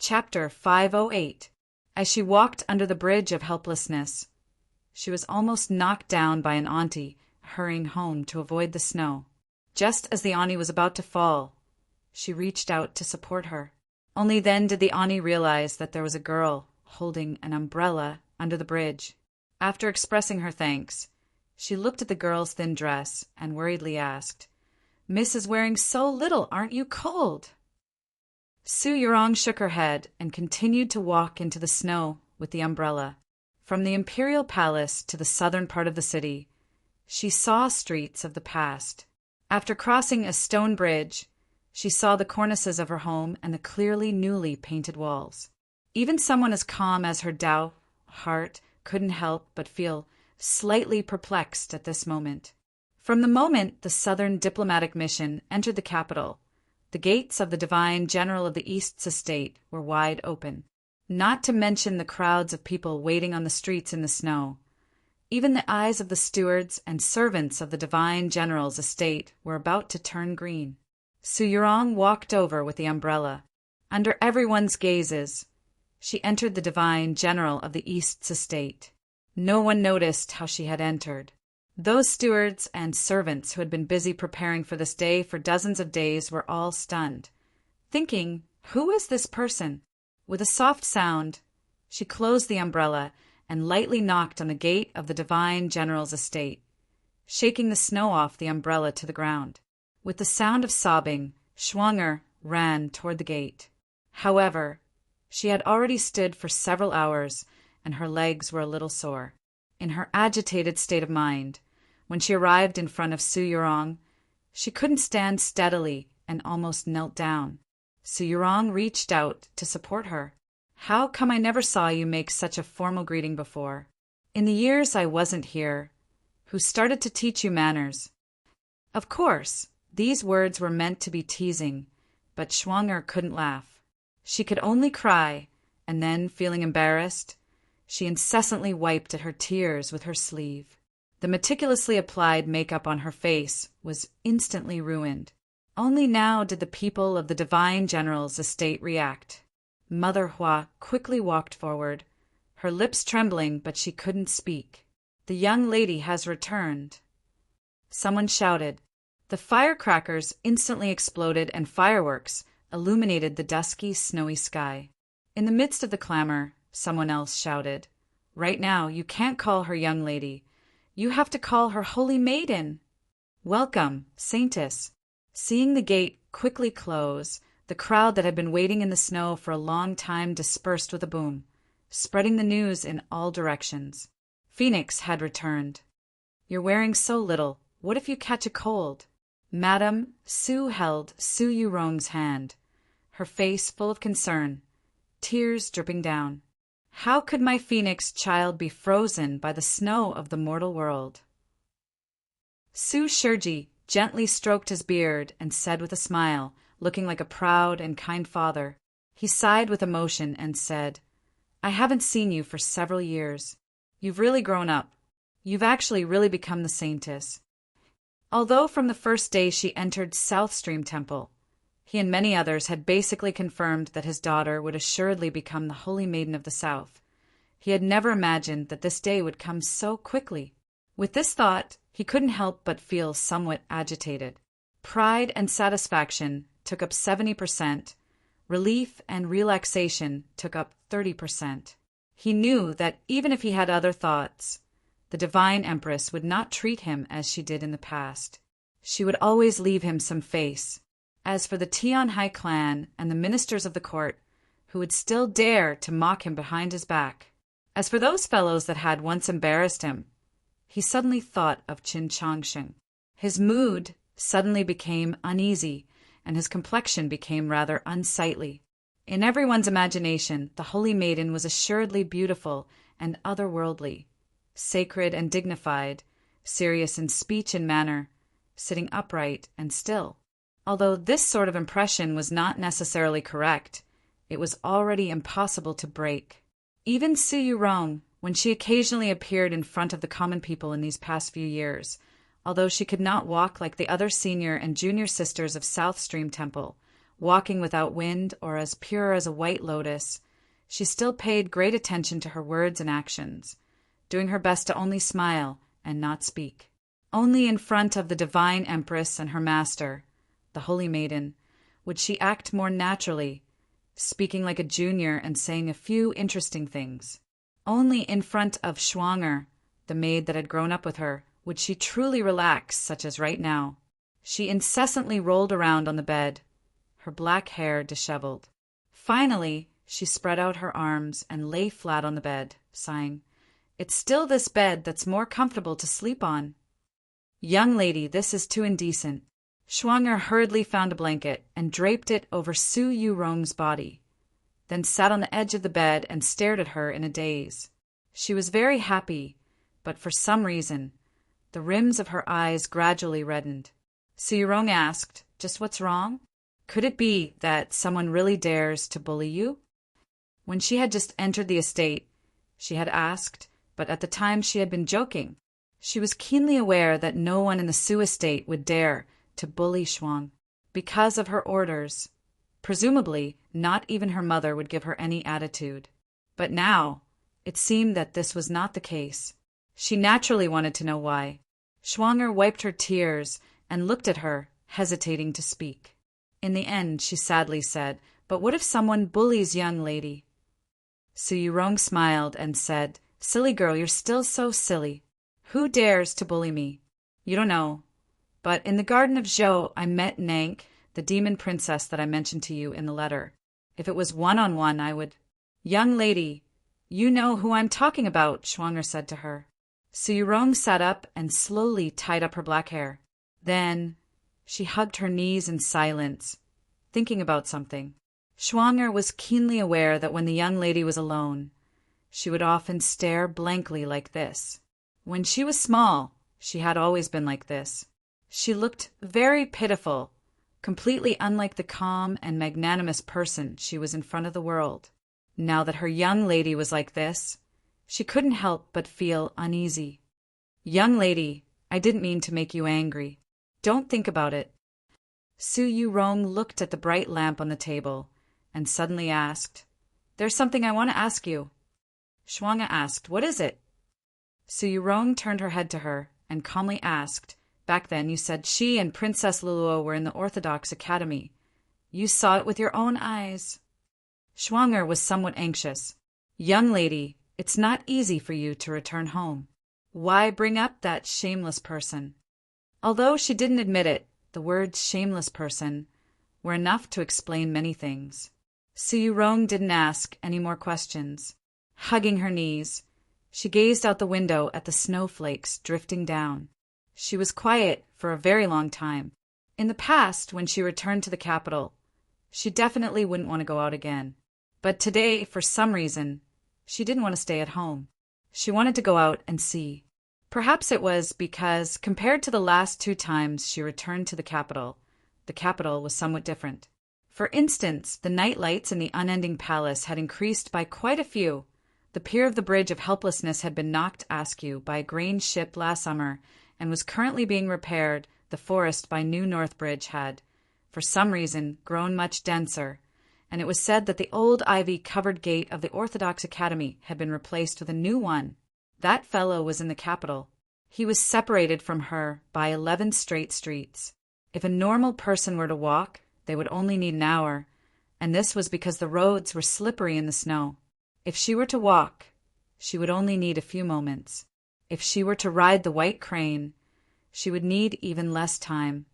Chapter 508. As she walked under the bridge of helplessness, she was almost knocked down by an auntie hurrying home to avoid the snow. Just as the auntie was about to fall, she reached out to support her. Only then did the auntie realize that there was a girl holding an umbrella under the bridge. After expressing her thanks, she looked at the girl's thin dress and worriedly asked, "Miss is wearing so little, aren't you cold?" Su Yurong shook her head and continued to walk into the snow with the umbrella. From the imperial palace to the southern part of the city, she saw streets of the past. After crossing a stone bridge, she saw the cornices of her home and the clearly newly painted walls. Even someone as calm as her Tao heart couldn't help but feel slightly perplexed at this moment. From the moment the Southern diplomatic mission entered the capital, the gates of the divine general of the East's estate were wide open, not to mention the crowds of people waiting on the streets in the snow. Even the eyes of the stewards and servants of the divine general's estate were about to turn green. Su Yurong walked over with the umbrella. Under everyone's gazes, she entered the divine general of the East's estate. No one noticed how she had entered. Those stewards and servants who had been busy preparing for this day for dozens of days were all stunned, thinking, "Who is this person?" With a soft sound, she closed the umbrella and lightly knocked on the gate of the divine general's estate, shaking the snow off the umbrella to the ground. With the sound of sobbing, Schwanger ran toward the gate. However, she had already stood for several hours, and her legs were a little sore. In her agitated state of mind, when she arrived in front of Su Yurong, she couldn't stand steadily and almost knelt down. Su Yurong reached out to support her. "How come I never saw you make such a formal greeting before? In the years I wasn't here, who started to teach you manners?" Of course, these words were meant to be teasing, but Schwanger couldn't laugh. She could only cry, and then, feeling embarrassed, she incessantly wiped at her tears with her sleeve. The meticulously applied makeup on her face was instantly ruined. Only now did the people of the divine general's estate react. Mother Hua quickly walked forward, her lips trembling, but she couldn't speak. "The young lady has returned," someone shouted. The firecrackers instantly exploded and fireworks illuminated the dusky, snowy sky. In the midst of the clamor, someone else shouted, "Right now, you can't call her young lady. You have to call her holy maiden." "Welcome, saintess." Seeing the gate quickly close, the crowd that had been waiting in the snow for a long time dispersed with a boom, spreading the news in all directions. Phoenix had returned. "You're wearing so little. What if you catch a cold?" Madame Su held Su Yurong's hand, her face full of concern, tears dripping down. "How could my phoenix child be frozen by the snow of the mortal world?" Su Shirji gently stroked his beard and said with a smile, looking like a proud and kind father. He sighed with emotion and said, "I haven't seen you for several years. You've really grown up. You've actually really become the saintess." Although from the first day she entered South Stream Temple, he and many others had basically confirmed that his daughter would assuredly become the Holy Maiden of the South, he had never imagined that this day would come so quickly. With this thought, he couldn't help but feel somewhat agitated. Pride and satisfaction took up 70%, relief and relaxation took up 30%. He knew that even if he had other thoughts, the Divine Empress would not treat him as she did in the past. She would always leave him some face. As for the Tianhai clan and the ministers of the court, who would still dare to mock him behind his back. As for those fellows that had once embarrassed him, he suddenly thought of Qin Changsheng. His mood suddenly became uneasy, and his complexion became rather unsightly. In everyone's imagination, the Holy Maiden was assuredly beautiful and otherworldly, sacred and dignified, serious in speech and manner, sitting upright and still. Although this sort of impression was not necessarily correct, it was already impossible to break. Even Su Yurong, when she occasionally appeared in front of the common people in these past few years, although she could not walk like the other senior and junior sisters of South Stream Temple, walking without wind or as pure as a white lotus, she still paid great attention to her words and actions, doing her best to only smile and not speak. Only in front of the divine Empress and her master, the Holy Maiden, would she act more naturally, speaking like a junior and saying a few interesting things. Only in front of Schwanger, the maid that had grown up with her, would she truly relax, such as right now. She incessantly rolled around on the bed, her black hair disheveled. Finally, she spread out her arms and lay flat on the bed, sighing, "It's still this bed that's more comfortable to sleep on." "Young lady, this is too indecent." Schwanger hurriedly found a blanket and draped it over Su Yurong's body, then sat on the edge of the bed and stared at her in a daze. She was very happy, but for some reason, the rims of her eyes gradually reddened. Su Yurong asked, "Just what's wrong? Could it be that someone really dares to bully you?" When she had just entered the estate, she had asked, but at the time she had been joking. She was keenly aware that no one in the Su estate would dare to bully Schwang because of her orders. Presumably, not even her mother would give her any attitude. But now, it seemed that this was not the case. She naturally wanted to know why. Schwanger wiped her tears and looked at her, hesitating to speak. In the end, she sadly said, "But what if someone bullies young lady?" Su Yurong smiled and said, "Silly girl, you're still so silly. Who dares to bully me? You don't know. But in the garden of Zhou, I met Nank, the demon princess that I mentioned to you in the letter. If it was one-on-one, I would—" "Young lady, you know who I'm talking about," Schwanger said to her. Su Yurong sat up and slowly tied up her black hair. Then she hugged her knees in silence, thinking about something. Schwanger was keenly aware that when the young lady was alone, she would often stare blankly like this. When she was small, she had always been like this. She looked very pitiful, completely unlike the calm and magnanimous person she was in front of the world. Now that her young lady was like this, she couldn't help but feel uneasy. "Young lady, I didn't mean to make you angry. Don't think about it." Su Yurong looked at the bright lamp on the table and suddenly asked, "There's something I want to ask you." Schwanger asked, "What is it?" Su Yurong turned her head to her and calmly asked, "Back then you said she and Princess Luluo were in the Orthodox Academy. You saw it with your own eyes." Schwanger was somewhat anxious. "Young lady, it's not easy for you to return home. Why bring up that shameless person?" Although she didn't admit it, the words "shameless person" were enough to explain many things. Su Yurong didn't ask any more questions. Hugging her knees, she gazed out the window at the snowflakes drifting down. She was quiet for a very long time. In the past, when she returned to the capital, she definitely wouldn't want to go out again. But today, for some reason, she didn't want to stay at home. She wanted to go out and see. Perhaps it was because, compared to the last 2 times she returned to the capital was somewhat different. For instance, the night lights in the unending palace had increased by quite a few. The pier of the Bridge of Helplessness had been knocked askew by a grain ship last summer and was currently being repaired. The forest by New North Bridge had, for some reason, grown much denser, and it was said that the old ivy-covered gate of the Orthodox Academy had been replaced with a new one. That fellow was in the capital. He was separated from her by 11 straight streets. If a normal person were to walk, they would only need an hour, and this was because the roads were slippery in the snow. If she were to walk, she would only need a few moments. If she were to ride the white crane, she would need even less time,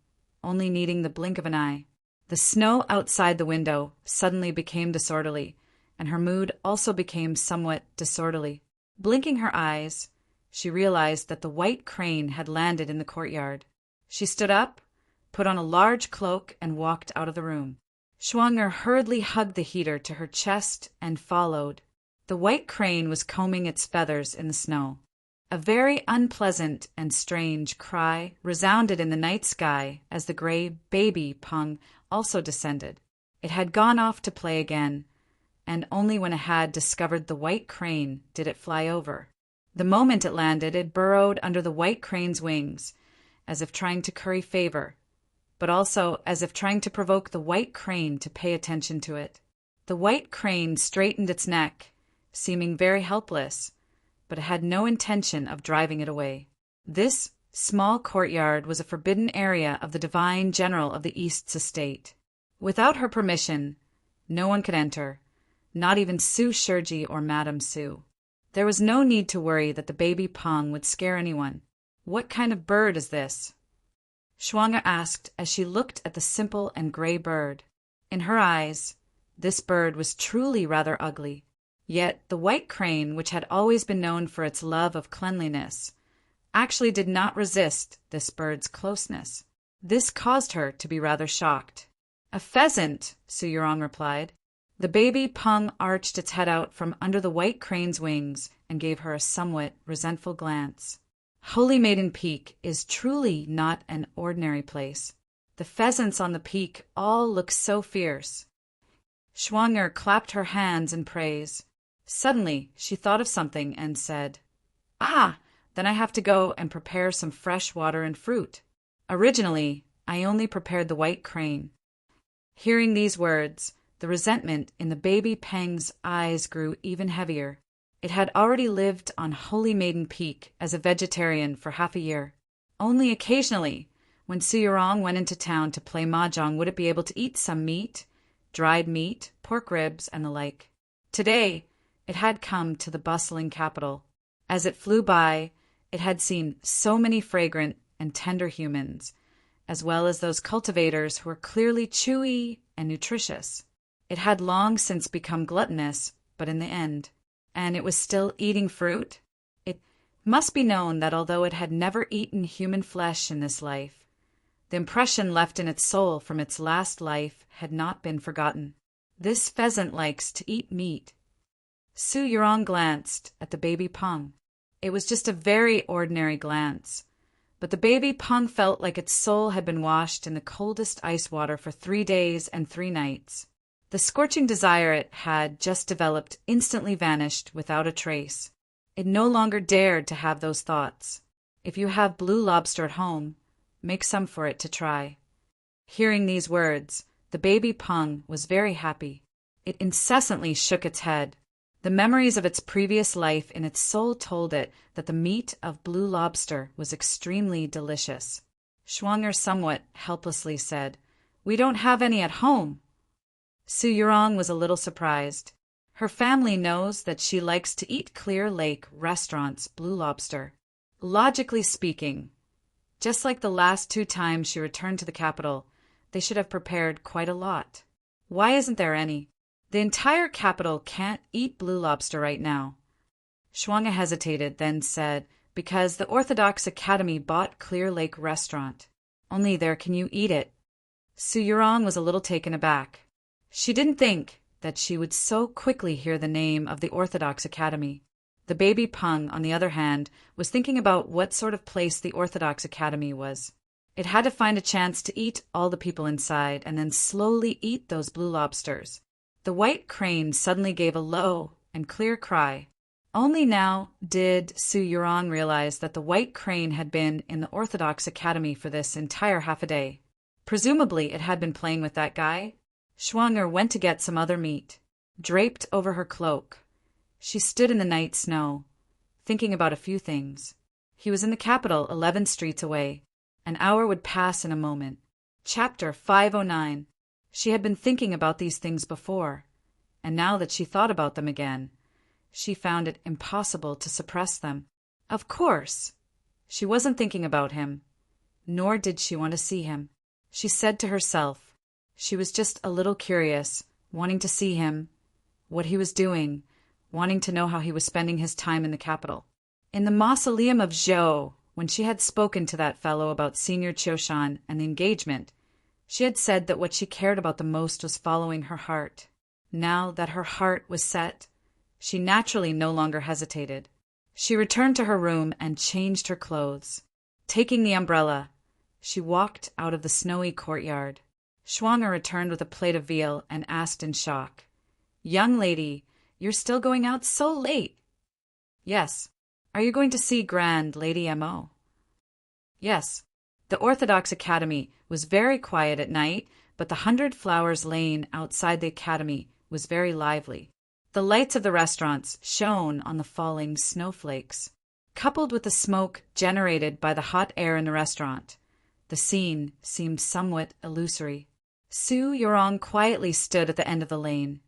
only needing the blink of an eye. The snow outside the window suddenly became disorderly, and her mood also became somewhat disorderly. Blinking her eyes, she realized that the white crane had landed in the courtyard. She stood up, put on a large cloak, and walked out of the room. Schwanger hurriedly hugged the heater to her chest and followed. The white crane was combing its feathers in the snow. A very unpleasant and strange cry resounded in the night sky as the gray baby Peng also descended. It had gone off to play again, and only when it had discovered the white crane did it fly over. The moment it landed, it burrowed under the white crane's wings, as if trying to curry favor, but also as if trying to provoke the white crane to pay attention to it. The white crane straightened its neck, seeming very helpless, but it had no intention of driving it away. This small courtyard was a forbidden area of the divine general of the East's estate. Without her permission, no one could enter, not even Su Shurji or Madame Su. There was no need to worry that the baby Peng would scare anyone. "What kind of bird is this?" Shuang'er asked as she looked at the simple and gray bird. In her eyes, this bird was truly rather ugly. Yet the white crane, which had always been known for its love of cleanliness, actually did not resist this bird's closeness. This caused her to be rather shocked. "A pheasant," Su Yurong replied. The baby Peng arched its head out from under the white crane's wings and gave her a somewhat resentful glance. Holy Maiden Peak is truly not an ordinary place. The pheasants on the peak all look so fierce. Shuang'er clapped her hands in praise. Suddenly, she thought of something and said, "Ah, then I have to go and prepare some fresh water and fruit. Originally, I only prepared the white crane." Hearing these words, the resentment in the baby Peng's eyes grew even heavier. It had already lived on Holy Maiden Peak as a vegetarian for half a year. Only occasionally, when Su Yurong went into town to play mahjong, would it be able to eat some meat, dried meat, pork ribs, and the like. Today, it had come to the bustling capital. As it flew by, it had seen so many fragrant and tender humans, as well as those cultivators who were clearly chewy and nutritious. It had long since become gluttonous, but in the end, and it was still eating fruit. It must be known that although it had never eaten human flesh in this life, the impression left in its soul from its last life had not been forgotten. This pheasant likes to eat meat. Su Yurong glanced at the baby Peng. It was just a very ordinary glance, but the baby Peng felt like its soul had been washed in the coldest ice water for 3 days and 3 nights. The scorching desire it had just developed instantly vanished without a trace. It no longer dared to have those thoughts. If you have blue lobster at home, make some for it to try. Hearing these words, the baby Peng was very happy. It incessantly shook its head. The memories of its previous life in its soul told it that the meat of blue lobster was extremely delicious. Shuang'er somewhat helplessly said, "We don't have any at home." Su Yurong was a little surprised. Her family knows that she likes to eat Clear Lake restaurant's blue lobster. Logically speaking, just like the last 2 times she returned to the capital, they should have prepared quite a lot. Why isn't there any? The entire capital can't eat blue lobster right now. Shuang'er hesitated, then said, "Because the Orthodox Academy bought Clear Lake restaurant. Only there can you eat it." Su Yurong was a little taken aback. She didn't think that she would so quickly hear the name of the Orthodox Academy. The baby Peng, on the other hand, was thinking about what sort of place the Orthodox Academy was. It had to find a chance to eat all the people inside and then slowly eat those blue lobsters. The white crane suddenly gave a low and clear cry. Only now did Su Yurong realize that the white crane had been in the Orthodox Academy for this entire half a day. Presumably it had been playing with that guy. Shuang'er went to get some other meat. Draped over her cloak, she stood in the night snow, thinking about a few things. He was in the capital 11 streets away. An hour would pass in a moment. Chapter 509. She had been thinking about these things before, and now that she thought about them again, she found it impossible to suppress them. Of course, she wasn't thinking about him, nor did she want to see him. She said to herself, she was just a little curious, wanting to see him, what he was doing, wanting to know how he was spending his time in the capital. In the mausoleum of Zhou, when she had spoken to that fellow about Senior Qiushan and the engagement, she had said that what she cared about the most was following her heart. Now that her heart was set, she naturally no longer hesitated. She returned to her room and changed her clothes. Taking the umbrella, she walked out of the snowy courtyard. Shuang'er returned with a plate of veal and asked in shock, "Young lady, you're still going out so late?" "Yes." "Are you going to see Grand Lady M.O.?" "Yes." The Orthodox Academy was very quiet at night, but the 100 Flowers Lane outside the academy was very lively. The lights of the restaurants shone on the falling snowflakes. Coupled with the smoke generated by the hot air in the restaurant, the scene seemed somewhat illusory. Su Yurong quietly stood at the end of the lane,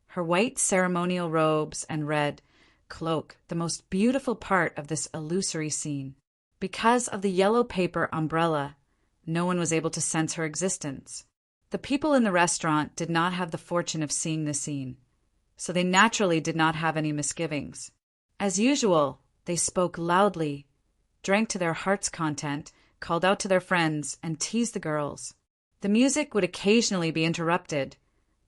her white ceremonial robes and red cloak the most beautiful part of this illusory scene. Because of the yellow paper umbrella, no one was able to sense her existence. The people in the restaurant did not have the fortune of seeing the scene, so they naturally did not have any misgivings. As usual, they spoke loudly, drank to their heart's content, called out to their friends, and teased the girls. The music would occasionally be interrupted,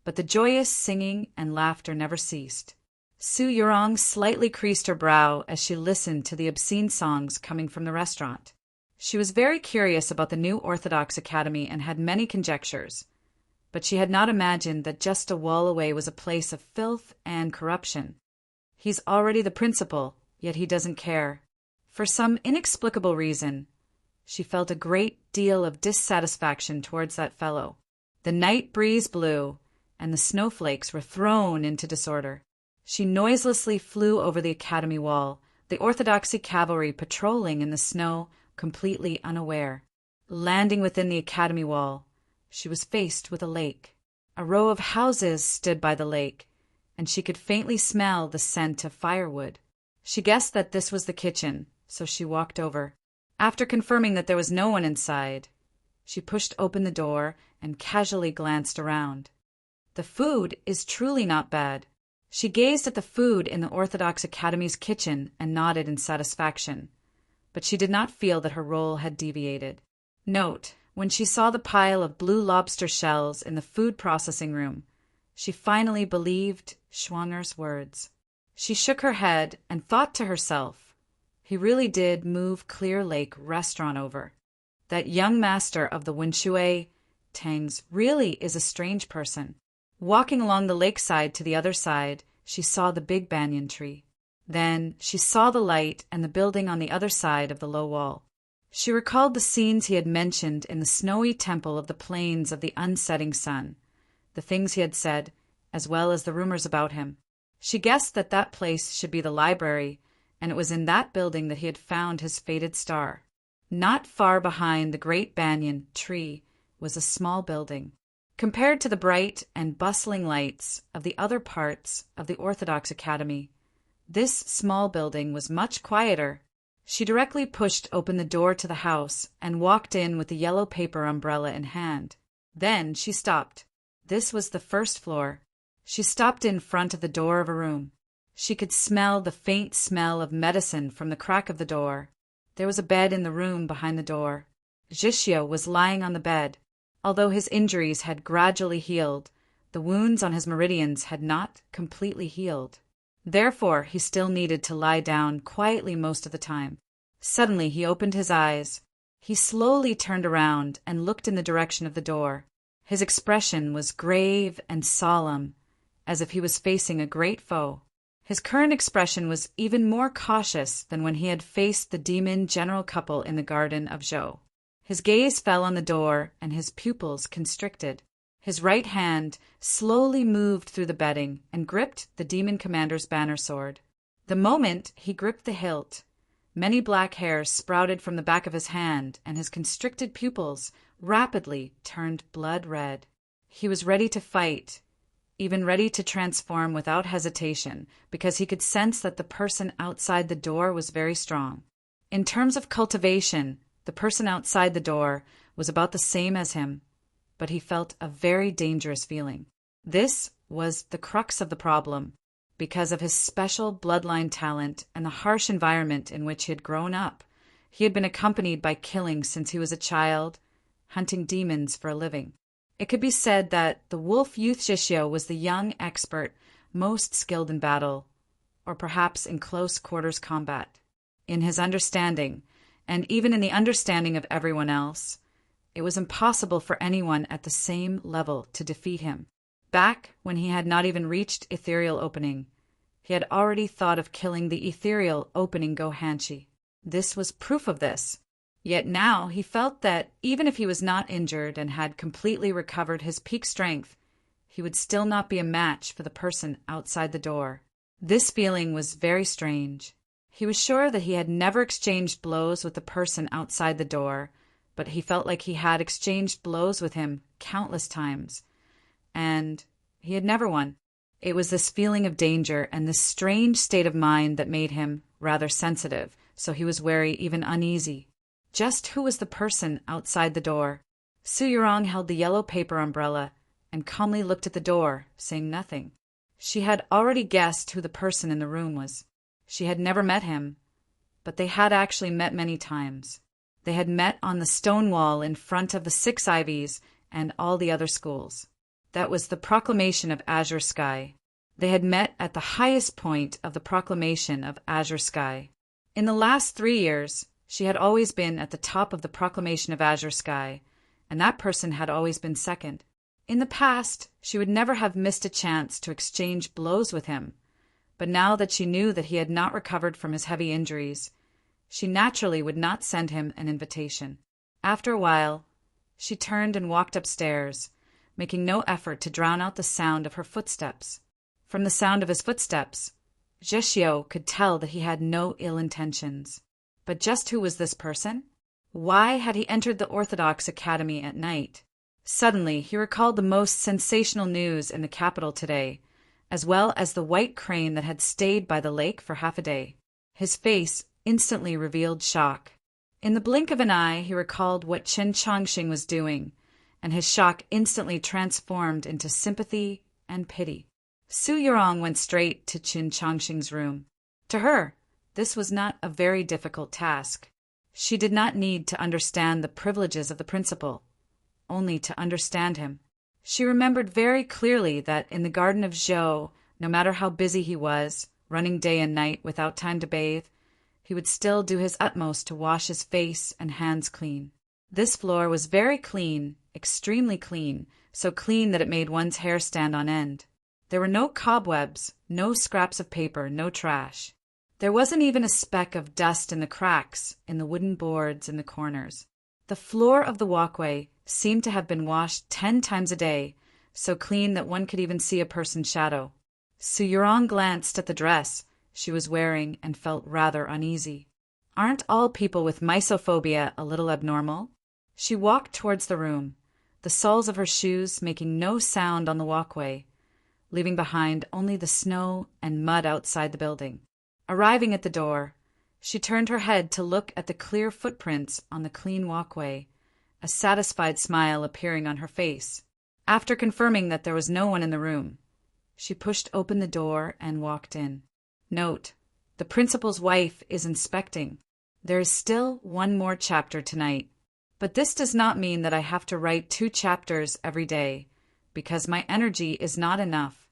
but the joyous singing and laughter never ceased. Su Yurong slightly creased her brow as she listened to the obscene songs coming from the restaurant. She was very curious about the new Orthodox Academy and had many conjectures, but she had not imagined that just a wall away was a place of filth and corruption. He's already the principal, yet he doesn't care. For some inexplicable reason, she felt a great deal of dissatisfaction towards that fellow. The night breeze blew, and the snowflakes were thrown into disorder. She noiselessly flew over the academy wall, the Orthodoxy cavalry patrolling in the snow, completely unaware. Landing within the academy wall, she was faced with a lake. A row of houses stood by the lake, and she could faintly smell the scent of firewood. She guessed that this was the kitchen, so she walked over. After confirming that there was no one inside, she pushed open the door and casually glanced around. The food is truly not bad. She gazed at the food in the Orthodox Academy's kitchen and nodded in satisfaction, but she did not feel that her role had deviated. Note, when she saw the pile of blue lobster shells in the food processing room, she finally believed Schwanger's words. She shook her head and thought to herself, he really did move Clear Lake Restaurant over. That young master of the Winshui Tangs really is a strange person. Walking along the lakeside to the other side, she saw the big banyan tree. Then she saw the light and the building on the other side of the low wall. She recalled the scenes he had mentioned in the snowy temple of the plains of the unsetting sun, the things he had said, as well as the rumors about him. She guessed that that place should be the library, and it was in that building that he had found his fated star. Not far behind the great banyan tree was a small building. Compared to the bright and bustling lights of the other parts of the Orthodox Academy, this small building was much quieter. She directly pushed open the door to the house and walked in with the yellow paper umbrella in hand. Then she stopped. This was the first floor. She stopped in front of the door of a room. She could smell the faint smell of medicine from the crack of the door. There was a bed in the room behind the door. Zhishio was lying on the bed. Although his injuries had gradually healed, the wounds on his meridians had not completely healed. Therefore, he still needed to lie down quietly most of the time. Suddenly, he opened his eyes. He slowly turned around and looked in the direction of the door. His expression was grave and solemn, as if he was facing a great foe. His current expression was even more cautious than when he had faced the demon general couple in the garden of Zhou. His gaze fell on the door, and his pupils constricted. His right hand slowly moved through the bedding and gripped the demon commander's banner sword. The moment he gripped the hilt, many black hairs sprouted from the back of his hand, and his constricted pupils rapidly turned blood red. He was ready to fight, even ready to transform without hesitation, because he could sense that the person outside the door was very strong. In terms of cultivation, the person outside the door was about the same as him, but he felt a very dangerous feeling. This was the crux of the problem, because of his special bloodline talent and the harsh environment in which he had grown up. He had been accompanied by killing since he was a child, hunting demons for a living. It could be said that the wolf youth Zhishio was the young expert most skilled in battle, or perhaps in close quarters combat. In his understanding, and even in the understanding of everyone else, it was impossible for anyone at the same level to defeat him. Back when he had not even reached ethereal opening, he had already thought of killing the ethereal opening Gohanshi. This was proof of this. Yet now he felt that even if he was not injured and had completely recovered his peak strength, he would still not be a match for the person outside the door. This feeling was very strange. He was sure that he had never exchanged blows with the person outside the door, but he felt like he had exchanged blows with him countless times, and he had never won. It was this feeling of danger and this strange state of mind that made him rather sensitive, so he was wary, even uneasy. Just who was the person outside the door? Su Yurong held the yellow paper umbrella and calmly looked at the door, saying nothing. She had already guessed who the person in the room was. She had never met him, but they had actually met many times. They had met on the stone wall in front of the Six Ivies and all the other schools. That was the proclamation of Azure Sky. They had met at the highest point of the proclamation of Azure Sky. In the last 3 years, she had always been at the top of the proclamation of Azure Sky, and that person had always been second. In the past, she would never have missed a chance to exchange blows with him, but now that she knew that he had not recovered from his heavy injuries, she naturally would not send him an invitation. After a while, she turned and walked upstairs, making no effort to drown out the sound of her footsteps. From the sound of his footsteps, Zheshio could tell that he had no ill intentions. But just who was this person? Why had he entered the Orthodox Academy at night? Suddenly, he recalled the most sensational news in the capital today, as well as the white crane that had stayed by the lake for half a day. His face instantly revealed shock. In the blink of an eye, he recalled what Chen Chongqing was doing, and his shock instantly transformed into sympathy and pity. Su Yurong went straight to Chen Chongqing's room. To her, this was not a very difficult task. She did not need to understand the privileges of the principal, only to understand him. She remembered very clearly that in the garden of Zhou, no matter how busy he was, running day and night without time to bathe, he would still do his utmost to wash his face and hands clean. This floor was very clean, extremely clean, so clean that it made one's hair stand on end. There were no cobwebs, no scraps of paper, no trash. There wasn't even a speck of dust in the cracks in the wooden boards in the corners. The floor of the walkway seemed to have been washed 10 times a day, so clean that one could even see a person's shadow. Su Yurong glanced at the dress she was wearing and felt rather uneasy. Aren't all people with mysophobia a little abnormal? She walked towards the room, the soles of her shoes making no sound on the walkway, leaving behind only the snow and mud outside the building. Arriving at the door, she turned her head to look at the clear footprints on the clean walkway, a satisfied smile appearing on her face. After confirming that there was no one in the room, she pushed open the door and walked in. Note: the principal's wife is inspecting. There is still one more chapter tonight, but this does not mean that I have to write 2 chapters every day, because my energy is not enough.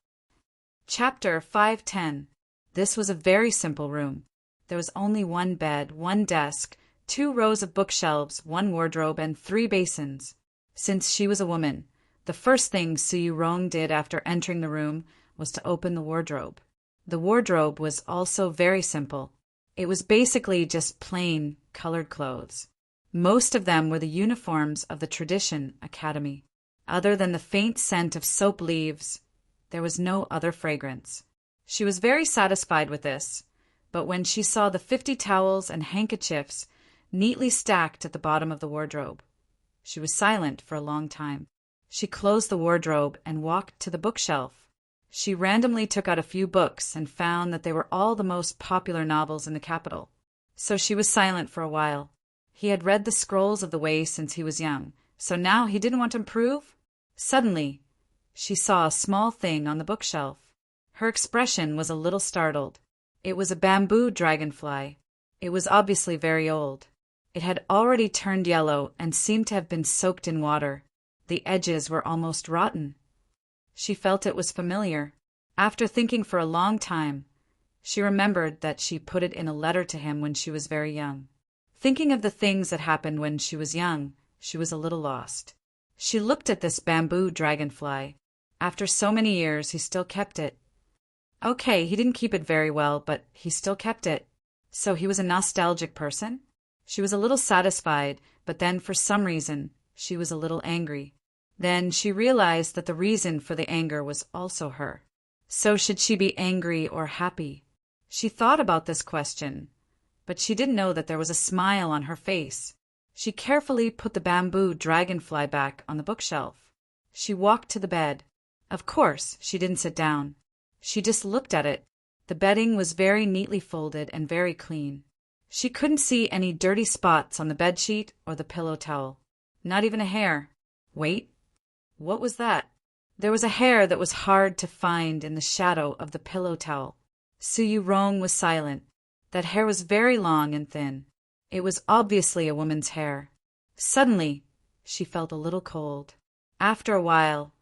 Chapter 510. This was a very simple room. There was only one bed, one desk, 2 rows of bookshelves, 1 wardrobe, and 3 basins. Since she was a woman, the first thing Su Yurong did after entering the room was to open the wardrobe. The wardrobe was also very simple. It was basically just plain, colored clothes. Most of them were the uniforms of the Tradition Academy. Other than the faint scent of soap leaves, there was no other fragrance. She was very satisfied with this, but when she saw the 50 towels and handkerchiefs neatly stacked at the bottom of the wardrobe, she was silent for a long time. She closed the wardrobe and walked to the bookshelf. She randomly took out a few books and found that they were all the most popular novels in the capital. So she was silent for a while. He had read the Scrolls of the Way since he was young, so now he didn't want to improve? Suddenly, she saw a small thing on the bookshelf. Her expression was a little startled. It was a bamboo dragonfly. It was obviously very old. It had already turned yellow and seemed to have been soaked in water. The edges were almost rotten. She felt it was familiar. After thinking for a long time, she remembered that she put it in a letter to him when she was very young. Thinking of the things that happened when she was young, she was a little lost. She looked at this bamboo dragonfly. After so many years, he still kept it. Okay, he didn't keep it very well, but he still kept it. So he was a nostalgic person? She was a little satisfied, but then for some reason, she was a little angry. Then she realized that the reason for the anger was also her. So should she be angry or happy? She thought about this question, but she didn't know that there was a smile on her face. She carefully put the bamboo dragonfly back on the bookshelf. She walked to the bed. Of course, she didn't sit down. She just looked at it. The bedding was very neatly folded and very clean. She couldn't see any dirty spots on the bedsheet or the pillow towel. Not even a hair. Wait, what was that? There was a hair that was hard to find in the shadow of the pillow towel. Su Yurong was silent. That hair was very long and thin. It was obviously a woman's hair. Suddenly, she felt a little cold. After a while,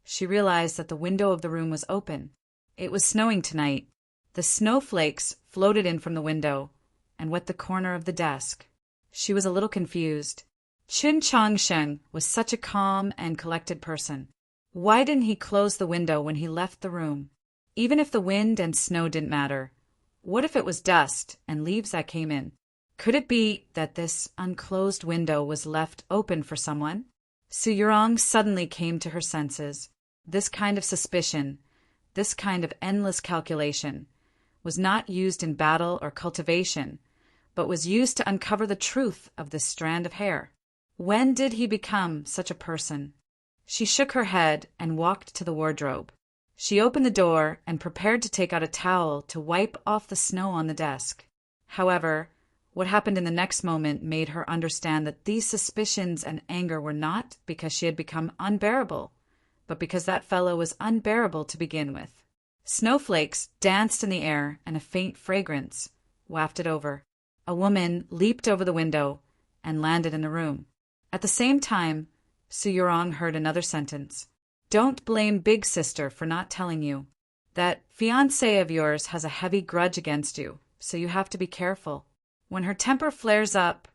she realized that the window of the room was open. It was snowing tonight. The snowflakes floated in from the window and wet the corner of the desk. She was a little confused. Qin Changsheng was such a calm and collected person. Why didn't he close the window when he left the room? Even if the wind and snow didn't matter, what if it was dust and leaves that came in? Could it be that this unclosed window was left open for someone? Su Yurong suddenly came to her senses. This kind of suspicion, this kind of endless calculation, was not used in battle or cultivation, but was used to uncover the truth of this strand of hair. When did he become such a person? She shook her head and walked to the wardrobe. She opened the door and prepared to take out a towel to wipe off the snow on the desk. However, what happened in the next moment made her understand that these suspicions and anger were not because she had become unbearable, but because that fellow was unbearable to begin with. Snowflakes danced in the air and a faint fragrance wafted over. A woman leaped over the window and landed in the room. At the same time, Su Yurong heard another sentence. Don't blame Big Sister for not telling you. That fiancé of yours has a heavy grudge against you, so you have to be careful. When her temper flares up,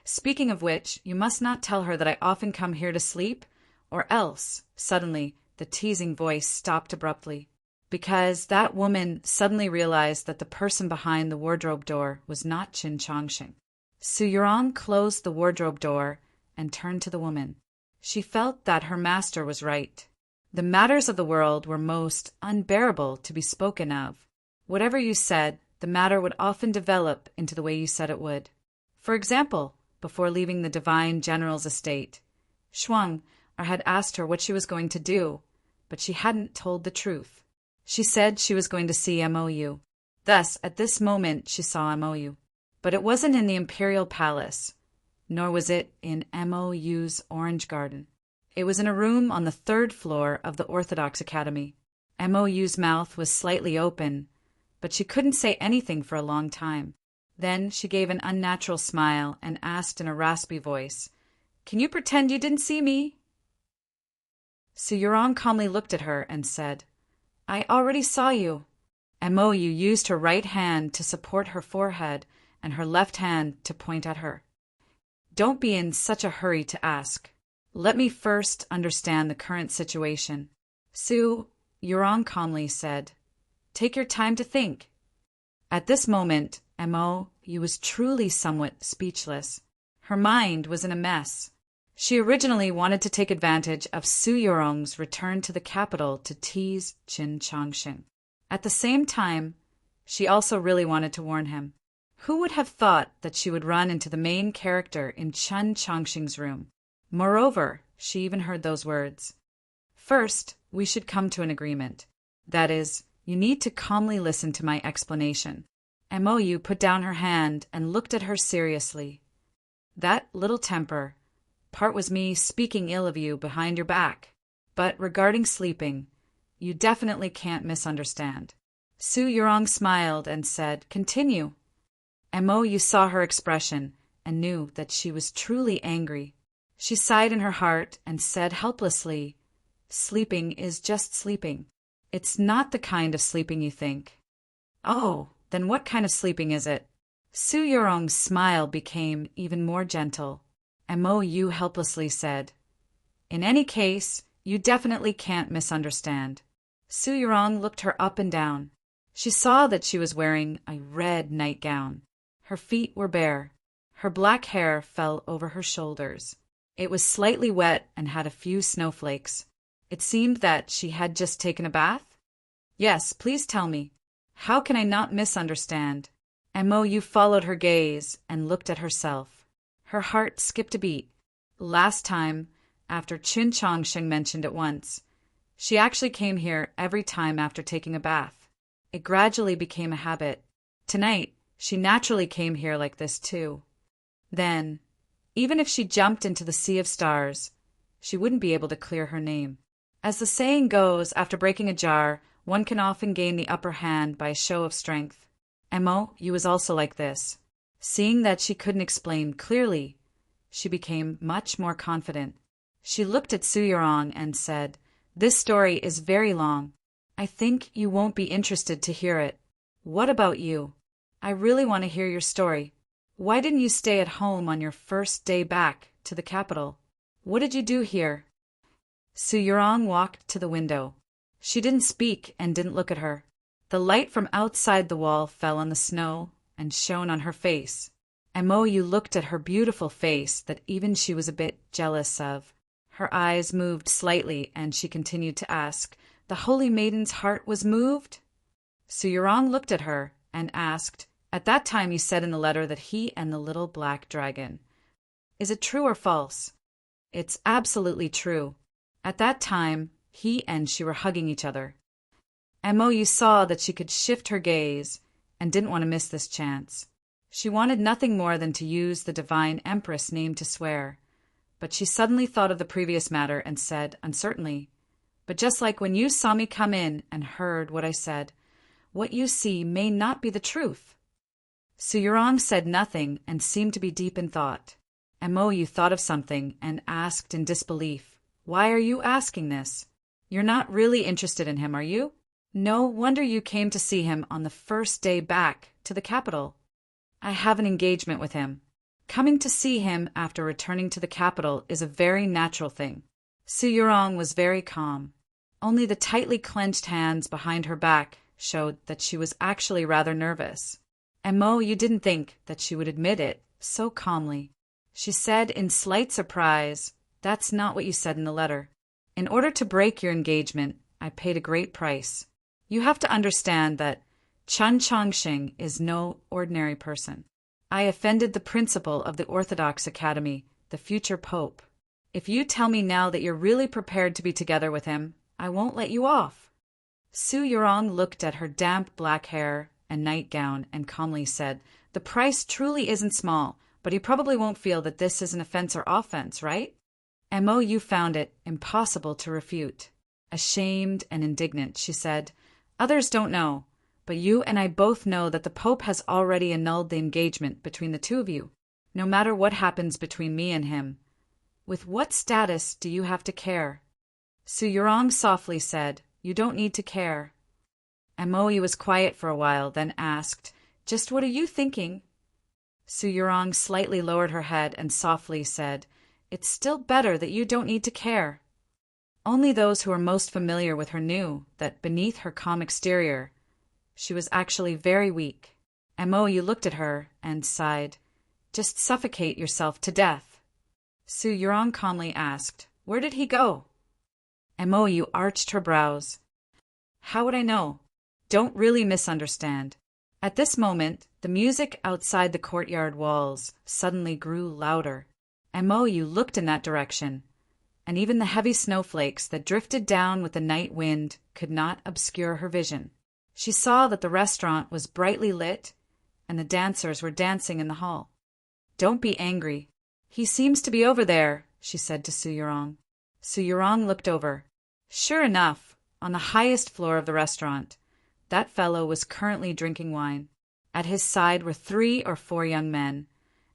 speaking of which, you must not tell her that I often come here to sleep, or else, suddenly, the teasing voice stopped abruptly, because that woman suddenly realized that the person behind the wardrobe door was not Qin Changsheng. Su Yurong closed the wardrobe door and turned to the woman. She felt that her master was right. The matters of the world were most unbearable to be spoken of. Whatever you said, the matter would often develop into the way you said it would. For example, before leaving the divine general's estate, Shuang had asked her what she was going to do, but she hadn't told the truth. She said she was going to see Mou. Thus, at this moment, she saw Mou. But it wasn't in the imperial palace, nor was it in Mou's orange garden. It was in a room on the 3rd floor of the Orthodox Academy. Mou's mouth was slightly open, but she couldn't say anything for a long time. Then she gave an unnatural smile and asked in a raspy voice, "Can you pretend you didn't see me?" Su Yurong calmly looked at her and said, "I already saw you." Mou used her right hand to support her forehead and her left hand to point at her. "Don't be in such a hurry to ask. Let me first understand the current situation." Su Yurong calmly said, "Take your time to think." At this moment, Mou was truly somewhat speechless. Her mind was in a mess. She originally wanted to take advantage of Su Yurong's return to the capital to tease Qin Changsheng. At the same time, she also really wanted to warn him. Who would have thought that she would run into the main character in Qin Changsheng's room? Moreover, she even heard those words. "First, we should come to an agreement. That is, you need to calmly listen to my explanation." Mou put down her hand and looked at her seriously. "That little temper, part was me speaking ill of you behind your back. But regarding sleeping, you definitely can't misunderstand." Su Yurong smiled and said, "Continue." Mou saw her expression and knew that she was truly angry. She sighed in her heart and said helplessly, "Sleeping is just sleeping. It's not the kind of sleeping you think." "Oh, then what kind of sleeping is it?" Su Yurong's smile became even more gentle. Mou helplessly said, "In any case, you definitely can't misunderstand." Su Yurong looked her up and down. She saw that she was wearing a red nightgown. Her feet were bare. Her black hair fell over her shoulders. It was slightly wet and had a few snowflakes. It seemed that she had just taken a bath. Yes, please tell me. How can I not misunderstand? Mo followed her gaze and looked at herself. Her heart skipped a beat. Last time, after Chun Chongsheng mentioned it once, she actually came here every time after taking a bath. It gradually became a habit. Tonight, she naturally came here like this too. Then, even if she jumped into the sea of stars, she wouldn't be able to clear her name. As the saying goes, after breaking a jar, one can often gain the upper hand by a show of strength. Mo was also like this. Seeing that she couldn't explain clearly, she became much more confident. She looked at Su Yurong and said, "This story is very long. I think you won't be interested to hear it. What about you? I really want to hear your story. Why didn't you stay at home on your first day back to the capital? What did you do here?" Su Yurong walked to the window. She didn't speak and didn't look at her. The light from outside the wall fell on the snow and shone on her face. Mo looked at her beautiful face that even she was a bit jealous of. Her eyes moved slightly and she continued to ask, "The holy maiden's heart was moved?" Su Yurong looked at her and asked, "At that time you said in the letter that he and the little black dragon. Is it true or false?" "It's absolutely true. At that time, he and she were hugging each other." Mo saw that she could shift her gaze and didn't want to miss this chance. She wanted nothing more than to use the divine empress name to swear, but she suddenly thought of the previous matter and said uncertainly, "But just like when you saw me come in and heard what I said, what you see may not be the truth." Su Yurong said nothing and seemed to be deep in thought. Mo thought of something and asked in disbelief, "Why are you asking this? You're not really interested in him, are you? No wonder you came to see him on the first day back to the capital." "I have an engagement with him. Coming to see him after returning to the capital is a very natural thing." Su Yurong was very calm. Only the tightly clenched hands behind her back showed that she was actually rather nervous. And Mo didn't think that she would admit it so calmly. She said in slight surprise, "That's not what you said in the letter. In order to break your engagement, I paid a great price. You have to understand that Chun Chongsheng is no ordinary person. I offended the principal of the Orthodox Academy, the future pope. If you tell me now that you're really prepared to be together with him, I won't let you off." Su Yurong looked at her damp black hair and nightgown and calmly said, "The price truly isn't small, but he probably won't feel that this is an offense or offense, right?" Mo found it impossible to refute. Ashamed and indignant, she said, "Others don't know, but you and I both know that the Pope has already annulled the engagement between the two of you, no matter what happens between me and him. With what status do you have to care?" Su Yurong softly said, "You don't need to care." Mo was quiet for a while, then asked, "Just what are you thinking?" Su Yurong slightly lowered her head and softly said, "It's still better that you don't need to care." Only those who were most familiar with her knew that beneath her calm exterior, she was actually very weak. Mo looked at her and sighed, "Just suffocate yourself to death." Su Yurong calmly asked, "Where did he go?" Mo arched her brows. "How would I know? Don't really misunderstand." At this moment, the music outside the courtyard walls suddenly grew louder. Mo looked in that direction, and even the heavy snowflakes that drifted down with the night wind could not obscure her vision. She saw that the restaurant was brightly lit, and the dancers were dancing in the hall. "Don't be angry. He seems to be over there," she said to Su Yurong. Su Yurong looked over. Sure enough, on the highest floor of the restaurant, that fellow was currently drinking wine. At his side were 3 or 4 young men,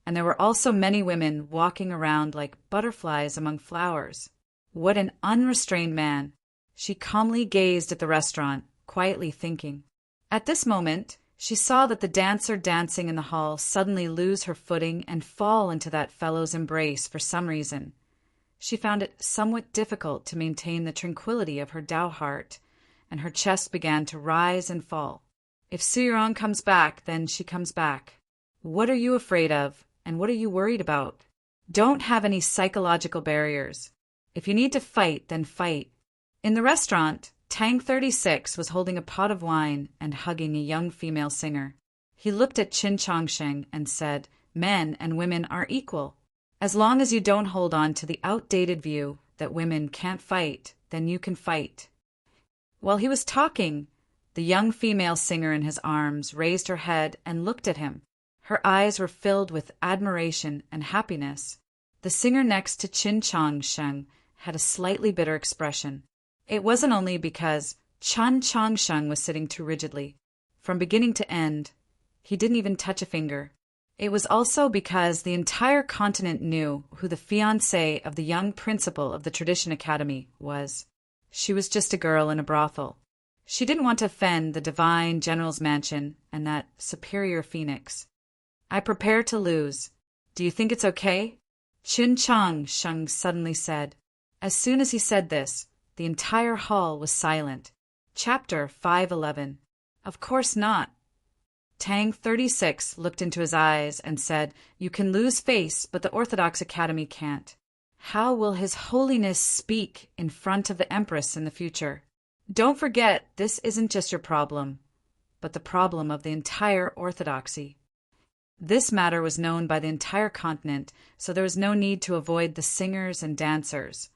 and there were also many women walking around like butterflies among flowers. What an unrestrained man! She calmly gazed at the restaurant, quietly thinking. At this moment, she saw that the dancer dancing in the hall suddenly lose her footing and fall into that fellow's embrace for some reason. She found it somewhat difficult to maintain the tranquility of her Tao heart, and her chest began to rise and fall. If Su Yurong comes back, then she comes back. What are you afraid of, and what are you worried about? Don't have any psychological barriers. If you need to fight, then fight. In the restaurant, Tang 36 was holding a pot of wine and hugging a young female singer. He looked at Qin Chongsheng and said, "Men and women are equal. As long as you don't hold on to the outdated view that women can't fight, then you can fight." While he was talking, the young female singer in his arms raised her head and looked at him. Her eyes were filled with admiration and happiness. The singer next to Qin Chongsheng had a slightly bitter expression. It wasn't only because Qin Chongsheng was sitting too rigidly. From beginning to end, he didn't even touch a finger. It was also because the entire continent knew who the fiancée of the young principal of the Tradition Academy was. She was just a girl in a brothel. She didn't want to offend the divine general's mansion and that superior phoenix. "I prepare to lose. Do you think it's okay?" Qin Chongsheng suddenly said. As soon as he said this, the entire hall was silent. Chapter 511. Of course not. Tang 36 looked into his eyes and said, "You can lose face, but the Orthodox Academy can't. How will His Holiness speak in front of the Empress in the future? Don't forget, this isn't just your problem, but the problem of the entire Orthodoxy." This matter was known by the entire continent, so there was no need to avoid the singers and dancers.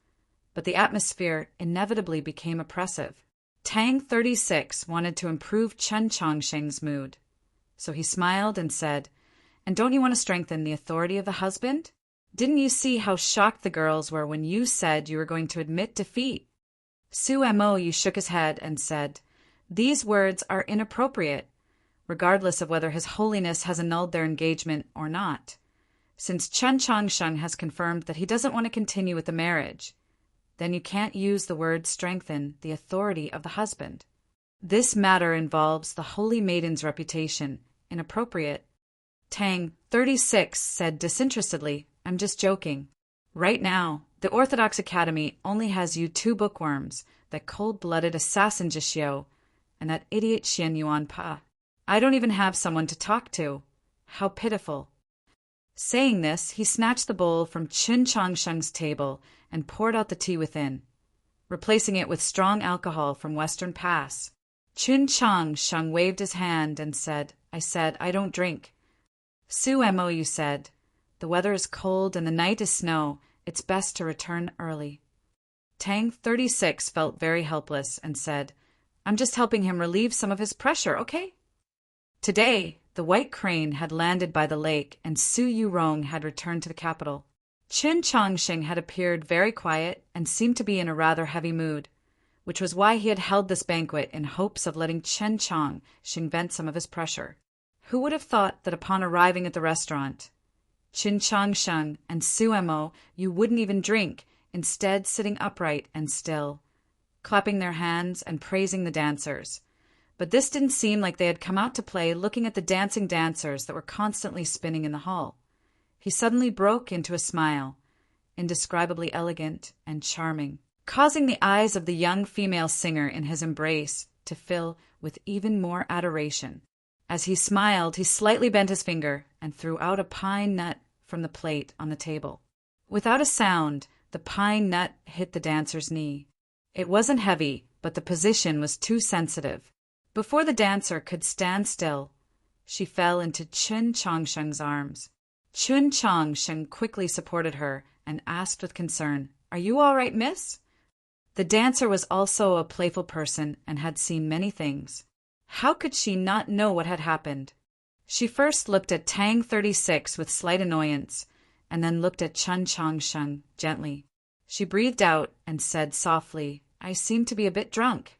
But the atmosphere inevitably became oppressive. Tang 36 wanted to improve Qin Chongsheng's mood. So he smiled and said, "And don't you want to strengthen the authority of the husband? Didn't you see how shocked the girls were when you said you were going to admit defeat?" Su Mo shook his head and said, "These words are inappropriate, regardless of whether His Holiness has annulled their engagement or not. Since Qin Chongsheng has confirmed that he doesn't want to continue with the marriage, then you can't use the word strengthen the authority of the husband. This matter involves the holy maiden's reputation. Inappropriate." Tang 36 said disinterestedly, "I'm just joking. Right now, the Orthodox Academy only has you two bookworms, that cold-blooded assassin Jishio, and that idiot Xian Yuan Pa. I don't even have someone to talk to. How pitiful." Saying this, he snatched the bowl from Qin Chongsheng's table and poured out the tea within, replacing it with strong alcohol from Western Pass. Qin Chongsheng waved his hand and said, I don't drink." Su Mo said, "The weather is cold and the night is snow. It's best to return early." Tang 36 felt very helpless and said, "I'm just helping him relieve some of his pressure, okay?" Today, the White Crane had landed by the lake and Su Yurong had returned to the capital. Qin Chongsheng had appeared very quiet and seemed to be in a rather heavy mood, which was why he had held this banquet in hopes of letting Qin Chongsheng vent some of his pressure. Who would have thought that upon arriving at the restaurant, Qin Chongsheng and Su Mo you wouldn't even drink, instead sitting upright and still, clapping their hands and praising the dancers. But this didn't seem like they had come out to play, looking at the dancing dancers that were constantly spinning in the hall. He suddenly broke into a smile, indescribably elegant and charming, causing the eyes of the young female singer in his embrace to fill with even more adoration. As he smiled, he slightly bent his finger and threw out a pine nut from the plate on the table. Without a sound, the pine nut hit the dancer's knee. It wasn't heavy, but the position was too sensitive. Before the dancer could stand still, she fell into Qin Chongsheng's arms. Qin Chongsheng quickly supported her and asked with concern, "Are you all right, miss?" The dancer was also a playful person and had seen many things. How could she not know what had happened? She first looked at Tang 36 with slight annoyance, and then looked at Qin Chongsheng gently. She breathed out and said softly, "I seem to be a bit drunk."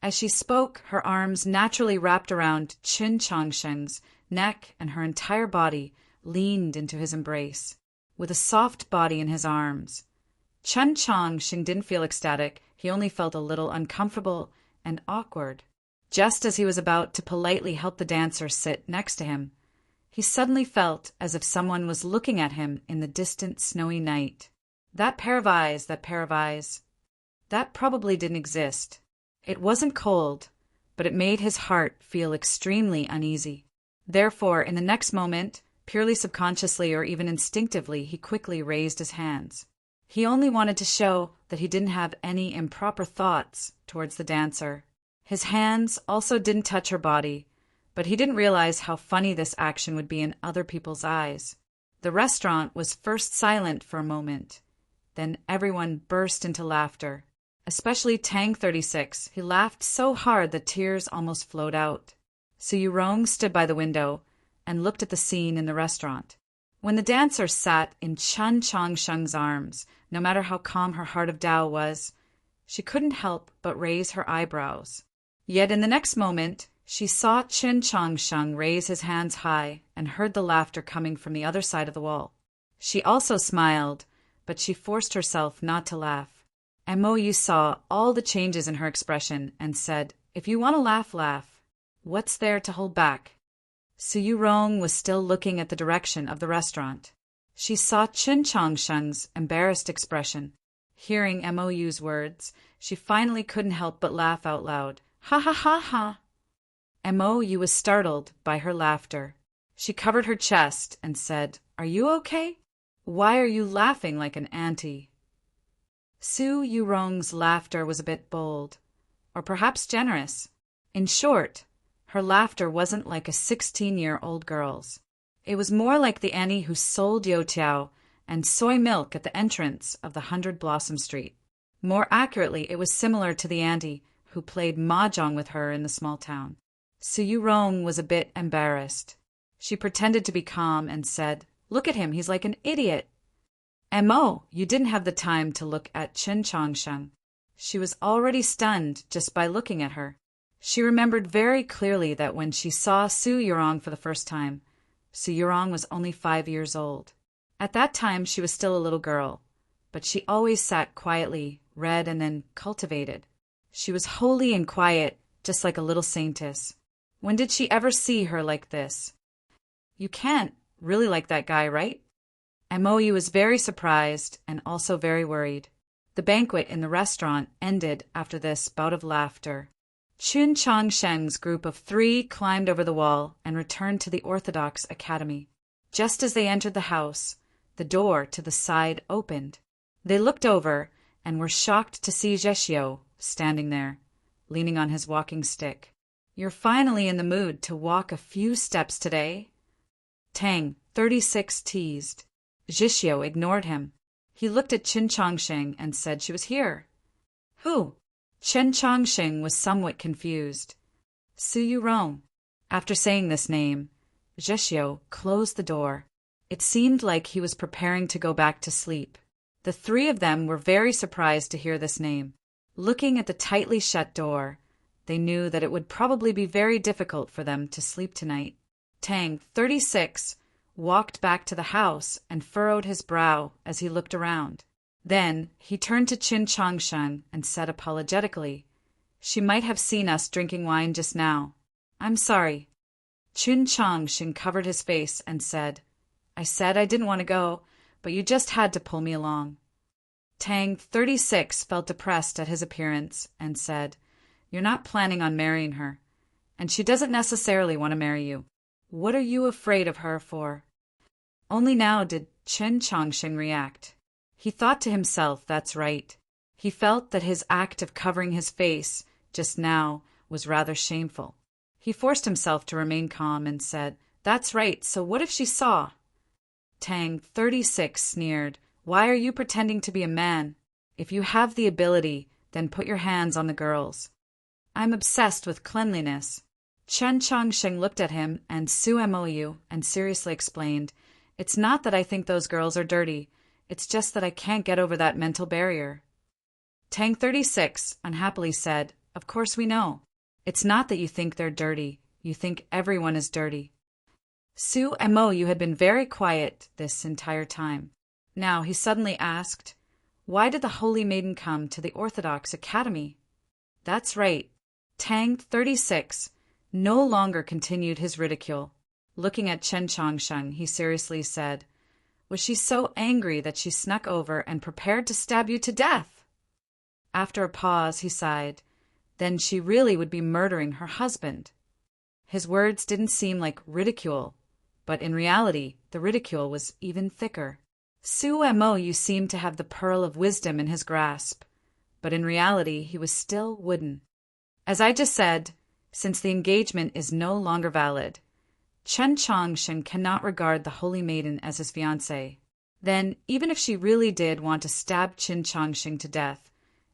As she spoke, her arms naturally wrapped around Qin Chongsheng's neck and her entire body leaned into his embrace, with a soft body in his arms. Qin Chongsheng didn't feel ecstatic, he only felt a little uncomfortable and awkward. Just as he was about to politely help the dancer sit next to him, he suddenly felt as if someone was looking at him in the distant snowy night. That pair of eyes, that probably didn't exist. It wasn't cold, but it made his heart feel extremely uneasy. Therefore, in the next moment, purely subconsciously or even instinctively, he quickly raised his hands. He only wanted to show that he didn't have any improper thoughts towards the dancer. His hands also didn't touch her body, but he didn't realize how funny this action would be in other people's eyes. The restaurant was first silent for a moment. Then everyone burst into laughter. Especially Tang 36. He laughed so hard that tears almost flowed out. Su Yurong stood by the window and looked at the scene in the restaurant. When the dancer sat in Chen Chongsheng's arms, no matter how calm her heart of Tao was, she couldn't help but raise her eyebrows. Yet in the next moment, she saw Chen Chongsheng raise his hands high and heard the laughter coming from the other side of the wall. She also smiled, but she forced herself not to laugh. Mo saw all the changes in her expression and said, "If you want to laugh, laugh. What's there to hold back?" Su Yurong was still looking at the direction of the restaurant. She saw Chen Chongsheng's embarrassed expression. Hearing Mo's words, she finally couldn't help but laugh out loud. Ha ha ha ha! Mo was startled by her laughter. She covered her chest and said, "Are you okay? Why are you laughing like an auntie?" Su Yurong's laughter was a bit bold, or perhaps generous. In short, her laughter wasn't like a 16-year-old girl's. It was more like the Annie who sold youtiao and soy milk at the entrance of the 100 Blossom Street. More accurately, it was similar to the auntie who played mahjong with her in the small town. Su Yurong was a bit embarrassed. She pretended to be calm and said, "Look at him, he's like an idiot." Mo, you didn't have the time to look at Chen Chongsheng. She was already stunned just by looking at her. She remembered very clearly that when she saw Su Yurong for the first time, Su Yurong was only 5 years old. At that time she was still a little girl, but she always sat quietly, read and then cultivated. She was holy and quiet, just like a little saintess. When did she ever see her like this? "You can't really like that guy, right?" Mo was very surprised and also very worried. The banquet in the restaurant ended after this bout of laughter. Chen Chongsheng's group of 3 climbed over the wall and returned to the Orthodox Academy. Just as they entered the house, the door to the side opened. They looked over and were shocked to see Zheshio standing there, leaning on his walking stick. "You're finally in the mood to walk a few steps today?" Tang 36 teased. Zheshio ignored him. He looked at Chen Chongsheng and said she was here. "Who?" Chen Chongsheng was somewhat confused. "Su Yurong." After saying this name, Zheshio closed the door. It seemed like he was preparing to go back to sleep. The 3 of them were very surprised to hear this name. Looking at the tightly shut door, they knew that it would probably be very difficult for them to sleep tonight. Tang 36 walked back to the house and furrowed his brow as he looked around. Then he turned to Chen Chongsheng and said apologetically, "She might have seen us drinking wine just now. I'm sorry." Chen Chongsheng covered his face and said, "I said I didn't want to go, but you just had to pull me along." Tang 36 felt depressed at his appearance and said, "You're not planning on marrying her, and she doesn't necessarily want to marry you. What are you afraid of her for?" Only now did Chen Chongsheng react. He thought to himself, that's right. He felt that his act of covering his face just now was rather shameful. He forced himself to remain calm and said, "That's right, so what if she saw?" Tang 36 sneered, "Why are you pretending to be a man? If you have the ability, then put your hands on the girls." "I'm obsessed with cleanliness." Chen Chongsheng looked at him and Su Mou and seriously explained, "It's not that I think those girls are dirty. It's just that I can't get over that mental barrier." Tang 36 unhappily said, "Of course we know. It's not that you think they're dirty. You think everyone is dirty." Su Mou had been very quiet this entire time. Now he suddenly asked, "Why did the Holy Maiden come to the Orthodox Academy?" That's right. Tang 36 no longer continued his ridicule. Looking at Chen Chongsheng, he seriously said, "Was she so angry that she snuck over and prepared to stab you to death?" After a pause, he sighed, "Then she really would be murdering her husband." His words didn't seem like ridicule, but in reality, the ridicule was even thicker. Sumo, you seemed to have the pearl of wisdom in his grasp, but in reality he was still wooden. As I just said, since the engagement is no longer valid, Chen Chongsheng cannot regard the Holy Maiden as his fiancée. Then, even if she really did want to stab Chen Chongsheng to death,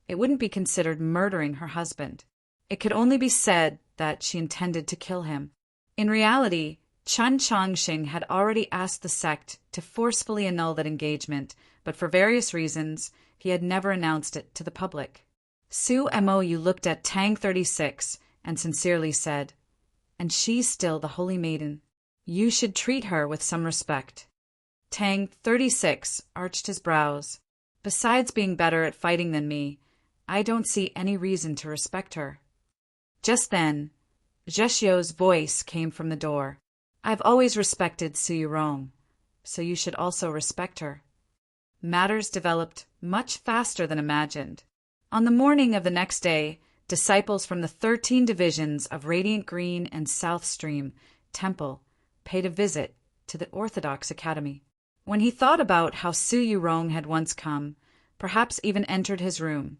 it wouldn't be considered murdering her husband. It could only be said that she intended to kill him. In reality, Chen Chongsheng had already asked the sect to forcefully annul that engagement, but for various reasons, he had never announced it to the public. Su Mo looked at Tang 36 and sincerely said, "And she's still the Holy Maiden. You should treat her with some respect." Tang 36 arched his brows. "Besides being better at fighting than me, I don't see any reason to respect her." Just then, Zheshio's voice came from the door. "I've always respected Su Yurong, so you should also respect her." Matters developed much faster than imagined. On the morning of the next day, disciples from the 13 divisions of Radiant Green and South Stream Temple paid a visit to the Orthodox Academy. When he thought about how Su Yurong had once come, perhaps even entered his room,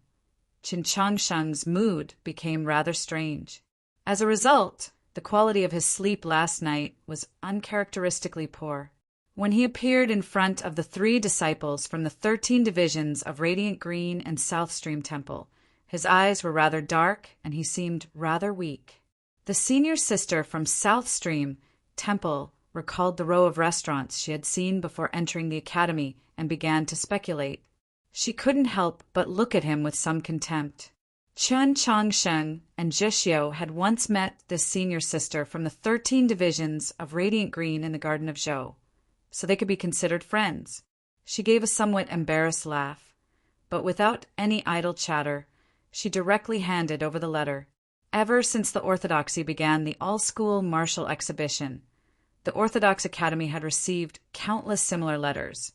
Chen Chongsheng's mood became rather strange. As a result, the quality of his sleep last night was uncharacteristically poor. When he appeared in front of the 3 disciples from the 13 divisions of Radiant Green and South Stream Temple, his eyes were rather dark and he seemed rather weak. The senior sister from South Stream Temple recalled the row of restaurants she had seen before entering the academy and began to speculate. She couldn't help but look at him with some contempt. Chen Chongsheng and Zheshio had once met this senior sister from the 13 divisions of Radiant Green in the Garden of Zhou, so they could be considered friends. She gave a somewhat embarrassed laugh, but without any idle chatter, she directly handed over the letter. Ever since the Orthodoxy began the all-school martial exhibition, the Orthodox Academy had received countless similar letters,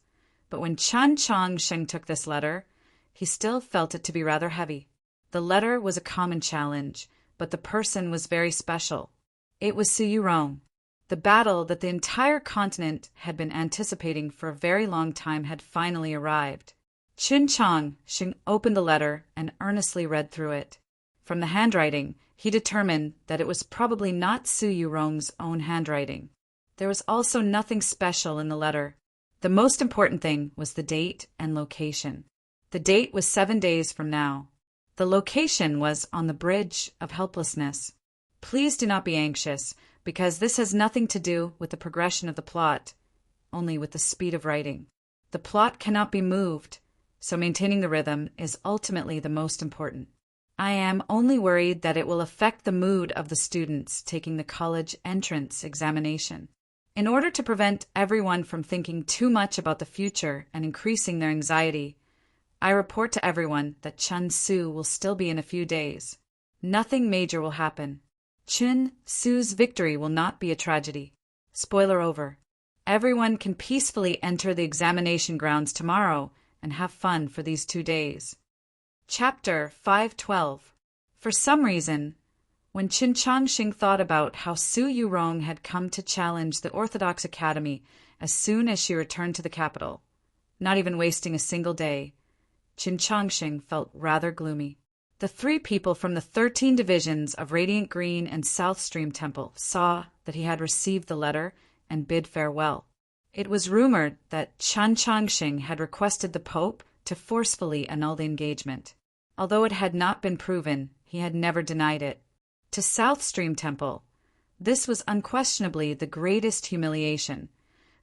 but when Chen Chongsheng took this letter, he still felt it to be rather heavy. The letter was a common challenge, but the person was very special. It was Su Yurong. The battle that the entire continent had been anticipating for a very long time had finally arrived. Chen Chongsheng opened the letter and earnestly read through it. From the handwriting, he determined that it was probably not Su Yurong's own handwriting. There was also nothing special in the letter. The most important thing was the date and location. The date was 7 days from now. The location was on the Bridge of Helplessness. Please do not be anxious, because this has nothing to do with the progression of the plot, only with the speed of writing. The plot cannot be moved, so maintaining the rhythm is ultimately the most important. I am only worried that it will affect the mood of the students taking the college entrance examination. In order to prevent everyone from thinking too much about the future and increasing their anxiety, I report to everyone that Chen Su will still be in a few days. Nothing major will happen. Chen Su's victory will not be a tragedy. Spoiler over. Everyone can peacefully enter the examination grounds tomorrow and have fun for these 2 days. Chapter 512. For some reason, when Chen Chongsheng thought about how Su Yurong had come to challenge the Orthodox Academy as soon as she returned to the capital, not even wasting a single day, Chen Chongsheng felt rather gloomy. The 3 people from the 13 divisions of Radiant Green and South Stream Temple saw that he had received the letter and bid farewell. It was rumored that Chen Chongsheng had requested the Pope to forcefully annul the engagement. Although it had not been proven, he had never denied it. To South Stream Temple, this was unquestionably the greatest humiliation,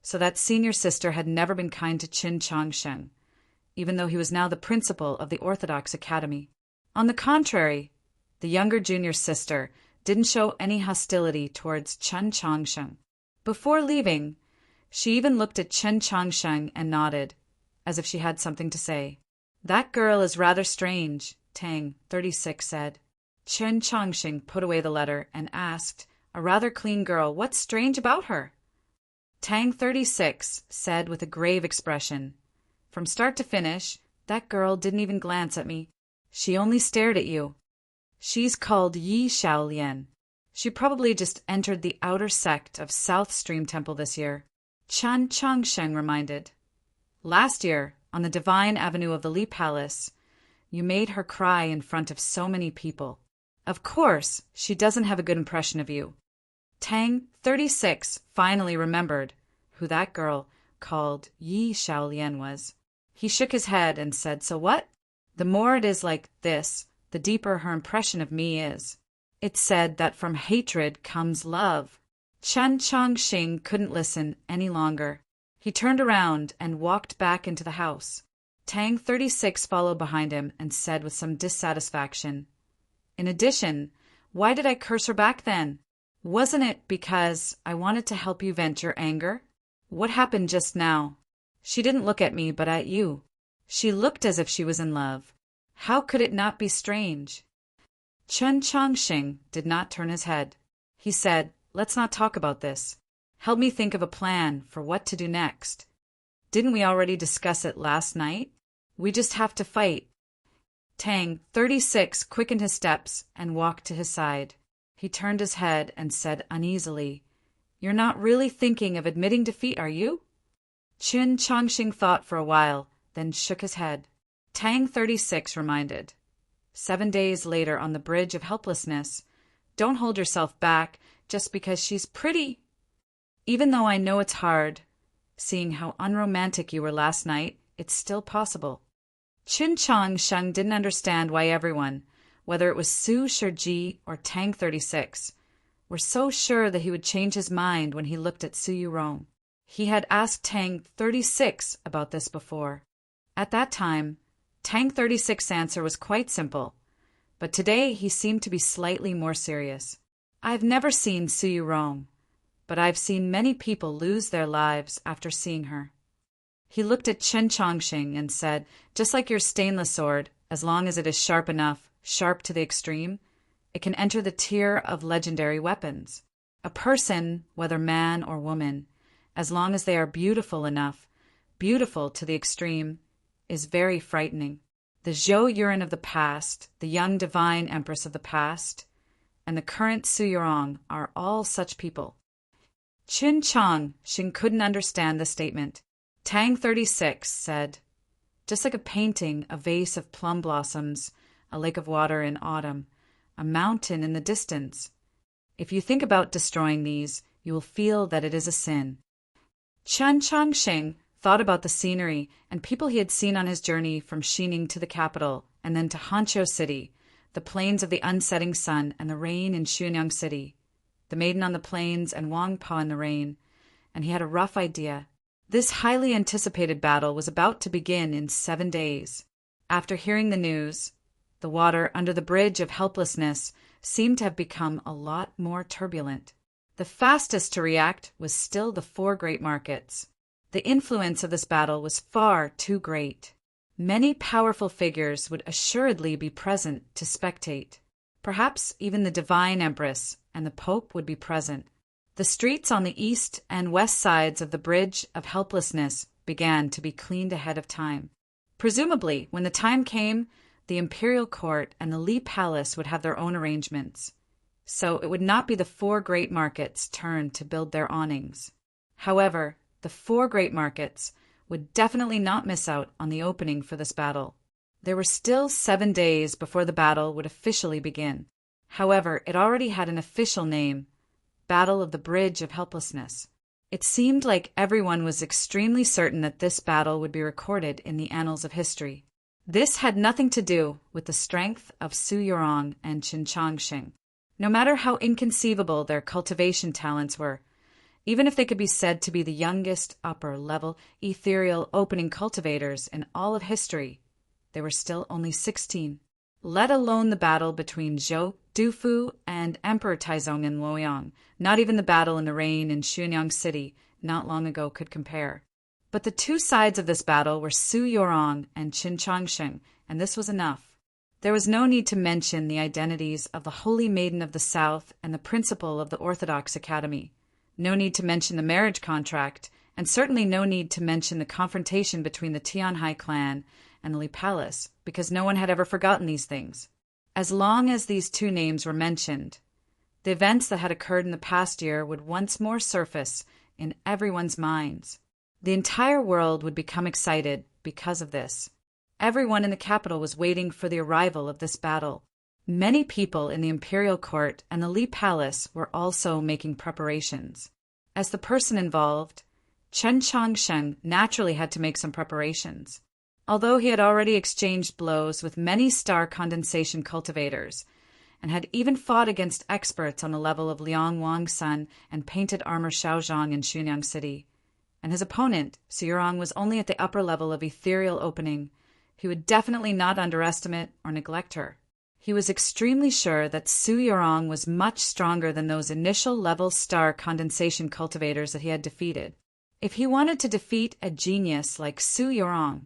so that senior sister had never been kind to Chen Chongsheng, even though he was now the principal of the Orthodox Academy. On the contrary, the younger junior sister didn't show any hostility towards Chen Chongsheng. Before leaving, she even looked at Chen Chongsheng and nodded, as if she had something to say. "That girl is rather strange," Tang 36 said. Chen Chongsheng put away the letter and asked, "A rather clean girl, what's strange about her?" Tang 36 said with a grave expression, "From start to finish, that girl didn't even glance at me. She only stared at you. She's called Yi Shaolian. She probably just entered the outer sect of South Stream Temple this year, Chen Changsheng reminded. Last year, on the Divine Avenue of the Li Palace, you made her cry in front of so many people. Of course, she doesn't have a good impression of you. Tang, 36, finally remembered who that girl called Yi Xiaolian was. He shook his head and said, so what? The more it is like this, the deeper her impression of me is. It's said that from hatred comes love. Chen Changxing couldn't listen any longer. He turned around and walked back into the house. Tang, 36, followed behind him and said with some dissatisfaction, in addition, why did I curse her back then? Wasn't it because I wanted to help you vent your anger? What happened just now? She didn't look at me but at you. She looked as if she was in love. How could it not be strange? Chen Changxing did not turn his head. He said, let's not talk about this. Help me think of a plan for what to do next. Didn't we already discuss it last night? We just have to fight. Tang, 36, quickened his steps and walked to his side. He turned his head and said uneasily, you're not really thinking of admitting defeat, are you? Chen Changxing thought for a while, then shook his head. Tang, 36, reminded. 7 days later on the Bridge of Helplessness, don't hold yourself back just because she's pretty. Even though I know it's hard, seeing how unromantic you were last night, it's still possible. Chen Changsheng didn't understand why everyone, whether it was Su Shiji or Tang 36, were so sure that he would change his mind when he looked at Su Yurong. He had asked Tang 36 about this before. At that time, Tang 36's answer was quite simple, but today he seemed to be slightly more serious. I've never seen Su Yurong, but I've seen many people lose their lives after seeing her. He looked at Chen Changxing and said, just like your stainless sword, as long as it is sharp enough, sharp to the extreme, it can enter the tier of legendary weapons. A person, whether man or woman, as long as they are beautiful enough, beautiful to the extreme, is very frightening. The Zhou Yuan of the past, the young divine empress of the past, and the current Su Yurong are all such people. Chen Changxing couldn't understand the statement. Tang 36 said, just like a painting, a vase of plum blossoms, a lake of water in autumn, a mountain in the distance. If you think about destroying these, you will feel that it is a sin. Chen Changxing thought about the scenery and people he had seen on his journey from Xining to the capital and then to Hanzhou City, the plains of the unsetting sun and the rain in Xunyang City, the maiden on the plains and Wang Pa in the rain, and he had a rough idea. This highly anticipated battle was about to begin in 7 days. After hearing the news, the water under the Bridge of Helplessness seemed to have become a lot more turbulent. The fastest to react was still the 4 great markets. The influence of this battle was far too great. Many powerful figures would assuredly be present to spectate. Perhaps even the Divine Empress and the Pope would be present. The streets on the east and west sides of the Bridge of Helplessness began to be cleaned ahead of time. Presumably, when the time came, the imperial court and the Li Palace would have their own arrangements. So it would not be the 4 great markets' turn to build their awnings. However, the 4 great markets would definitely not miss out on the opening for this battle. There were still 7 days before the battle would officially begin. However, it already had an official name, Battle of the Bridge of Helplessness. It seemed like everyone was extremely certain that this battle would be recorded in the annals of history. This had nothing to do with the strength of Su Yurong and Chen Changxing. No matter how inconceivable their cultivation talents were, even if they could be said to be the youngest upper-level ethereal opening cultivators in all of history, they were still only 16. Let alone the battle between Zhou Dufu and Emperor Taizong in Luoyang. Not even the battle in the rain in Xunyang City not long ago could compare. But the 2 sides of this battle were Su Yurong and Chen Changxing, and this was enough. There was no need to mention the identities of the Holy Maiden of the South and the principal of the Orthodox Academy. No need to mention the marriage contract, and certainly no need to mention the confrontation between the Tianhai clan and the Li Palace, because no one had ever forgotten these things. As long as these 2 names were mentioned, The events that had occurred in the past year would once more surface in everyone's minds. The entire world would become excited because of this. Everyone in the capital was waiting for the arrival of this battle. Many people in the imperial court and the Li Palace were also making preparations. As the person involved, Chen Changsheng naturally had to make some preparations. Although he had already exchanged blows with many star condensation cultivators, and had even fought against experts on the level of Liang Wangsun and painted armor Xiaozhang in Xunyang City, and his opponent, Su Yurong, was only at the upper level of ethereal opening, he would definitely not underestimate or neglect her. He was extremely sure that Su Yurong was much stronger than those initial level star condensation cultivators that he had defeated. If he wanted to defeat a genius like Su Yurong,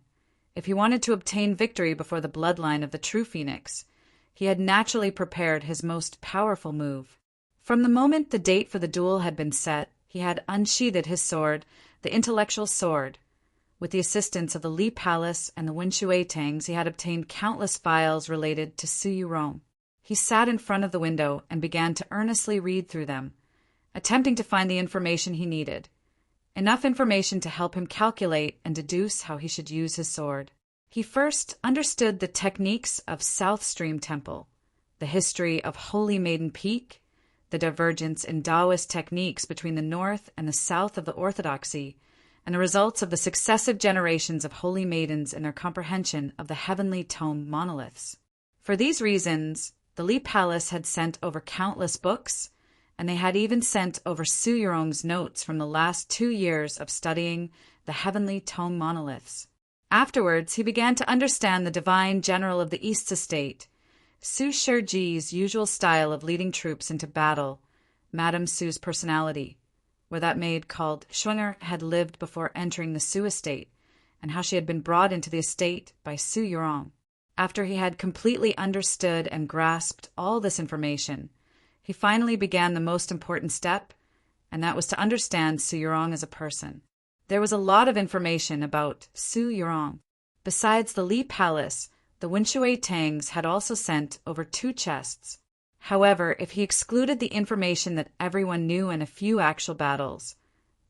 if he wanted to obtain victory before the bloodline of the true Phoenix, he had naturally prepared his most powerful move. From the moment the date for the duel had been set, he had unsheathed his sword, the intellectual sword. With the assistance of the Li Palace and the Winshui Tangs, he had obtained countless files related to Su Yurong. He sat in front of the window and began to earnestly read through them, attempting to find the information he needed. Enough information to help him calculate and deduce how he should use his sword. He first understood the techniques of South Stream Temple, the history of Holy Maiden Peak, the divergence in Taoist techniques between the north and the south of the orthodoxy, and the results of the successive generations of holy maidens in their comprehension of the heavenly tome monoliths. For these reasons, the Li Palace had sent over countless books, and they had even sent over Su Yurong's notes from the last 2 years of studying the heavenly tome monoliths. Afterwards, he began to understand the divine general of the East's estate, Su Shiji's usual style of leading troops into battle, Madame Su's personality, where that maid called Schwinger had lived before entering the Su estate, and how she had been brought into the estate by Su Yurong. After he had completely understood and grasped all this information, he finally began the most important step, and that was to understand Su Yurong as a person. There was a lot of information about Su Yurong. Besides the Li Palace, the Winshui Tangs had also sent over 2 chests. However, if he excluded the information that everyone knew and a few actual battles,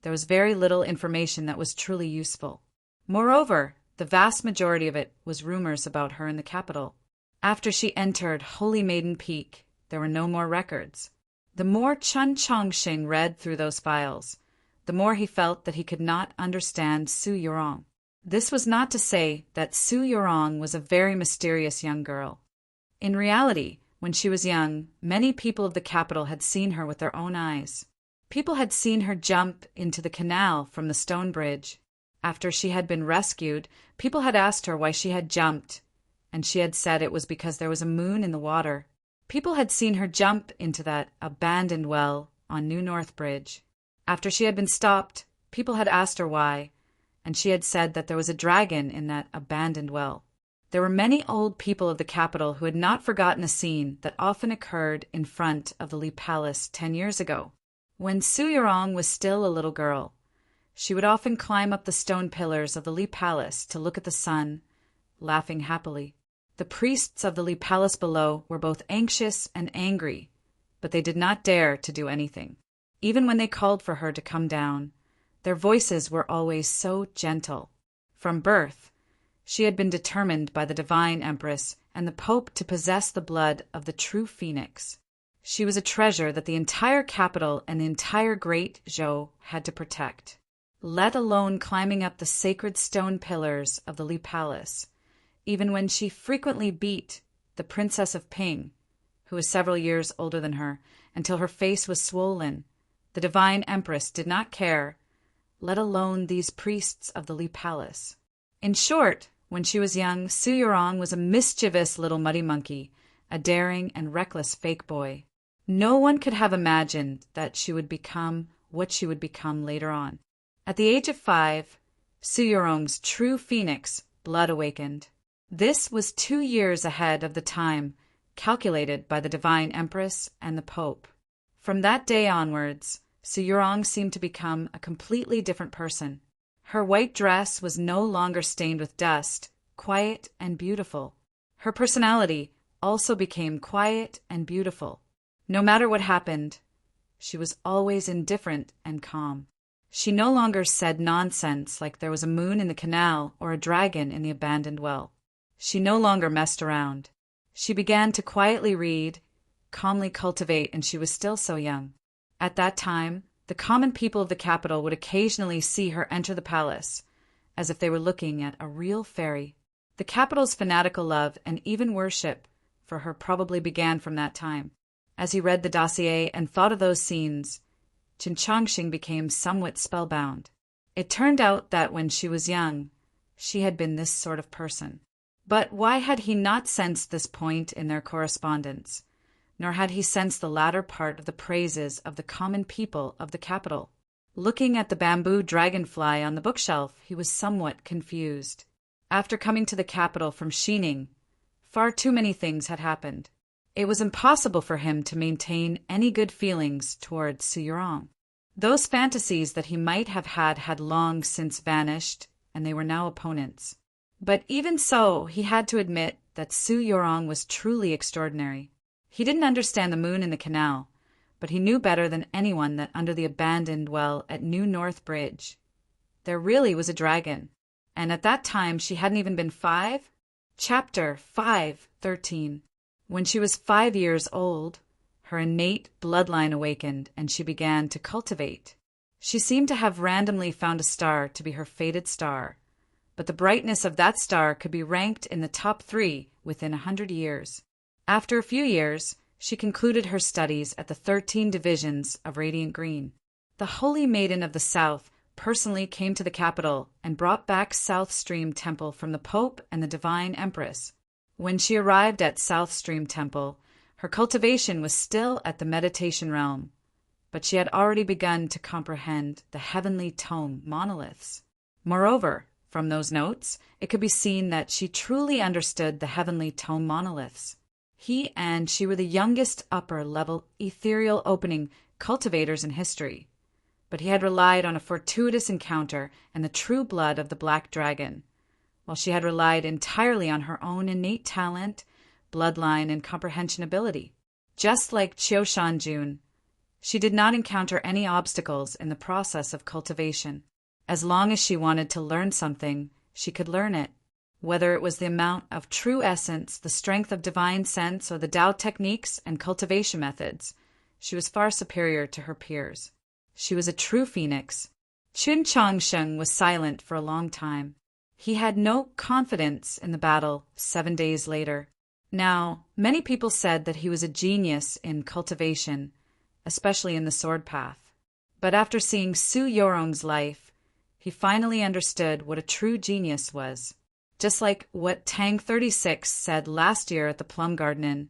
there was very little information that was truly useful. Moreover, the vast majority of it was rumors about her in the capital. After she entered Holy Maiden Peak, there were no more records. The more Chen Chongqing read through those files, the more he felt that he could not understand Su Yurong. This was not to say that Su Yurong was a very mysterious young girl. In reality, when she was young, many people of the capital had seen her with their own eyes. People had seen her jump into the canal from the stone bridge. After she had been rescued, people had asked her why she had jumped, and she had said it was because there was a moon in the water. People had seen her jump into that abandoned well on New North Bridge. After she had been stopped, people had asked her why, and she had said that there was a dragon in that abandoned well. There were many old people of the capital who had not forgotten a scene that often occurred in front of the Li Palace 10 years ago. When Su Yurong was still a little girl, she would often climb up the stone pillars of the Li Palace to look at the sun, laughing happily. The priests of the Li Palace below were both anxious and angry, but they did not dare to do anything. Even when they called for her to come down, their voices were always so gentle. From birth, she had been determined by the divine empress and the pope to possess the blood of the true phoenix. She was a treasure that the entire capital and the entire great Zhou had to protect, let alone climbing up the sacred stone pillars of the Li Palace, even when she frequently beat the Princess of Ping, who was several years older than her, until her face was swollen. The divine empress did not care, let alone these priests of the Li Palace. In short, when she was young, Su Yurong was a mischievous little muddy monkey, a daring and reckless fake boy. No one could have imagined that she would become what she would become later on. At the age of 5, Su Yurong's true phoenix blood awakened. This was 2 years ahead of the time calculated by the divine empress and the pope. From that day onwards, Su Yurong seemed to become a completely different person. Her white dress was no longer stained with dust, quiet and beautiful. Her personality also became quiet and beautiful. No matter what happened, she was always indifferent and calm. She no longer said nonsense like there was a moon in the canal or a dragon in the abandoned well. She no longer messed around. She began to quietly read, calmly cultivate, and she was still so young. At that time, the common people of the capital would occasionally see her enter the palace, as if they were looking at a real fairy. The capital's fanatical love and even worship for her probably began from that time. As he read the dossier and thought of those scenes, Chingchongqing became somewhat spellbound. It turned out that when she was young, she had been this sort of person. But why had he not sensed this point in their correspondence? Nor had he sensed the latter part of the praises of the common people of the capital. Looking at the bamboo dragonfly on the bookshelf, he was somewhat confused. After coming to the capital from Xining, far too many things had happened. It was impossible for him to maintain any good feelings toward Su Yurong. Those fantasies that he might have had long since vanished, and they were now opponents. But even so, he had to admit that Su Yurong was truly extraordinary. He didn't understand the moon in the canal, but he knew better than anyone that under the abandoned well at New North Bridge, there really was a dragon. And at that time she hadn't even been 5? Chapter 5:13. When she was 5 years old, her innate bloodline awakened and she began to cultivate. She seemed to have randomly found a star to be her fated star, but the brightness of that star could be ranked in the top 3 within 100 years. After a few years, she concluded her studies at the 13 divisions of Radiant Green. The Holy Maiden of the South personally came to the capital and brought back South Stream Temple from the Pope and the Divine Empress. When she arrived at South Stream Temple, her cultivation was still at the meditation realm, but she had already begun to comprehend the heavenly tome monoliths. Moreover, from those notes, it could be seen that she truly understood the heavenly tome monoliths. He and she were the youngest upper-level ethereal opening cultivators in history, but he had relied on a fortuitous encounter and the true blood of the Black Dragon, while she had relied entirely on her own innate talent, bloodline, and comprehension ability. Just like Qiu Shanjun, she did not encounter any obstacles in the process of cultivation. As long as she wanted to learn something, she could learn it. Whether it was the amount of true essence, the strength of divine sense, or the Tao techniques and cultivation methods, she was far superior to her peers. She was a true phoenix. Chun Chongsheng was silent for a long time. He had no confidence in the battle 7 days later. Now, many people said that he was a genius in cultivation, especially in the sword path. But after seeing Su Yorong's life, he finally understood what a true genius was. Just like what Tang 36 said last year at the Plum Garden Inn,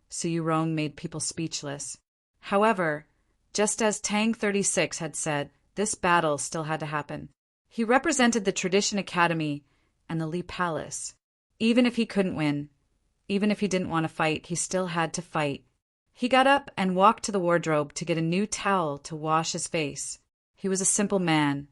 Su Yurong made people speechless. However, just as Tang 36 had said, this battle still had to happen. He represented the Tradition Academy and the Li Palace. Even if he couldn't win, even if he didn't want to fight, he still had to fight. He got up and walked to the wardrobe to get a new towel to wash his face. He was a simple man,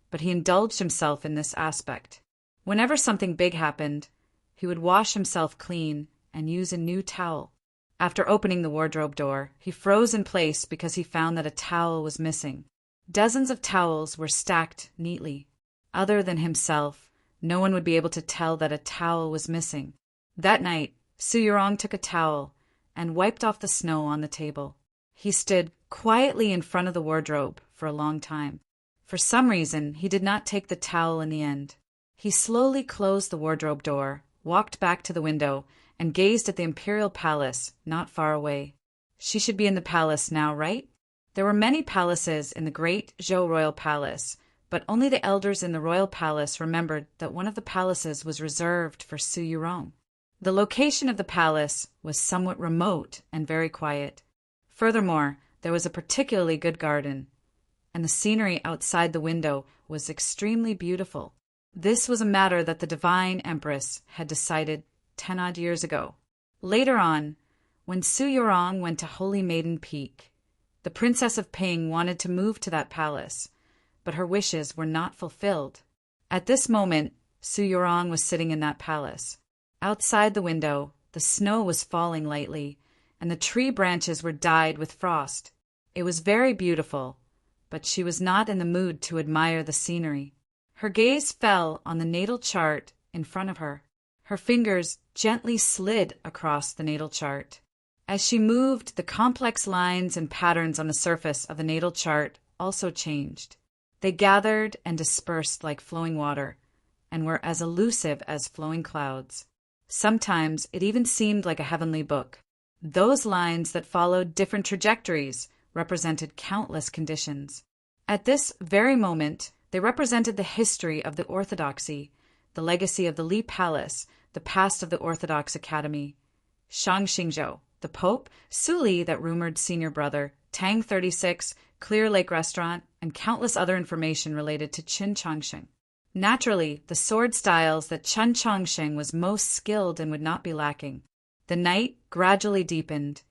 but he indulged himself in this aspect. Whenever something big happened, he would wash himself clean and use a new towel. After opening the wardrobe door, he froze in place because he found that a towel was missing. Dozens of towels were stacked neatly. Other than himself, no one would be able to tell that a towel was missing. That night, Su Yurong took a towel and wiped off the snow on the table. He stood quietly in front of the wardrobe for a long time. For some reason, he did not take the towel in the end. He slowly closed the wardrobe door, walked back to the window, and gazed at the imperial palace not far away. She should be in the palace now, right? There were many palaces in the great Zhou royal palace, but only the elders in the royal palace remembered that one of the palaces was reserved for Su Yurong. The location of the palace was somewhat remote and very quiet. Furthermore, there was a particularly good garden, and the scenery outside the window was extremely beautiful. This was a matter that the Divine Empress had decided 10-odd years ago. Later on, when Su Yurong went to Holy Maiden Peak, the Princess of Ping wanted to move to that palace, but her wishes were not fulfilled. At this moment, Su Yurong was sitting in that palace. Outside the window, the snow was falling lightly, and the tree branches were dyed with frost. It was very beautiful, but she was not in the mood to admire the scenery. Her gaze fell on the natal chart in front of her. Her fingers gently slid across the natal chart. As she moved, the complex lines and patterns on the surface of the natal chart also changed. They gathered and dispersed like flowing water, and were as elusive as flowing clouds. Sometimes it even seemed like a heavenly book. Those lines that followed different trajectories represented countless conditions. At this very moment, they represented the history of the Orthodoxy, the legacy of the Li Palace, the past of the Orthodox Academy, Shang Xingzhou, the Pope, Suli, that rumored senior brother, Tang 36, Clear Lake Restaurant, and countless other information related to Qin Changsheng. Naturally, the sword styles that Qin Changsheng was most skilled in would not be lacking. The night gradually deepened,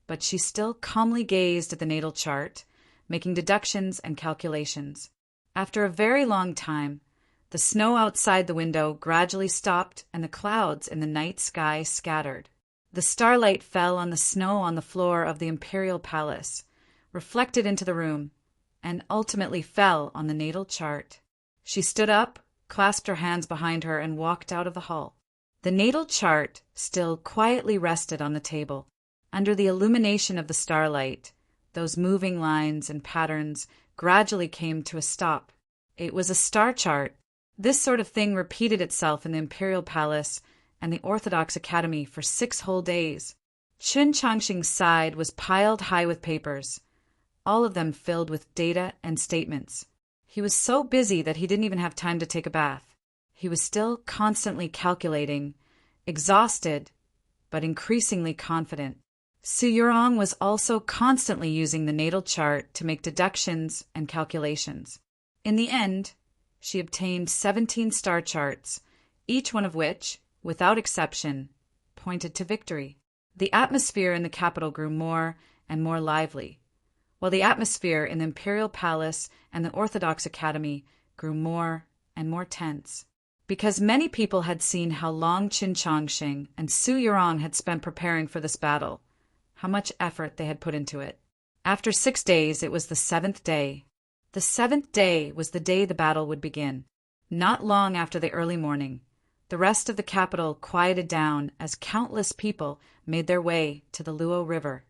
but she still calmly gazed at the natal chart, making deductions and calculations. After a very long time, the snow outside the window gradually stopped and the clouds in the night sky scattered. The starlight fell on the snow on the floor of the imperial palace, reflected into the room, and ultimately fell on the natal chart. She stood up, clasped her hands behind her, and walked out of the hall. The natal chart still quietly rested on the table. Under the illumination of the starlight, those moving lines and patterns gradually came to a stop. It was a star chart. This sort of thing repeated itself in the imperial palace and the Orthodox Academy for 6 whole days. Qin Changsheng's side was piled high with papers, all of them filled with data and statements. He was so busy that he didn't even have time to take a bath. He was still constantly calculating, exhausted, but increasingly confident. Su Yurong was also constantly using the natal chart to make deductions and calculations. In the end, she obtained 17 star charts, each one of which, without exception, pointed to victory. The atmosphere in the capital grew more and more lively, while the atmosphere in the imperial palace and the Orthodox Academy grew more and more tense. Because many people had seen how long Qin Changsheng and Su Yurong had spent preparing for this battle, how much effort they had put into it. After 6 days, it was the 7th day. The 7th day was the day the battle would begin. Not long after the early morning, the rest of the capital quieted down as countless people made their way to the Luo River.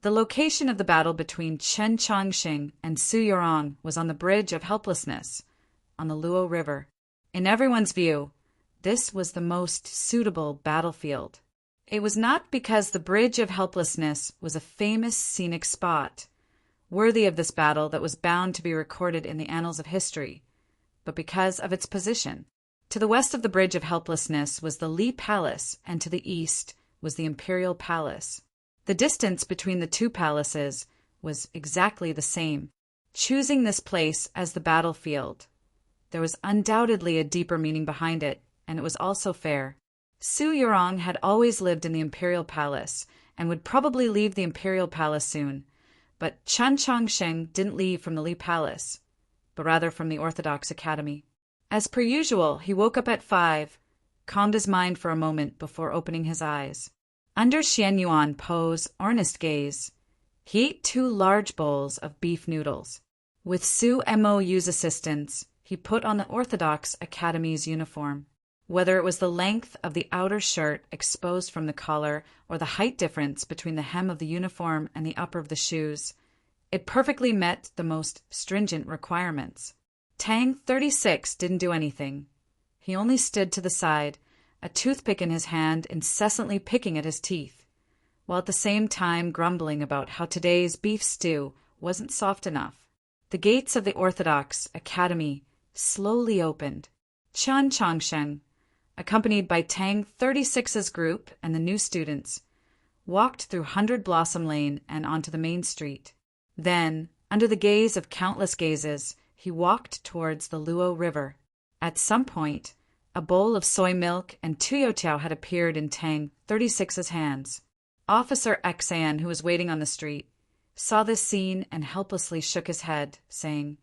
The location of the battle between Qin Changsheng and Su Yurong was on the Bridge of Helplessness, on the Luo River. In everyone's view, this was the most suitable battlefield. It was not because the Bridge of Helplessness was a famous scenic spot, worthy of this battle that was bound to be recorded in the annals of history, but because of its position. To the west of the Bridge of Helplessness was the Li Palace, and to the east was the Imperial Palace. The distance between the two palaces was exactly the same. Choosing this place as the battlefield, there was undoubtedly a deeper meaning behind it, and it was also fair. Su Yurong had always lived in the Imperial Palace, and would probably leave the Imperial Palace soon, but Qin Changsheng didn't leave from the Li Palace, but rather from the Orthodox Academy. As per usual, he woke up at 5, calmed his mind for a moment before opening his eyes. Under Xian Yuan Po's earnest gaze, he ate 2 large bowls of beef noodles. With Su Mo's assistance, he put on the Orthodox Academy's uniform. Whether it was the length of the outer shirt exposed from the collar or the height difference between the hem of the uniform and the upper of the shoes, it perfectly met the most stringent requirements. Tang 36 didn't do anything. He only stood to the side, a toothpick in his hand, incessantly picking at his teeth, while at the same time grumbling about how today's beef stew wasn't soft enough. The gates of the Orthodox Academy slowly opened. Qin Changsheng, accompanied by Tang 36's group and the new students, walked through 100 Blossom Lane and onto the main street. Then, under the gaze of countless gazes, he walked towards the Luo River. At some point, a bowl of soy milk and tuyotiao had appeared in Tang 36's hands. Officer Xan, who was waiting on the street, saw this scene and helplessly shook his head, saying,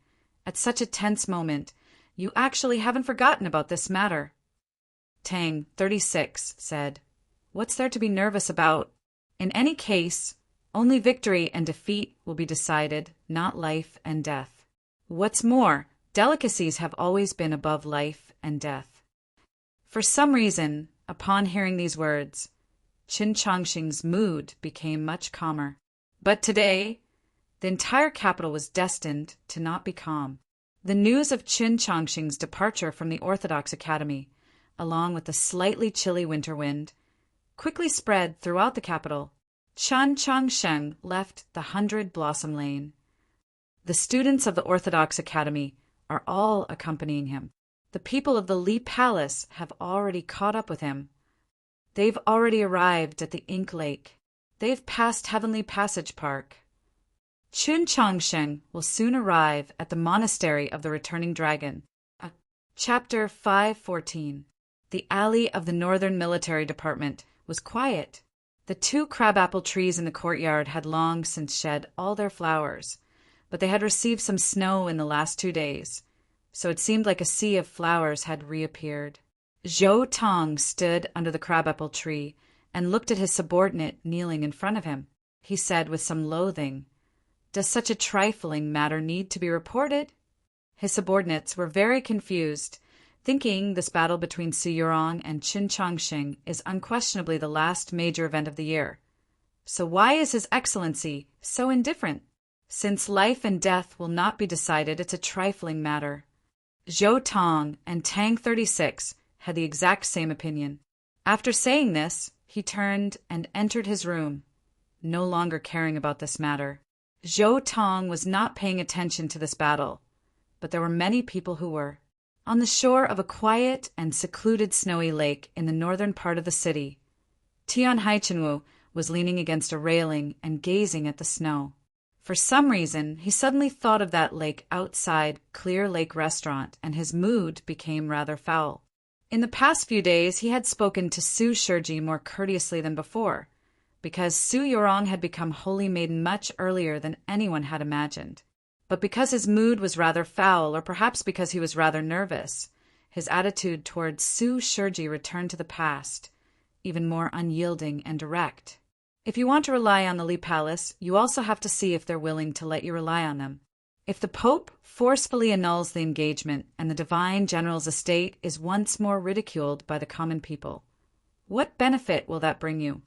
"At such a tense moment, you actually haven't forgotten about this matter." Tang 36 said, "What's there to be nervous about? In any case, Only victory and defeat will be decided, not life and death. What's more, delicacies have always been above life and death. For some reason, upon hearing these words, Qin Changxing's mood became much calmer. But today, the entire capital was destined to not be calm. The news of Qin Changxing's departure from the Orthodox Academy, along with the slightly chilly winter wind, quickly spread throughout the capital. Qin Changxing left the 100-blossom lane. The students of the Orthodox Academy are all accompanying him. The people of the Li Palace have already caught up with him. They've already arrived at the Ink Lake. They've passed Heavenly Passage Park. Qin Changxing will soon arrive at the Monastery of the Returning Dragon. Chapter 514. The alley of the Northern Military Department was quiet. The 2 crabapple trees in the courtyard had long since shed all their flowers, but they had received some snow in the last 2 days, so it seemed like a sea of flowers had reappeared. Zhou Tong stood under the crabapple tree and looked at his subordinate kneeling in front of him. He said with some loathing, "Does such a trifling matter need to be reported?" His subordinates were very confused, thinking this battle between Su Yurong and Qin Changxing is unquestionably the last major event of the year. So why is His Excellency so indifferent? Since life and death will not be decided, it's a trifling matter. Zhou Tong and Tang 36 had the exact same opinion. After saying this, he turned and entered his room, no longer caring about this matter. Zhou Tong was not paying attention to this battle, but there were many people who were. On the shore of a quiet and secluded snowy lake in the northern part of the city, Tian Haichenwu was leaning against a railing and gazing at the snow. For some reason, he suddenly thought of that lake outside Clear Lake Restaurant, and his mood became rather foul. In the past few days, he had spoken to Su Shiji more courteously than before, because Su Yurong had become holy maiden much earlier than anyone had imagined. But because his mood was rather foul, or perhaps because he was rather nervous, his attitude towards Su Shiji returned to the past, even more unyielding and direct. If you want to rely on the Li Palace, you also have to see if they're willing to let you rely on them. If the Pope forcefully annuls the engagement and the divine general's estate is once more ridiculed by the common people, what benefit will that bring you?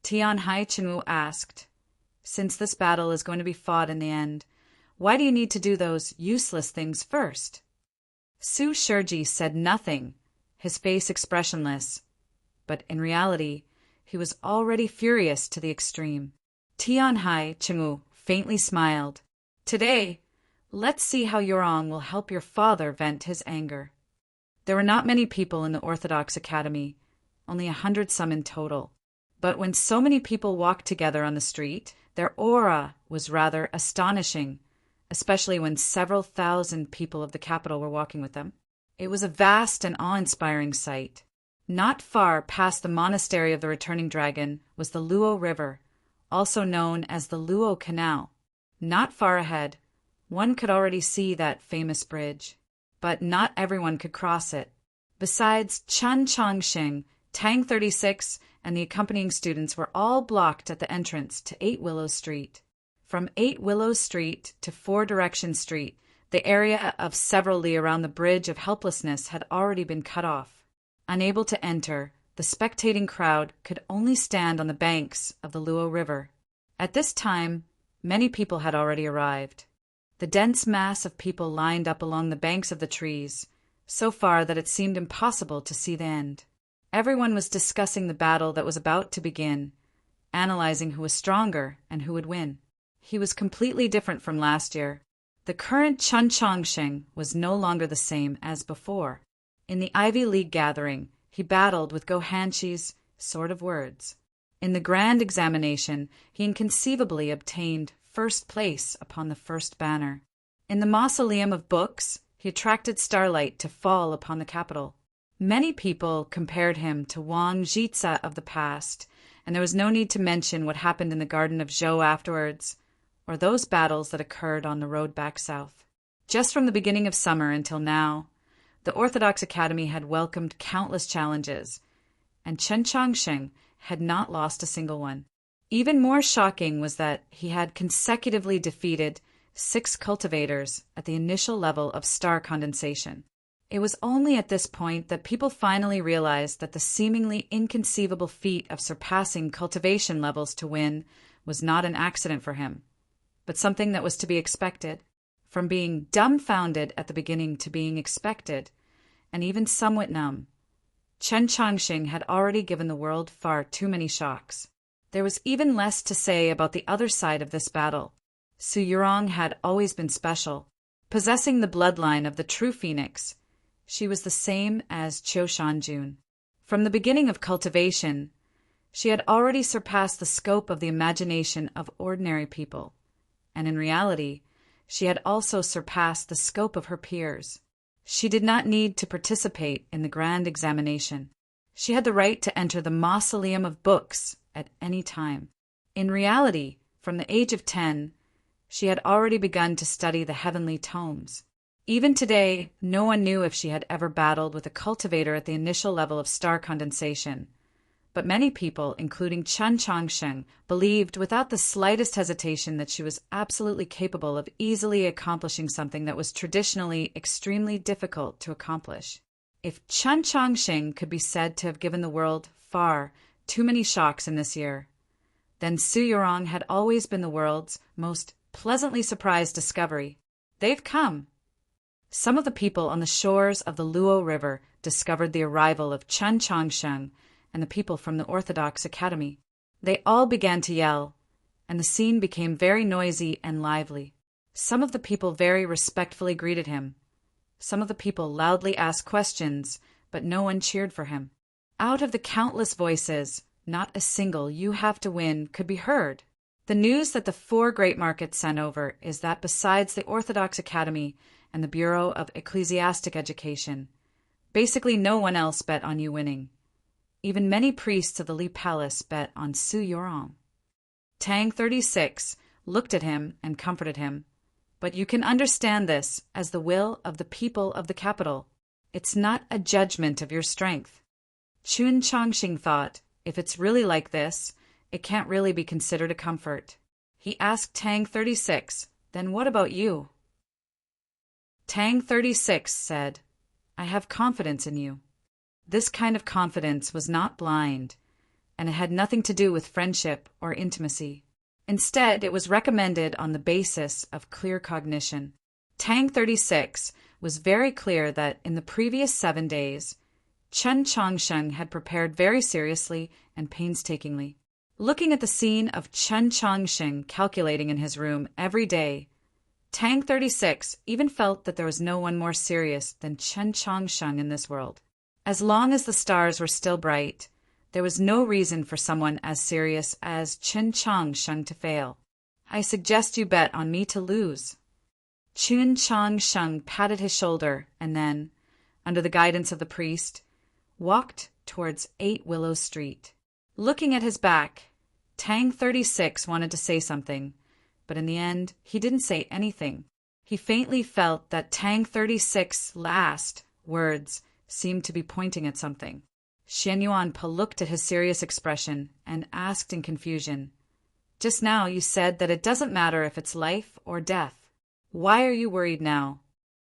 Tian Haichenwu asked. Since this battle is going to be fought in the end, why do you need to do those useless things first? Su Shiji said nothing, his face expressionless, but in reality, he was already furious to the extreme. Tian Haichenwu faintly smiled. Today, let's see how Yurong will help your father vent his anger. There were not many people in the Orthodox Academy, only 100-some in total. But when so many people walked together on the street, their aura was rather astonishing, especially when several thousand people of the capital were walking with them. It was a vast and awe-inspiring sight. Not far past the Monastery of the Returning Dragon was the Luo River, also known as the Luo Canal. Not far ahead, one could already see that famous bridge, but not everyone could cross it. Besides Qin Changxing, Tang 36 and the accompanying students were all blocked at the entrance to 8 Willow Street. From 8 Willow Street to 4 Direction Street, the area of several li around the Bridge of Helplessness had already been cut off. Unable to enter, the spectating crowd could only stand on the banks of the Luo River. At this time, many people had already arrived. The dense mass of people lined up along the banks of the trees, so far that it seemed impossible to see the end. Everyone was discussing the battle that was about to begin, analyzing who was stronger and who would win. He was completely different from last year. The current Qin Changxing was no longer the same as before. In the Ivy League gathering, he battled with Gohanshi's Sword of Words. In the grand examination, he inconceivably obtained first place upon the first banner. In the Mausoleum of Books, he attracted starlight to fall upon the capital. Many people compared him to Wang Jitsa of the past, and there was no need to mention what happened in the Garden of Zhou afterwards, or those battles that occurred on the road back south. Just from the beginning of summer until now, the Orthodox Academy had welcomed countless challenges, and Qin Changxing had not lost a single one. Even more shocking was that he had consecutively defeated 6 cultivators at the initial level of star condensation. It was only at this point that people finally realized that the seemingly inconceivable feat of surpassing cultivation levels to win was not an accident for him, but something that was to be expected. From being dumbfounded at the beginning to being expected, and even somewhat numb, Chen Chongqing had already given the world far too many shocks. There was even less to say about the other side of this battle. Su Yurong had always been special. Possessing the bloodline of the true phoenix, she was the same as Qiu Shanjun. From the beginning of cultivation, she had already surpassed the scope of the imagination of ordinary people, and in reality, she had also surpassed the scope of her peers. She did not need to participate in the grand examination. She had the right to enter the mausoleum of books at any time. In reality, from the age of 10, she had already begun to study the heavenly tomes. Even today, no one knew if she had ever battled with a cultivator at the initial level of star condensation. But many people, including Chen Chongqing, believed without the slightest hesitation that she was absolutely capable of easily accomplishing something that was traditionally extremely difficult to accomplish. If Chen Chongqing could be said to have given the world far too many shocks in this year, then Su Yurong had always been the world's most pleasantly surprised discovery. They've come. Some of the people on the shores of the Luo River discovered the arrival of Chen Chongqing and the people from the Orthodox Academy. They all began to yell, and the scene became very noisy and lively. Some of the people very respectfully greeted him. Some of the people loudly asked questions, but no one cheered for him. Out of the countless voices, not a single "you have to win" could be heard. The news that the 4 great markets sent over is that besides the Orthodox Academy and the Bureau of Ecclesiastic Education, basically no one else bet on you winning. Even many priests of the Li Palace bet on Su Yurong. Tang 36 looked at him and comforted him. But you can understand this as the will of the people of the capital. It's not a judgment of your strength. Chen Chongqing thought, if it's really like this, it can't really be considered a comfort. He asked Tang 36, then what about you? Tang 36 said, I have confidence in you. This kind of confidence was not blind, and it had nothing to do with friendship or intimacy. Instead, it was recommended on the basis of clear cognition. Tang 36 was very clear that in the previous 7 days, Chen Chongqing had prepared very seriously and painstakingly. Looking at the scene of Chen Chongqing calculating in his room every day, Tang 36 even felt that there was no one more serious than Chen Chongqing in this world. As long as the stars were still bright, there was no reason for someone as serious as Chen Chongqing to fail. I suggest you bet on me to lose. Chen Chongqing patted his shoulder and then, under the guidance of the priest, walked towards 8 Willow Street. Looking at his back, Tang 36 wanted to say something, but in the end, he didn't say anything. He faintly felt that Tang 36's last words seemed to be pointing at something. Xian Yuanpe looked at his serious expression and asked in confusion, Just now you said that it doesn't matter if it's life or death. Why are you worried now?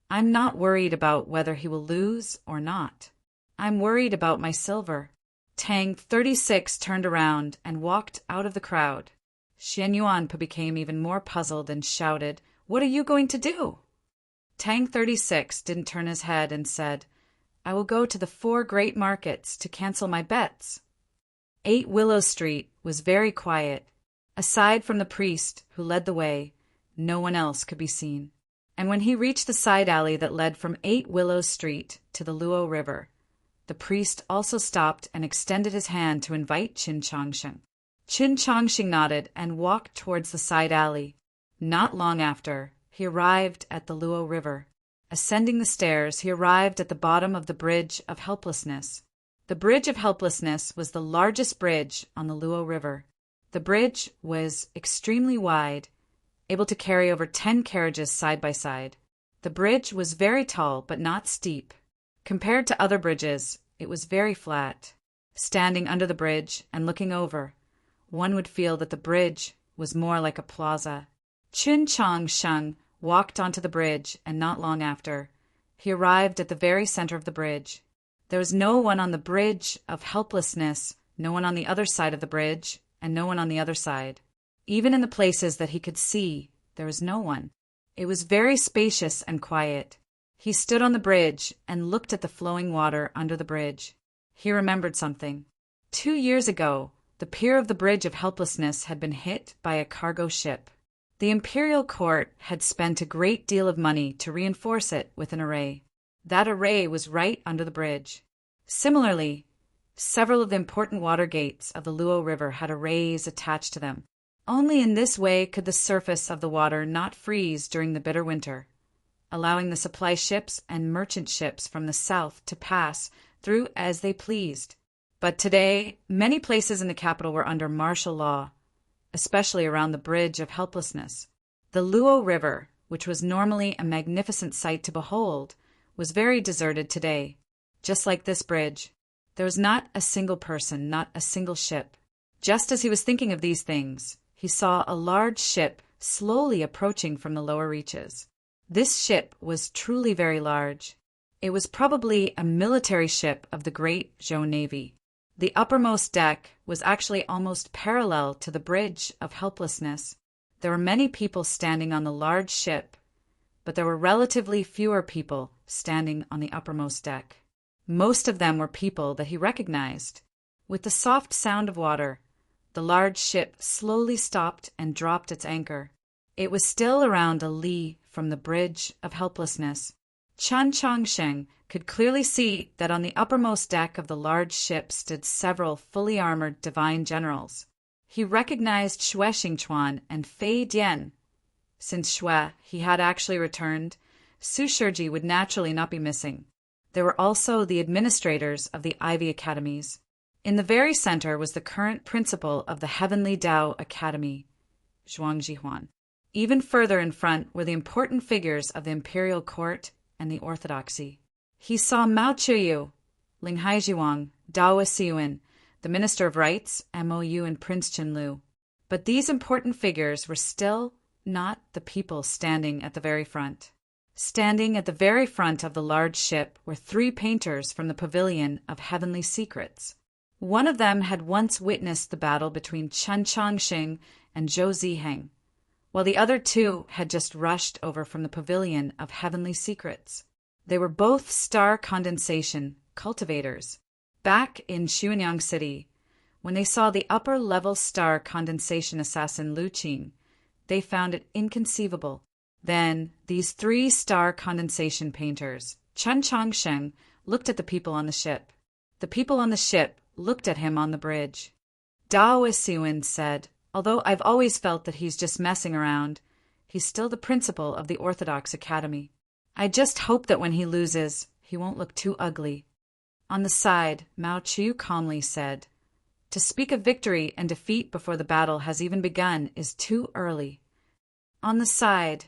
I'm not worried about whether he will lose or not. I'm worried about my silver. Tang 36 turned around and walked out of the crowd. Xian Yuanpe became even more puzzled and shouted, What are you going to do? Tang 36 didn't turn his head and said, I will go to the 4 great markets to cancel my bets. 8 Willow Street was very quiet. Aside from the priest who led the way, no one else could be seen. And when he reached the side alley that led from 8 Willow Street to the Luo River, the priest also stopped and extended his hand to invite Chen Chongqing. Chen Chongqing nodded and walked towards the side alley. Not long after, he arrived at the Luo River. Ascending the stairs, he arrived at the bottom of the Bridge of Helplessness. The Bridge of Helplessness was the largest bridge on the Luo River. The bridge was extremely wide, able to carry over 10 carriages side by side. The bridge was very tall but not steep. Compared to other bridges, it was very flat. Standing under the bridge and looking over, one would feel that the bridge was more like a plaza. Chun Chong Sheng walked onto the bridge, and not long after, he arrived at the very center of the bridge. There was no one on the bridge of helplessness, no one on the other side of the bridge, and no one on the other side. Even in the places that he could see, there was no one. It was very spacious and quiet. He stood on the bridge and looked at the flowing water under the bridge. He remembered something. 2 years ago, the pier of the Bridge of Helplessness had been hit by a cargo ship. The imperial court had spent a great deal of money to reinforce it with an array. That array was right under the bridge. Similarly, several of the important water gates of the Luo River had arrays attached to them. Only in this way could the surface of the water not freeze during the bitter winter, allowing the supply ships and merchant ships from the south to pass through as they pleased. But today, many places in the capital were under martial law, especially around the Bridge of Helplessness. The Luo River, which was normally a magnificent sight to behold, was very deserted today. Just like this bridge, there was not a single person, not a single ship. Just as he was thinking of these things, he saw a large ship slowly approaching from the lower reaches. This ship was truly very large. It was probably a military ship of the Great Zhou Navy. The uppermost deck was actually almost parallel to the Bridge of Helplessness. There were many people standing on the large ship, but there were relatively fewer people standing on the uppermost deck. Most of them were people that he recognized. With the soft sound of water, the large ship slowly stopped and dropped its anchor. It was still around a li from the Bridge of Helplessness. Chun Chong Sheng could clearly see that on the uppermost deck of the large ship stood several fully armored divine generals. He recognized Xue Xingchuan and Fei Dian. Since Xue he had actually returned, Su Shiji would naturally not be missing. There were also the administrators of the Ivy Academies. In the very center was the current principal of the Heavenly Tao Academy, Zhuang Jihuan. Even further in front were the important figures of the imperial court and the orthodoxy. He saw Mao Chuyu, Ling Haijiwang, Dao Siyuan, the Minister of Rights, MOU, and Prince Chenlu. But these important figures were still not the people standing at the very front. Standing at the very front of the large ship were 3 painters from the Pavilion of Heavenly Secrets. One of them had once witnessed the battle between Chun Chongqing and Zhou Ziheng, while the other 2 had just rushed over from the Pavilion of Heavenly Secrets. They were both star condensation cultivators. Back in Xuanyang City, when they saw the upper-level star condensation assassin Lu Qing, they found it inconceivable. Then these 3 star condensation painters, Chun Chongsheng, looked at the people on the ship. The people on the ship looked at him on the bridge. Dao Siyuan said, "Although I've always felt that he's just messing around, he's still the principal of the Orthodox Academy. I just hope that when he loses, he won't look too ugly." On the side, Mao Chu calmly said, "To speak of victory and defeat before the battle has even begun is too early." On the side,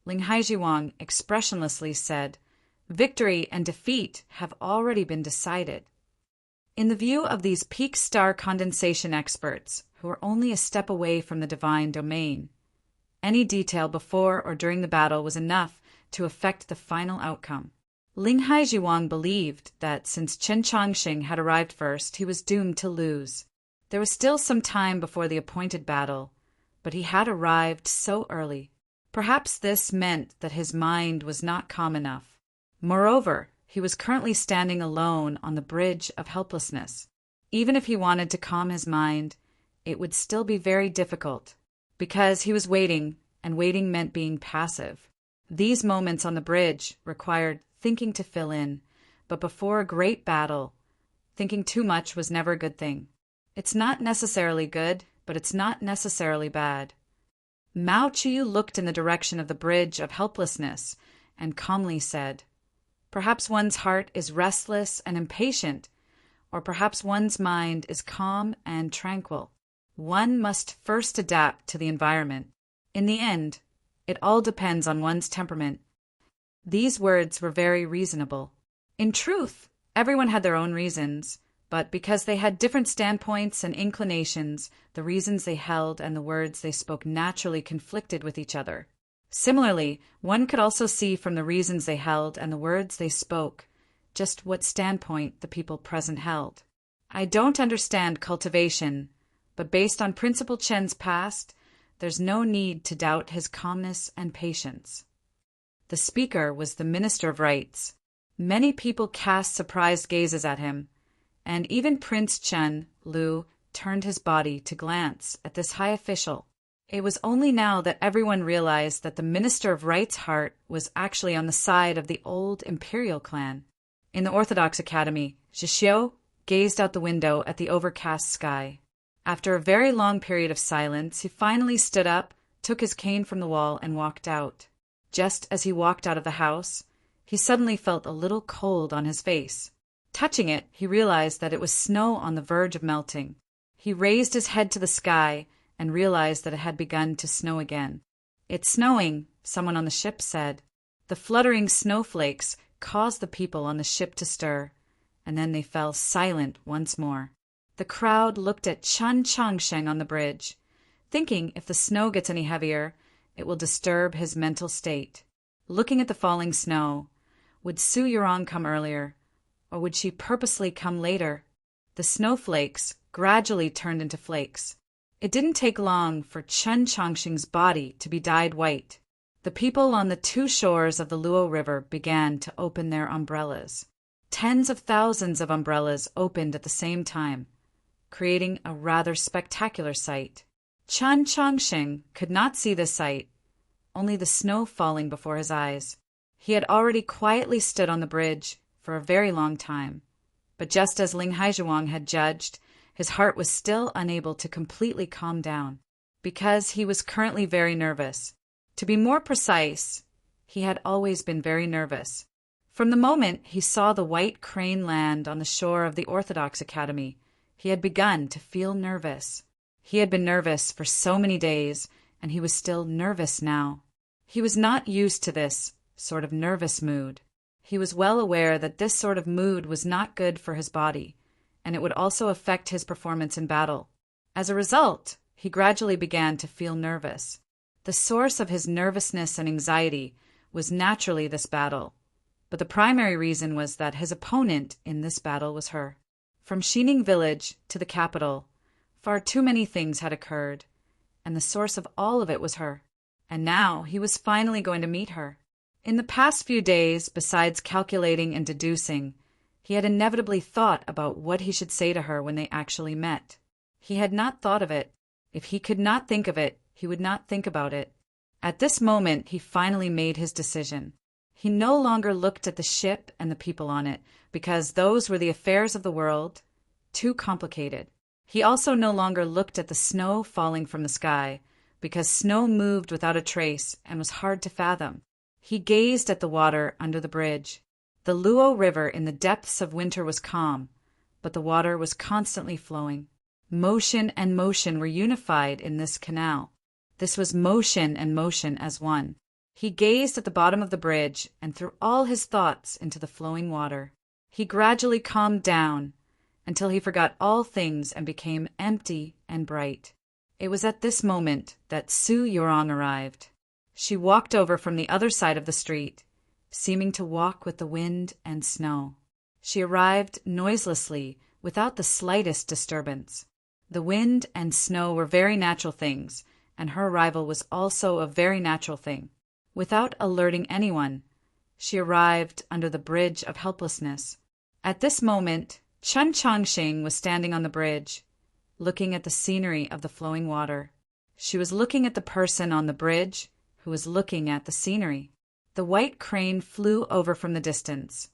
Ling Haijiwang expressionlessly said, "Victory and defeat have already been decided." In the view of these peak star condensation experts, who were only a step away from the divine domain, any detail before or during the battle was enough to affect the final outcome. Ling Haijiwang believed that since Chen Chongqing had arrived first, he was doomed to lose. There was still some time before the appointed battle, but he had arrived so early. Perhaps this meant that his mind was not calm enough. Moreover, he was currently standing alone on the Bridge of Helplessness. Even if he wanted to calm his mind, it would still be very difficult, because he was waiting, and waiting meant being passive. These moments on the bridge required thinking to fill in, but before a great battle, thinking too much was never a good thing. It's not necessarily good, but it's not necessarily bad. Mao Chu looked in the direction of the Bridge of Helplessness and calmly said, "Perhaps one's heart is restless and impatient, or perhaps one's mind is calm and tranquil. One must first adapt to the environment. In the end, it all depends on one's temperament." These words were very reasonable. In truth, everyone had their own reasons, but because they had different standpoints and inclinations, the reasons they held and the words they spoke naturally conflicted with each other. Similarly, one could also see from the reasons they held and the words they spoke just what standpoint the people present held. I don't understand cultivation, but based on Principal Chen's past, there's no need to doubt his calmness and patience. The speaker was the Minister of Rights. Many people cast surprised gazes at him, and even Prince Chen Lu turned his body to glance at this high official. It was only now that everyone realized that the Minister of Right's heart was actually on the side of the old imperial clan. In the Orthodox Academy, Zhixiu gazed out the window at the overcast sky. After a very long period of silence, he finally stood up, took his cane from the wall, and walked out. Just as he walked out of the house, he suddenly felt a little cold on his face. Touching it, he realized that it was snow on the verge of melting. He raised his head to the sky and realized that it had begun to snow again. "It's snowing," someone on the ship said. The fluttering snowflakes caused the people on the ship to stir, and then they fell silent once more. The crowd looked at Chen Changsheng on the bridge, thinking if the snow gets any heavier, it will disturb his mental state. Looking at the falling snow, would Su Yurong come earlier, or would she purposely come later? The snowflakes gradually turned into flakes. It didn't take long for Chen Changsheng's body to be dyed white. The people on the two shores of the Luo River began to open their umbrellas. Tens of thousands of umbrellas opened at the same time, creating a rather spectacular sight. Chen Changsheng could not see this sight, only the snow falling before his eyes. He had already quietly stood on the bridge for a very long time, but just as Ling Haizhuang had judged, his heart was still unable to completely calm down, because he was currently very nervous. To be more precise, he had always been very nervous. From the moment he saw the white crane land on the shore of the Orthodox Academy, he had begun to feel nervous. He had been nervous for so many days, and he was still nervous now. He was not used to this sort of nervous mood. He was well aware that this sort of mood was not good for his body, and it would also affect his performance in battle. As a result, he gradually began to feel nervous. The source of his nervousness and anxiety was naturally this battle, but the primary reason was that his opponent in this battle was her. From Xining village to the capital, far too many things had occurred, and the source of all of it was her. And now he was finally going to meet her. In the past few days, besides calculating and deducing, he had inevitably thought about what he should say to her when they actually met. He had not thought of it. If he could not think of it, he would not think about it. At this moment, he finally made his decision. He no longer looked at the ship and the people on it, because those were the affairs of the world, too complicated. He also no longer looked at the snow falling from the sky, because snow moved without a trace and was hard to fathom. He gazed at the water under the bridge. The Luo River in the depths of winter was calm, but the water was constantly flowing. Motion and motion were unified in this canal. This was motion and motion as one. He gazed at the bottom of the bridge and threw all his thoughts into the flowing water. He gradually calmed down until he forgot all things and became empty and bright. It was at this moment that Su Yurong arrived. She walked over from the other side of the street, seeming to walk with the wind and snow. She arrived noiselessly, without the slightest disturbance. The wind and snow were very natural things, and her arrival was also a very natural thing. Without alerting anyone, she arrived under the bridge of helplessness. At this moment, Chen Changsheng was standing on the bridge, looking at the scenery of the flowing water. She was looking at the person on the bridge, who was looking at the scenery. The white crane flew over from the distance,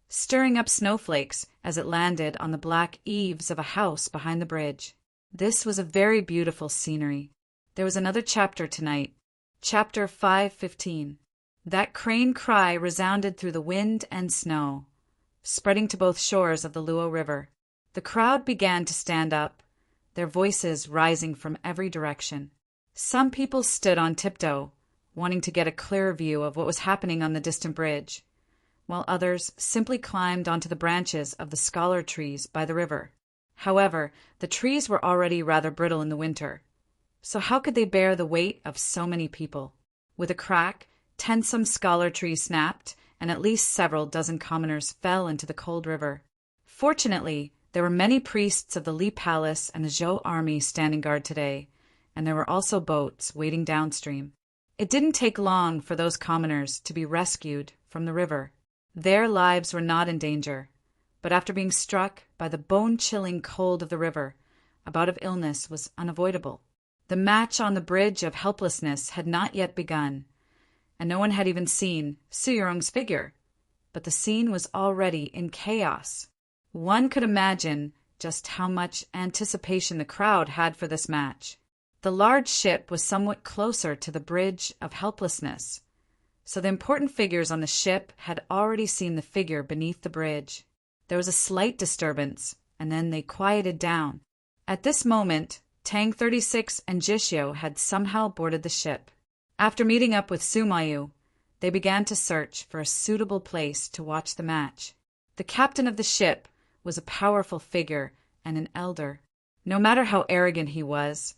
stirring up snowflakes as it landed on the black eaves of a house behind the bridge. This was a very beautiful scenery. There was another chapter tonight, chapter 515. That crane cry resounded through the wind and snow, spreading to both shores of the Luo River. The crowd began to stand up, their voices rising from every direction. Some people stood on tiptoe, wanting to get a clearer view of what was happening on the distant bridge, while others simply climbed onto the branches of the scholar trees by the river. However, the trees were already rather brittle in the winter, so how could they bear the weight of so many people? With a crack, tensome scholar trees snapped, and at least several dozen commoners fell into the cold river. Fortunately, there were many priests of the Li Palace and the Zhou army standing guard today, and there were also boats waiting downstream. It didn't take long for those commoners to be rescued from the river. Their lives were not in danger, but after being struck by the bone-chilling cold of the river, a bout of illness was unavoidable. The match on the bridge of helplessness had not yet begun, and no one had even seen Su Yurong's figure, but the scene was already in chaos. One could imagine just how much anticipation the crowd had for this match. The large ship was somewhat closer to the bridge of helplessness, so the important figures on the ship had already seen the figure beneath the bridge. There was a slight disturbance, and then they quieted down. At this moment, Tang 36 and Jishio had somehow boarded the ship. After meeting up with Sumayu, they began to search for a suitable place to watch the match. The captain of the ship was a powerful figure and an elder. No matter how arrogant he was,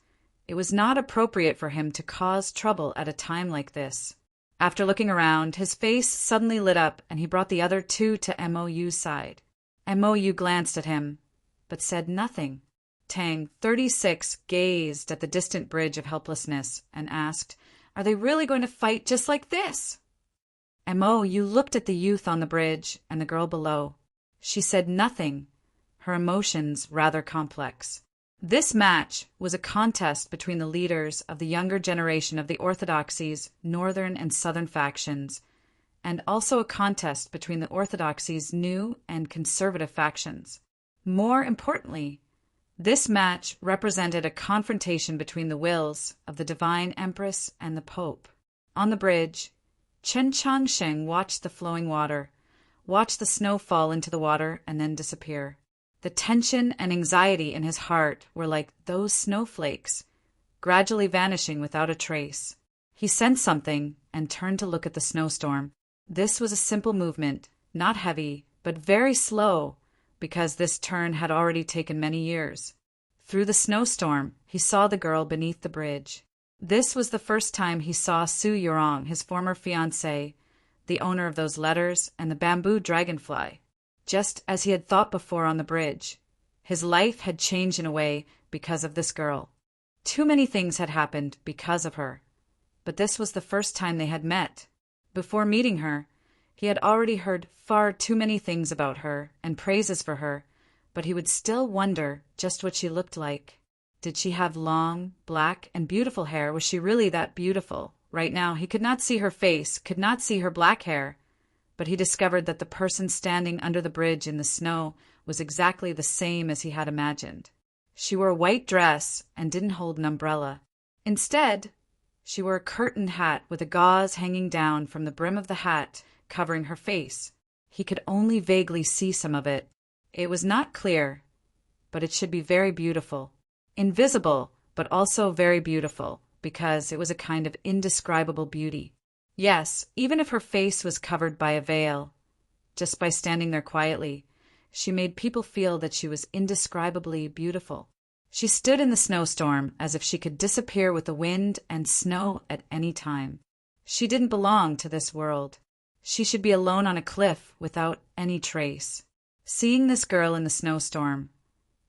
it was not appropriate for him to cause trouble at a time like this. After looking around, his face suddenly lit up and he brought the other two to MOU's side. MOU glanced at him, but said nothing. Tang 36 gazed at the distant bridge of helplessness and asked, "Are they really going to fight just like this?" MOU looked at the youth on the bridge and the girl below. She said nothing, her emotions rather complex. This match was a contest between the leaders of the younger generation of the Orthodoxy's northern and southern factions, and also a contest between the Orthodoxy's new and conservative factions. More importantly, this match represented a confrontation between the wills of the Divine Empress and the Pope. On the bridge, Chen Changsheng watched the flowing water, watched the snow fall into the water and then disappear. The tension and anxiety in his heart were like those snowflakes, gradually vanishing without a trace. He sensed something and turned to look at the snowstorm. This was a simple movement, not heavy, but very slow, because this turn had already taken many years. Through the snowstorm, he saw the girl beneath the bridge. This was the first time he saw Su Yurong, his former fiancée, the owner of those letters and the bamboo dragonfly. Just as he had thought before on the bridge, his life had changed in a way because of this girl. Too many things had happened because of her, but this was the first time they had met. Before meeting her, he had already heard far too many things about her and praises for her, but he would still wonder just what she looked like. Did she have long, black, and beautiful hair? Was she really that beautiful? Right now, he could not see her face, could not see her black hair, but he discovered that the person standing under the bridge in the snow was exactly the same as he had imagined. She wore a white dress and didn't hold an umbrella. Instead, she wore a curtain hat with a gauze hanging down from the brim of the hat, covering her face. He could only vaguely see some of it. It was not clear, but it should be very beautiful. Invisible, but also very beautiful, because it was a kind of indescribable beauty. Yes, even if her face was covered by a veil, just by standing there quietly, she made people feel that she was indescribably beautiful. She stood in the snowstorm as if she could disappear with the wind and snow at any time. She didn't belong to this world. She should be alone on a cliff without any trace. Seeing this girl in the snowstorm,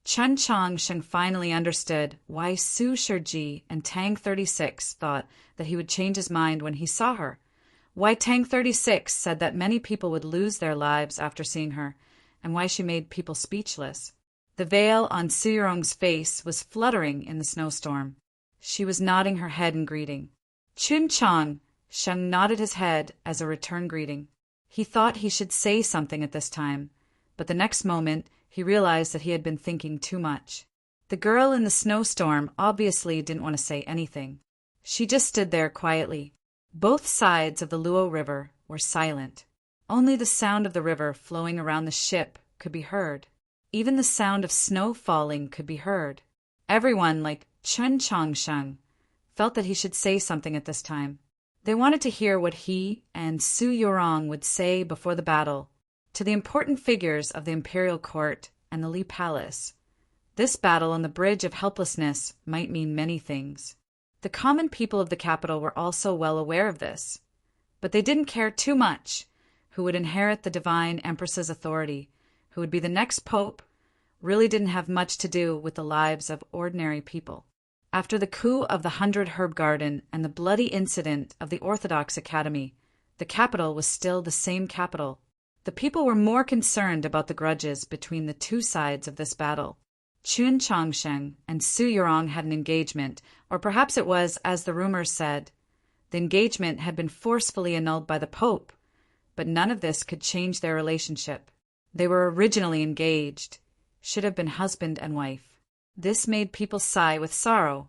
Chen Changsheng finally understood why Su Shiji and Tang 36 thought that he would change his mind when he saw her, why Tang 36 said that many people would lose their lives after seeing her, and why she made people speechless. The veil on Su Yurong's face was fluttering in the snowstorm. She was nodding her head in greeting. Chen Changsheng nodded his head as a return greeting. He thought he should say something at this time, but the next moment he realized that he had been thinking too much. The girl in the snowstorm obviously didn't want to say anything. She just stood there quietly. Both sides of the Luo River were silent. Only the sound of the river flowing around the ship could be heard. Even the sound of snow falling could be heard. Everyone, like Chen Changsheng, felt that he should say something at this time. They wanted to hear what he and Su Yorong would say before the battle to the important figures of the imperial court and the Li Palace. This battle on the Bridge of Helplessness might mean many things. The common people of the capital were also well aware of this, but they didn't care too much who would inherit the divine empress's authority, who would be the next pope, really didn't have much to do with the lives of ordinary people. After the coup of the 100 Herb Garden and the bloody incident of the Orthodox Academy, the capital was still the same capital. The people were more concerned about the grudges between the two sides of this battle. Qin Changsheng and Su Yorong had an engagement, or perhaps it was, as the rumors said, the engagement had been forcefully annulled by the Pope, but none of this could change their relationship. They were originally engaged, should have been husband and wife. This made people sigh with sorrow.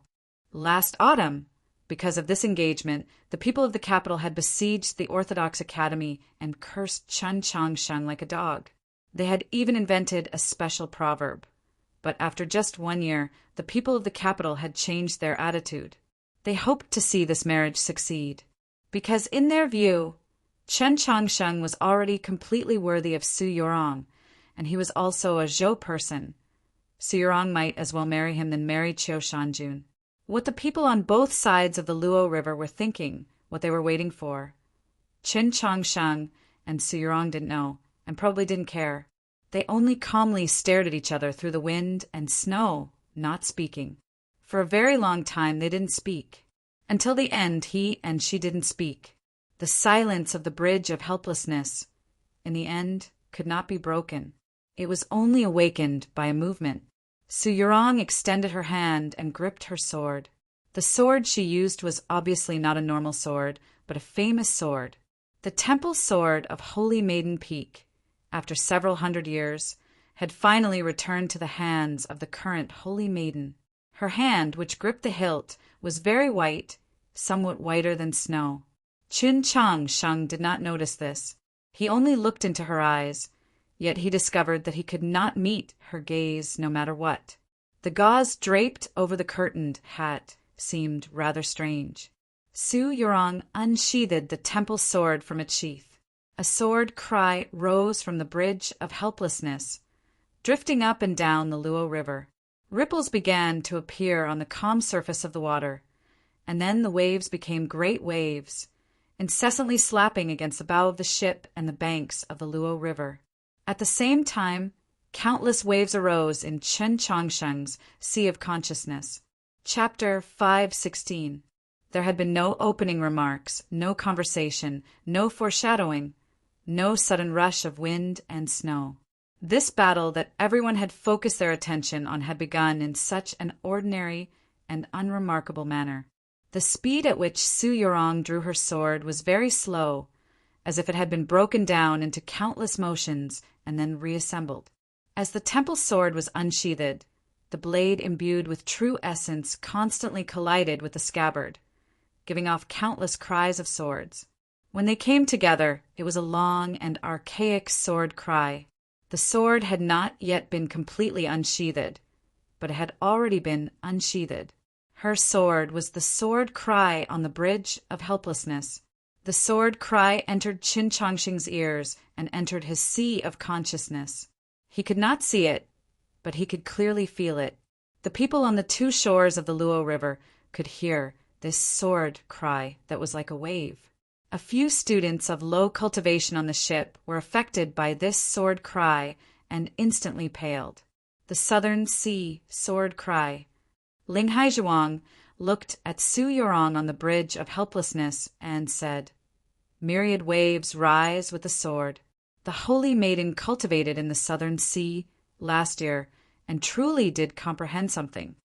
Last autumn, because of this engagement, the people of the capital had besieged the Orthodox Academy and cursed Qin Changsheng like a dog. They had even invented a special proverb. But after just 1 year, the people of the capital had changed their attitude. They hoped to see this marriage succeed, because in their view, Qin Changsheng was already completely worthy of Su Yorong, and he was also a Zhou person. Su Yorong might as well marry him than marry Qiu Shanjun. What the people on both sides of the Luo River were thinking, what they were waiting for, Qin Changsheng and Su Yorong didn't know, and probably didn't care. They only calmly stared at each other through the wind and snow, not speaking. For a very long time they didn't speak. Until the end, he and she didn't speak. The silence of the Bridge of Helplessness, in the end, could not be broken. It was only awakened by a movement. Su Yorong extended her hand and gripped her sword. The sword she used was obviously not a normal sword, but a famous sword. The temple sword of Holy Maiden Peak, after several hundred years, had finally returned to the hands of the current Holy Maiden. Her hand, which gripped the hilt, was very white, somewhat whiter than snow. Qin Changsheng did not notice this. He only looked into her eyes, yet he discovered that he could not meet her gaze no matter what. The gauze draped over the curtained hat seemed rather strange. Su Yorong unsheathed the temple sword from its sheath. A sword cry rose from the Bridge of Helplessness, drifting up and down the Luo River. Ripples began to appear on the calm surface of the water, and then the waves became great waves, incessantly slapping against the bow of the ship and the banks of the Luo River. At the same time, countless waves arose in Qin Changsheng's Sea of Consciousness. Chapter 5:16. There had been no opening remarks, no conversation, no foreshadowing, no sudden rush of wind and snow. This battle that everyone had focused their attention on had begun in such an ordinary and unremarkable manner. The speed at which Su Yorong drew her sword was very slow, as if it had been broken down into countless motions and then reassembled. As the temple sword was unsheathed, the blade imbued with true essence constantly collided with the scabbard, giving off countless cries of swords. When they came together, it was a long and archaic sword cry. The sword had not yet been completely unsheathed, but it had already been unsheathed. Her sword was the sword cry on the Bridge of Helplessness. The sword cry entered Qin Changsheng's ears and entered his sea of consciousness. He could not see it, but he could clearly feel it. The people on the two shores of the Luo River could hear this sword cry that was like a wave. A few students of low cultivation on the ship were affected by this sword cry and instantly paled. The Southern Sea sword cry. Ling Haizhuang looked at Su Yorong on the Bridge of Helplessness and said, "Myriad waves rise with the sword. The Holy Maiden cultivated in the Southern Sea last year and truly did comprehend something."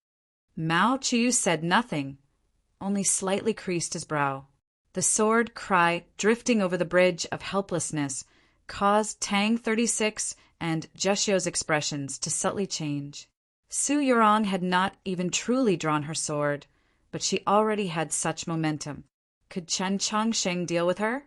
Mao Qiu said nothing, only slightly creased his brow. The sword cry drifting over the Bridge of Helplessness caused Tang 36 and Jeshio's expressions to subtly change. Su Yorong had not even truly drawn her sword, but she already had such momentum. Could Qin Changsheng deal with her?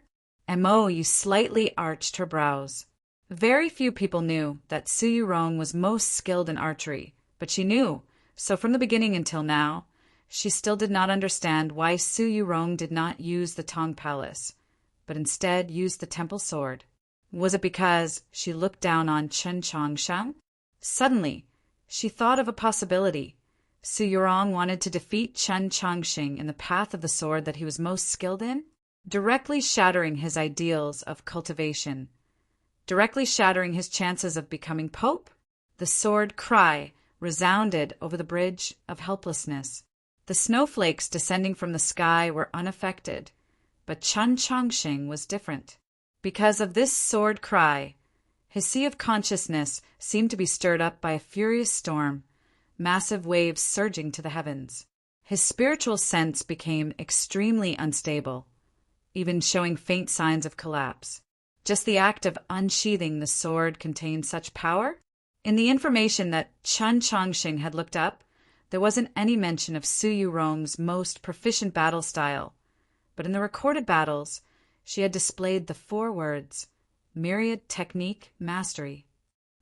Mo Yu slightly arched her brows. Very few people knew that Su Yorong was most skilled in archery, but she knew, so from the beginning until now, she still did not understand why Su Yurong did not use the Tong Palace, but instead used the temple sword. Was it because she looked down on Chen Chongsheng? Suddenly, she thought of a possibility. Su Yurong wanted to defeat Chen Chongsheng in the path of the sword that he was most skilled in, directly shattering his ideals of cultivation, directly shattering his chances of becoming pope. The sword cry resounded over the bridge of helplessness. The snowflakes descending from the sky were unaffected, but Chen Chongsheng was different. Because of this sword cry, his sea of consciousness seemed to be stirred up by a furious storm, massive waves surging to the heavens. His spiritual sense became extremely unstable, even showing faint signs of collapse. Just the act of unsheathing the sword contained such power. In the information that Chen Chongsheng had looked up, there wasn't any mention of Su Yurong's most proficient battle style, but in the recorded battles, she had displayed the 4 words, myriad technique mastery.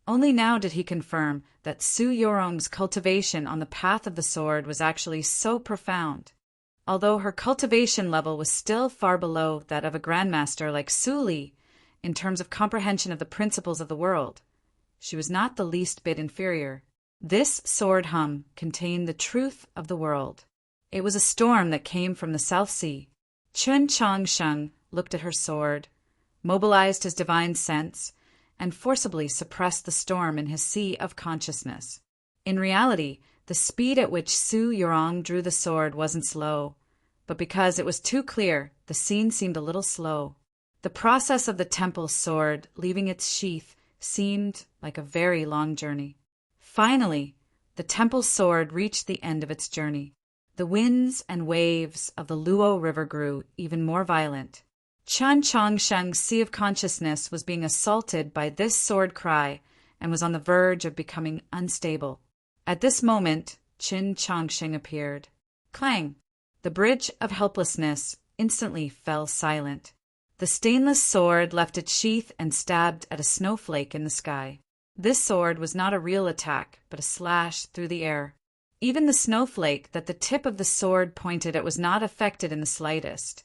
Only now did he confirm that Su Yurong's cultivation on the path of the sword was actually so profound. Although her cultivation level was still far below that of a grandmaster like Su Li in terms of comprehension of the principles of the world, she was not the least bit inferior. This sword hum contained the truth of the world. It was a storm that came from the South Sea. Chen Chongsheng looked at her sword, mobilized his divine sense, and forcibly suppressed the storm in his sea of consciousness. In reality, the speed at which Su Yurong drew the sword wasn't slow, but because it was too clear, the scene seemed a little slow. The process of the temple sword leaving its sheath seemed like a very long journey. Finally, the temple sword reached the end of its journey. The winds and waves of the Luo River grew even more violent. Chen Chongsheng's sea of consciousness was being assaulted by this sword cry and was on the verge of becoming unstable. At this moment, Chen Chongsheng appeared. Clang! The bridge of helplessness instantly fell silent. The stainless sword left its sheath and stabbed at a snowflake in the sky. This sword was not a real attack, but a slash through the air. Even the snowflake that the tip of the sword pointed at was not affected in the slightest,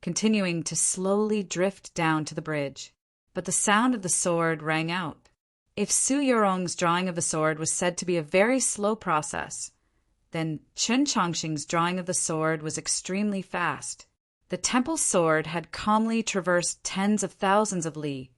continuing to slowly drift down to the bridge. But the sound of the sword rang out. If Su Yurong's drawing of the sword was said to be a very slow process, then Chen Chongsheng's drawing of the sword was extremely fast. The temple sword had calmly traversed tens of thousands of li,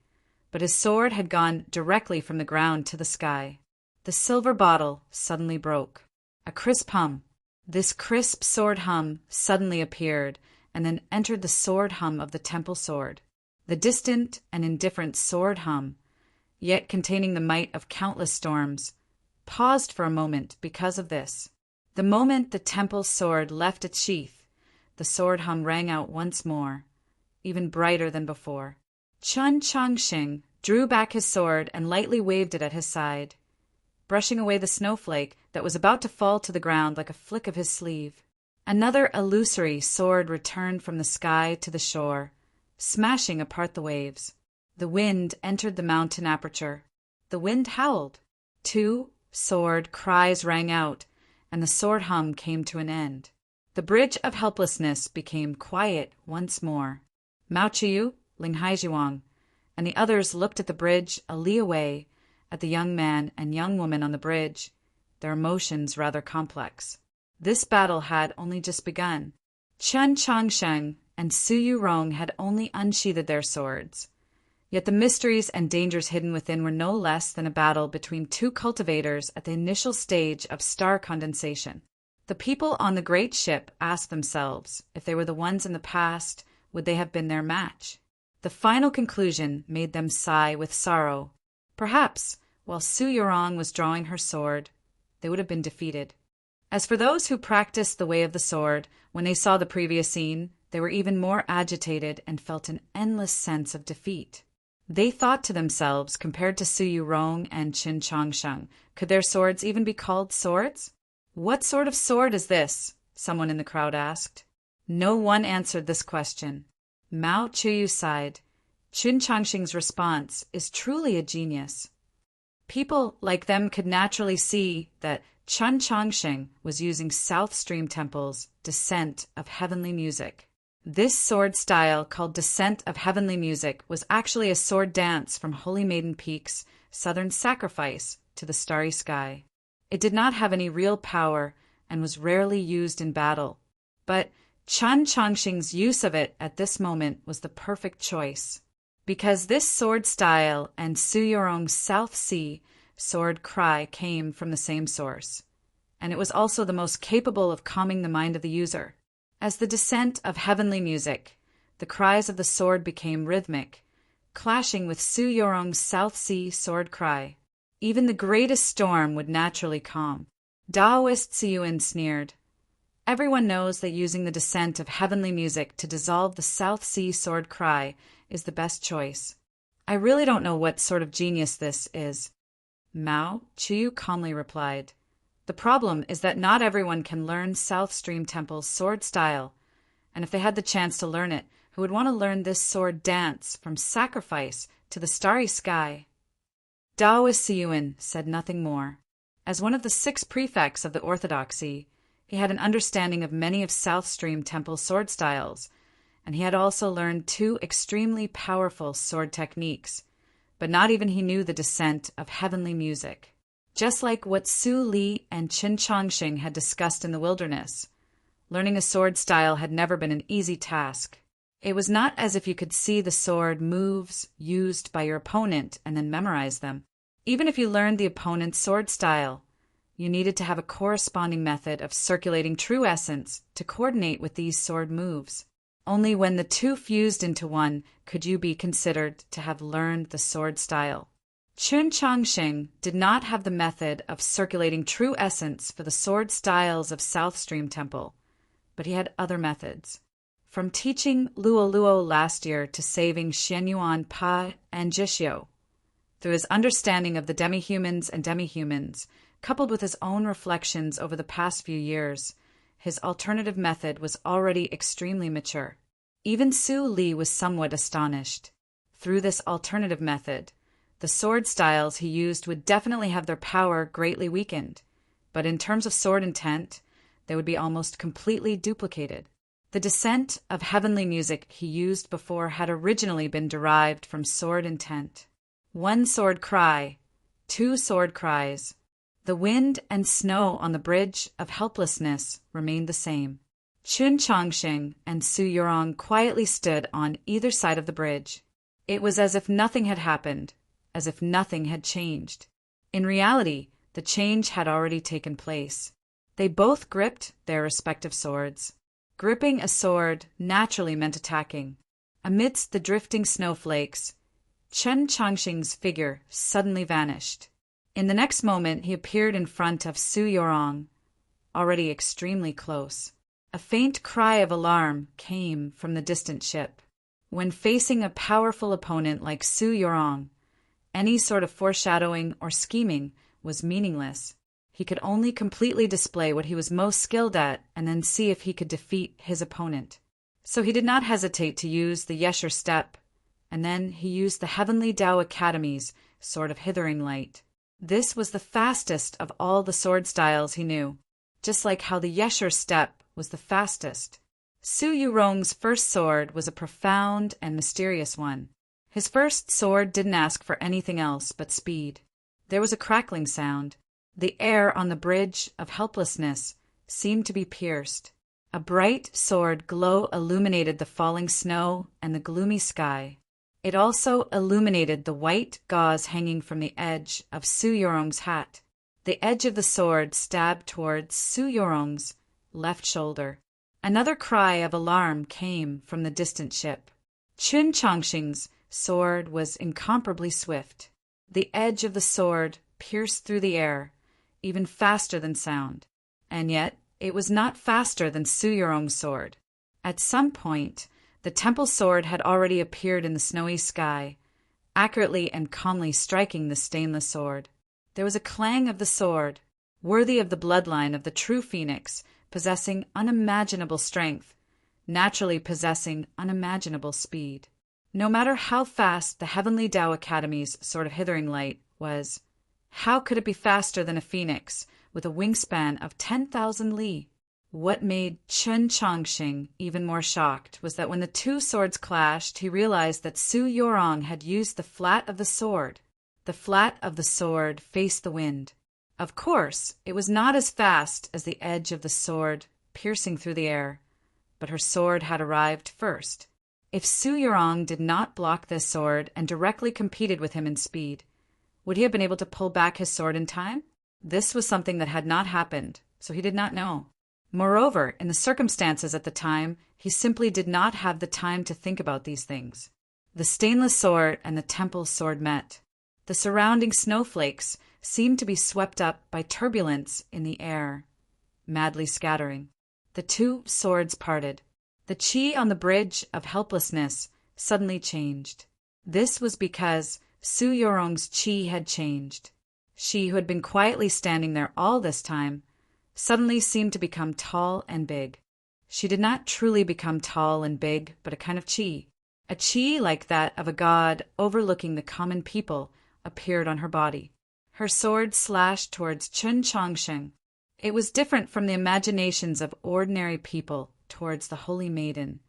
but his sword had gone directly from the ground to the sky. The silver bottle suddenly broke. A crisp hum. This crisp sword hum suddenly appeared and then entered the sword hum of the temple sword. The distant and indifferent sword hum, yet containing the might of countless storms, paused for a moment because of this. The moment the temple sword left its sheath, the sword hum rang out once more, even brighter than before. Chen Chongsheng drew back his sword and lightly waved it at his side, brushing away the snowflake that was about to fall to the ground like a flick of his sleeve. Another illusory sword returned from the sky to the shore, smashing apart the waves. The wind entered the mountain aperture. The wind howled. 2 sword cries rang out, and the sword hum came to an end. The bridge of helplessness became quiet once more. Mao Chiyu, Ling Haijiwang, and the others looked at the bridge a li away, at the young man and young woman on the bridge, their emotions rather complex. This battle had only just begun. Chen Chongsheng and Su Yurong had only unsheathed their swords. Yet the mysteries and dangers hidden within were no less than a battle between 2 cultivators at the initial stage of star condensation. The people on the great ship asked themselves, if they were the ones in the past, would they have been their match? The final conclusion made them sigh with sorrow. Perhaps, while Su Yurong was drawing her sword, they would have been defeated. As for those who practiced the way of the sword, when they saw the previous scene, they were even more agitated and felt an endless sense of defeat. They thought to themselves, compared to Su Yurong and Chen Chongsheng, could their swords even be called swords? What sort of sword is this? Someone in the crowd asked. No one answered this question. Mao Chiyu sighed. Chen Chongsheng's response is truly a genius. People like them could naturally see that Chun Chongsheng was using South Stream Temple's Descent of Heavenly Music. This sword style, called Descent of Heavenly Music, was actually a sword dance from Holy Maiden Peak's Southern Sacrifice to the Starry Sky. It did not have any real power and was rarely used in battle. But Chun Chongsheng's use of it at this moment was the perfect choice. Because this sword style and Su Yorong's South Sea sword cry came from the same source, and it was also the most capable of calming the mind of the user. As the descent of heavenly music, the cries of the sword became rhythmic, clashing with Su Yorong's South Sea sword cry. Even the greatest storm would naturally calm. Taoist Ziyuan sneered. Everyone knows that using the descent of heavenly music to dissolve the South Sea sword cry is the best choice. I really don't know what sort of genius this is. Mao Chiu calmly replied. The problem is that not everyone can learn South Stream Temple's sword style, and if they had the chance to learn it, who would want to learn this sword dance from sacrifice to the starry sky? Taoist Ziyuan said nothing more. As one of the 6 prefects of the orthodoxy, he had an understanding of many of South Stream Temple's sword styles, and he had also learned 2 extremely powerful sword techniques, but not even he knew the descent of heavenly music. Just like what Su Li and Chun Chongsheng had discussed in the wilderness, learning a sword style had never been an easy task. It was not as if you could see the sword moves used by your opponent and then memorize them. Even if you learned the opponent's sword style, you needed to have a corresponding method of circulating true essence to coordinate with these sword moves. Only when the 2 fused into one could you be considered to have learned the sword style. Chun Chongsheng did not have the method of circulating true essence for the sword styles of South Stream Temple, but he had other methods. From teaching Luo Luo last year to saving Xianyuan Pa and Jishio, through his understanding of the demi-humans and demi-humans, coupled with his own reflections over the past few years, his alternative method was already extremely mature. Even Su Li was somewhat astonished. Through this alternative method, the sword styles he used would definitely have their power greatly weakened, but in terms of sword intent, they would be almost completely duplicated. The descent of heavenly music he used before had originally been derived from sword intent. 1 sword cry, 2 sword cries. The wind and snow on the bridge of helplessness remained the same. Chun Chongsheng and Su Yorong quietly stood on either side of the bridge. It was as if nothing had happened, as if nothing had changed. In reality, the change had already taken place. They both gripped their respective swords. Gripping a sword naturally meant attacking. Amidst the drifting snowflakes, Chun Chongsheng's figure suddenly vanished. In the next moment, he appeared in front of Su Yorong, already extremely close. A faint cry of alarm came from the distant ship. When facing a powerful opponent like Su Yorong, any sort of foreshadowing or scheming was meaningless. He could only completely display what he was most skilled at and then see if he could defeat his opponent. So he did not hesitate to use the Yesher step, and then he used the Heavenly Tao Academy's Sword of Hithering Light. This was the fastest of all the sword styles he knew, just like how the Yesher step was the fastest. Su Yorong's first sword was a profound and mysterious one. His first sword didn't ask for anything else but speed. There was a crackling sound. The air on the bridge of helplessness seemed to be pierced. A bright sword glow illuminated the falling snow and the gloomy sky. It also illuminated the white gauze hanging from the edge of Su Yorong's hat. The edge of the sword stabbed towards Su Yorong's left shoulder. Another cry of alarm came from the distant ship. Chun Chongsheng's sword was incomparably swift. The edge of the sword pierced through the air, even faster than sound. And yet, it was not faster than Su Yorong's sword. At some point, the temple sword had already appeared in the snowy sky, accurately and calmly striking the stainless sword. There was a clang of the sword, worthy of the bloodline of the true phoenix, possessing unimaginable strength, naturally possessing unimaginable speed. No matter how fast the Heavenly Tao Academy's Sword of Hithering Light was, how could it be faster than a phoenix with a wingspan of 10,000 li. What made Chen Chongqing even more shocked was that when the two swords clashed, he realized that Su Yorong had used the flat of the sword. The flat of the sword faced the wind. Of course, it was not as fast as the edge of the sword piercing through the air, but her sword had arrived first. If Su Yorong did not block this sword and directly competed with him in speed, would he have been able to pull back his sword in time? This was something that had not happened, so he did not know. Moreover, in the circumstances at the time, he simply did not have the time to think about these things. The stainless sword and the temple sword met. The surrounding snowflakes seemed to be swept up by turbulence in the air, madly scattering. The two swords parted. The qi on the bridge of helplessness suddenly changed. This was because Su Yorong's qi had changed. She, who had been quietly standing there all this time, suddenly seemed to become tall and big. She did not truly become tall and big, but a kind of qi. A qi like that of a god overlooking the common people appeared on her body. Her sword slashed towards Chen Chongqing. It was different from the imaginations of ordinary people towards the holy maiden,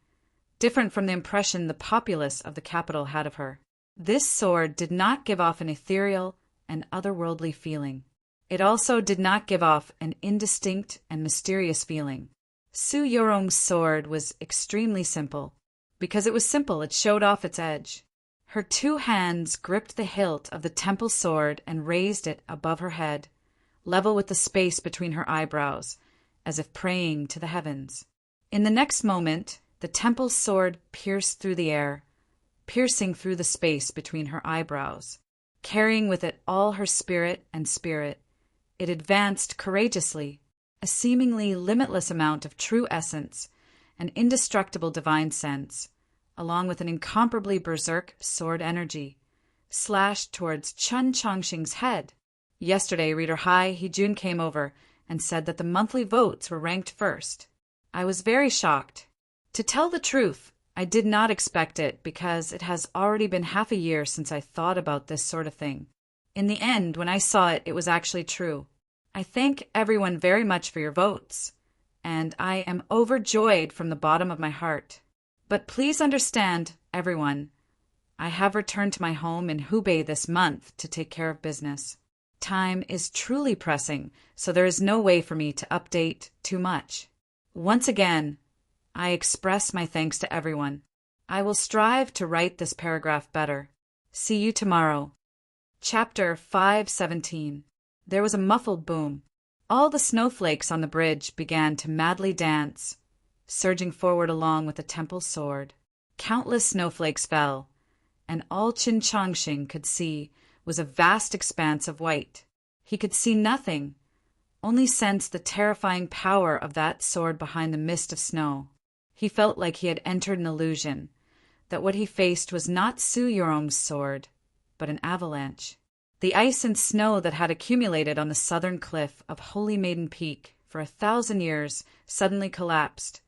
different from the impression the populace of the capital had of her. This sword did not give off an ethereal and otherworldly feeling. It also did not give off an indistinct and mysterious feeling. Su Yorong's sword was extremely simple. Because it was simple, it showed off its edge. Her two hands gripped the hilt of the temple sword and raised it above her head, level with the space between her eyebrows, as if praying to the heavens. In the next moment, the temple sword pierced through the air, piercing through the space between her eyebrows. Carrying with it all her spirit and spirit, it advanced courageously, a seemingly limitless amount of true essence, an indestructible divine sense, along with an incomparably berserk sword energy, slashed towards Chen Chongqing's head. Yesterday, Reader Hai Hijun came over and said that the monthly votes were ranked first. I was very shocked. To tell the truth, I did not expect it because it has already been half a year since I thought about this sort of thing. In the end, when I saw it, it was actually true. I thank everyone very much for your votes, and I am overjoyed from the bottom of my heart. But please understand, everyone, I have returned to my home in Hubei this month to take care of business. Time is truly pressing, so there is no way for me to update too much. Once again, I express my thanks to everyone. I will strive to write this paragraph better. See you tomorrow. Chapter 517. There was a muffled boom. All the snowflakes on the bridge began to madly dance, surging forward along with the temple sword. Countless snowflakes fell, and all Chen Chongqing could see was a vast expanse of white. He could see nothing, only sensed the terrifying power of that sword behind the mist of snow. He felt like he had entered an illusion, that what he faced was not Su Yorong's sword, but an avalanche. The ice and snow that had accumulated on the southern cliff of Holy Maiden Peak for 1,000 years suddenly collapsed,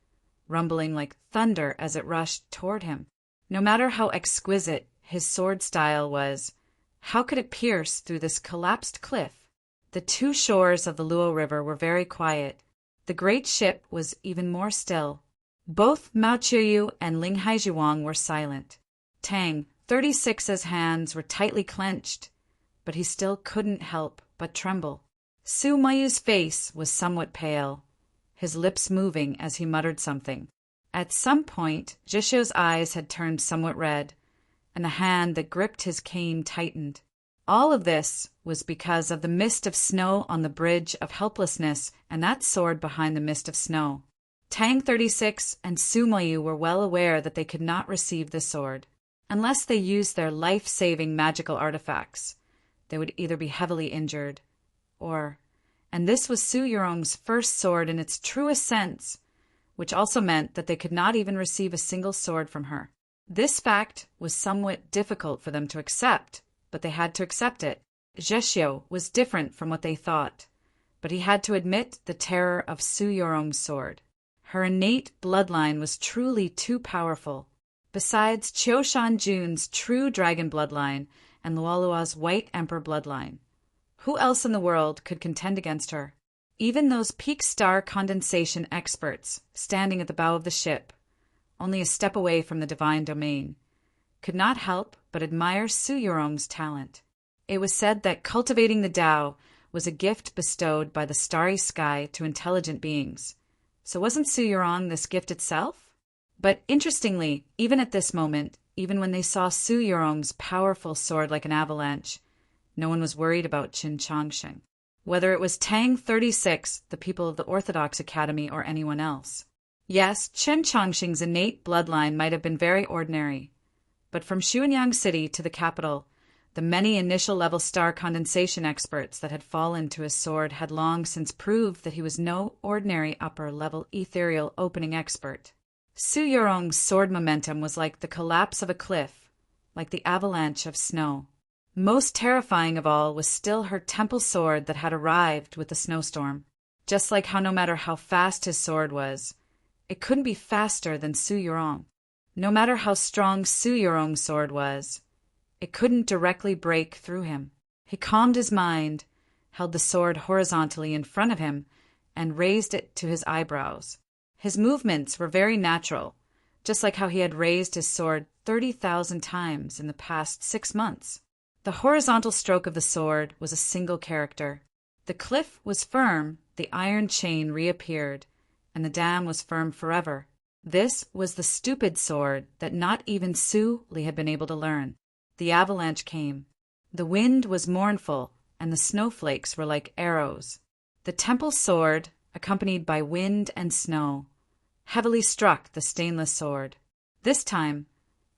rumbling like thunder as it rushed toward him. No matter how exquisite his sword style was, how could it pierce through this collapsed cliff? The two shores of the Luo River were very quiet. The great ship was even more still. Both Mao Qiuyu and Ling Haizhiwang were silent. Tang 36's hands were tightly clenched, but he still couldn't help but tremble. Su Mayu's face was somewhat pale, his lips moving as he muttered something. At some point, Zhishou's eyes had turned somewhat red, and the hand that gripped his cane tightened. All of this was because of the mist of snow on the bridge of helplessness and that sword behind the mist of snow. Tang 36 and Su Mayu were well aware that they could not receive the sword. Unless they used their life-saving magical artifacts, they would either be heavily injured, or, and this was Su Yorong's first sword in its truest sense, which also meant that they could not even receive a single sword from her. This fact was somewhat difficult for them to accept, but they had to accept it. Zheshio was different from what they thought, but he had to admit the terror of Su Yorong's sword. Her innate bloodline was truly too powerful. Besides Qiu Shanjun's true dragon bloodline and Luolua's white emperor bloodline, who else in the world could contend against her? Even those peak star condensation experts, standing at the bow of the ship, only a step away from the divine domain, could not help but admire Su Yurong's talent. It was said that cultivating the Tao was a gift bestowed by the starry sky to intelligent beings. So wasn't Su Yurong this gift itself? But interestingly, even at this moment, even when they saw Su Yurong's powerful sword like an avalanche, no one was worried about Qin Changsheng, whether it was Tang 36, the people of the Orthodox Academy, or anyone else. Yes, Qin Changsheng's innate bloodline might have been very ordinary, but from Xuanyang City to the capital, the many initial-level star condensation experts that had fallen to his sword had long since proved that he was no ordinary upper-level ethereal opening expert. Su Yurong's sword momentum was like the collapse of a cliff, like the avalanche of snow. Most terrifying of all was still her temple sword that had arrived with the snowstorm. Just like how no matter how fast his sword was, it couldn't be faster than Su Yurong. No matter how strong Su Yurong's sword was, it couldn't directly break through him. He calmed his mind, held the sword horizontally in front of him, and raised it to his eyebrows. His movements were very natural, just like how he had raised his sword 30,000 times in the past 6 months. The horizontal stroke of the sword was a single character. The cliff was firm, the iron chain reappeared, and the dam was firm forever. This was the stupid sword that not even Su Li had been able to learn. The avalanche came. The wind was mournful, and the snowflakes were like arrows. The temple sword, accompanied by wind and snow, heavily struck the stainless sword. This time,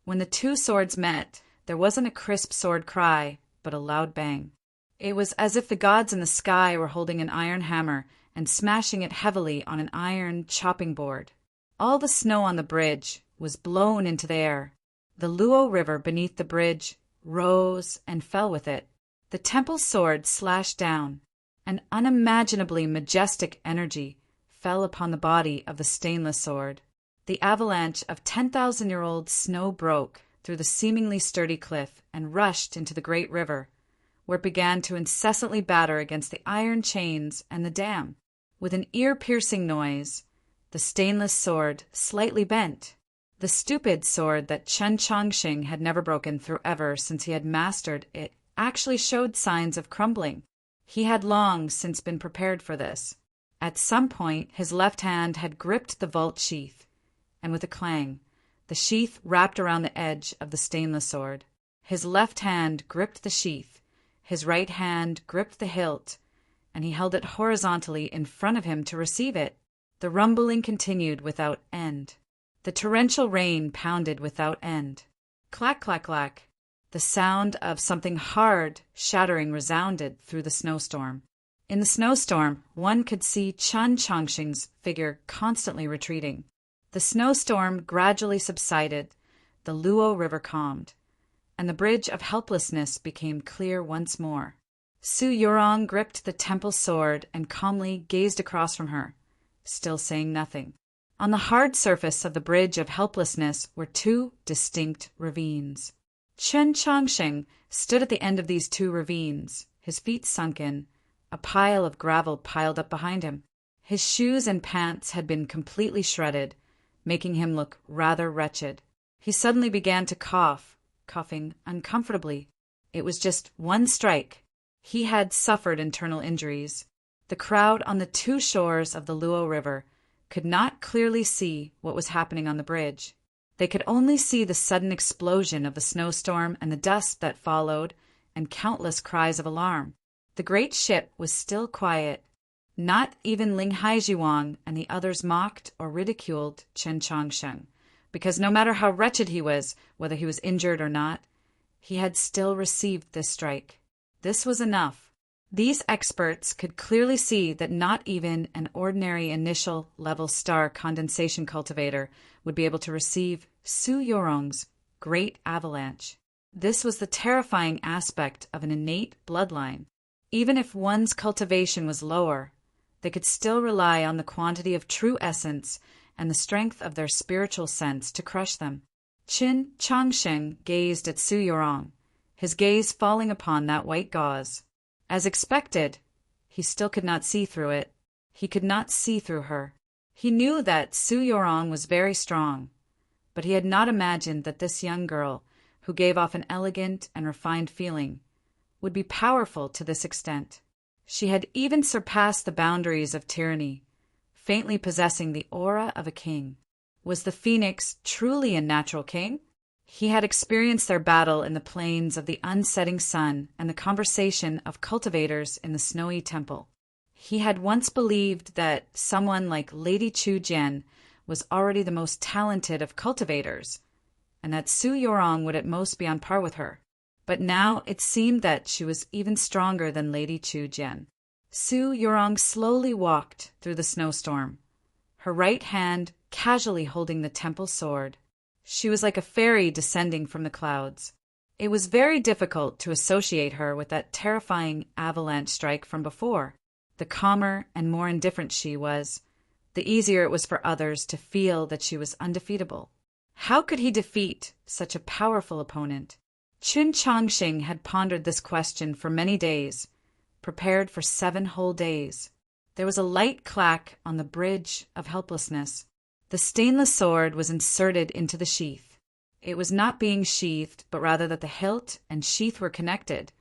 when the two swords met, there wasn't a crisp sword cry, but a loud bang. It was as if the gods in the sky were holding an iron hammer and smashing it heavily on an iron chopping board. All the snow on the bridge was blown into the air. The Luo River beneath the bridge rose and fell with it. The temple sword slashed down. An unimaginably majestic energy fell upon the body of the stainless sword. The avalanche of 10,000-year-old snow broke through the seemingly sturdy cliff and rushed into the great river, where it began to incessantly batter against the iron chains and the dam. With an ear-piercing noise, the stainless sword slightly bent. The stupid sword that Qin Changsheng had never broken through ever since he had mastered it actually showed signs of crumbling. He had long since been prepared for this. At some point, his left hand had gripped the vault sheath, and with a clang, the sheath wrapped around the edge of the stainless sword. His left hand gripped the sheath, his right hand gripped the hilt, and he held it horizontally in front of him to receive it. The rumbling continued without end. The torrential rain pounded without end. Clack, clack, clack. The sound of something hard shattering resounded through the snowstorm. In the snowstorm, one could see Qin Changsheng's figure constantly retreating. The snowstorm gradually subsided, the Luo River calmed, and the bridge of helplessness became clear once more. Su Yurong gripped the temple sword and calmly gazed across from her, still saying nothing. On the hard surface of the bridge of helplessness were two distinct ravines. Qin Changsheng stood at the end of these two ravines, his feet sunken, a pile of gravel piled up behind him. His shoes and pants had been completely shredded, making him look rather wretched. He suddenly began to cough, coughing uncomfortably. It was just one strike. He had suffered internal injuries. The crowd on the two shores of the Luo River could not clearly see what was happening on the bridge. They could only see the sudden explosion of the snowstorm and the dust that followed, and countless cries of alarm. The great ship was still quiet. Not even Ling Haizhiwang and the others mocked or ridiculed Qin Changsheng, because no matter how wretched he was, whether he was injured or not, he had still received this strike. This was enough. These experts could clearly see that not even an ordinary initial-level star condensation cultivator would be able to receive Su Yurong's great avalanche. This was the terrifying aspect of an innate bloodline. Even if one's cultivation was lower, they could still rely on the quantity of true essence and the strength of their spiritual sense to crush them. Qin Changsheng gazed at Su Yurong, his gaze falling upon that white gauze. As expected, he still could not see through it. He could not see through her. He knew that Su Yorong was very strong, but he had not imagined that this young girl, who gave off an elegant and refined feeling, would be powerful to this extent. She had even surpassed the boundaries of tyranny, faintly possessing the aura of a king. Was the phoenix truly a natural king? He had experienced their battle in the plains of the unsetting sun and the conversation of cultivators in the snowy temple. He had once believed that someone like Lady Chu Jian was already the most talented of cultivators, and that Su Yorong would at most be on par with her. But now it seemed that she was even stronger than Lady Chu Jian. Su Yorong slowly walked through the snowstorm, her right hand casually holding the temple sword. She was like a fairy descending from the clouds. It was very difficult to associate her with that terrifying avalanche strike from before. The calmer and more indifferent she was, the easier it was for others to feel that she was undefeatable. How could he defeat such a powerful opponent? Chun Chongqing had pondered this question for many days, prepared for 7 whole days. There was a light clack on the bridge of helplessness. The stainless sword was inserted into the sheath. It was not being sheathed, but rather that the hilt and sheath were connected,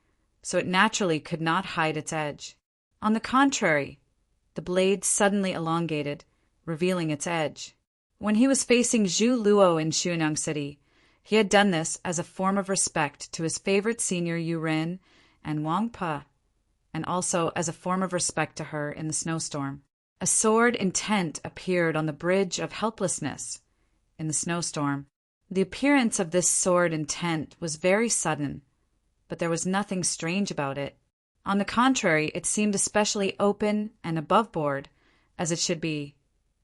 so it naturally could not hide its edge. On the contrary, the blade suddenly elongated, revealing its edge. When he was facing Zhu Luo in Shunang City, he had done this as a form of respect to his favorite senior Yu Rin and Wang Pa, and also as a form of respect to her in the snowstorm. A sword intent appeared on the bridge of helplessness in the snowstorm. The appearance of this sword intent was very sudden, but there was nothing strange about it. On the contrary, it seemed especially open and above-board, as it should be,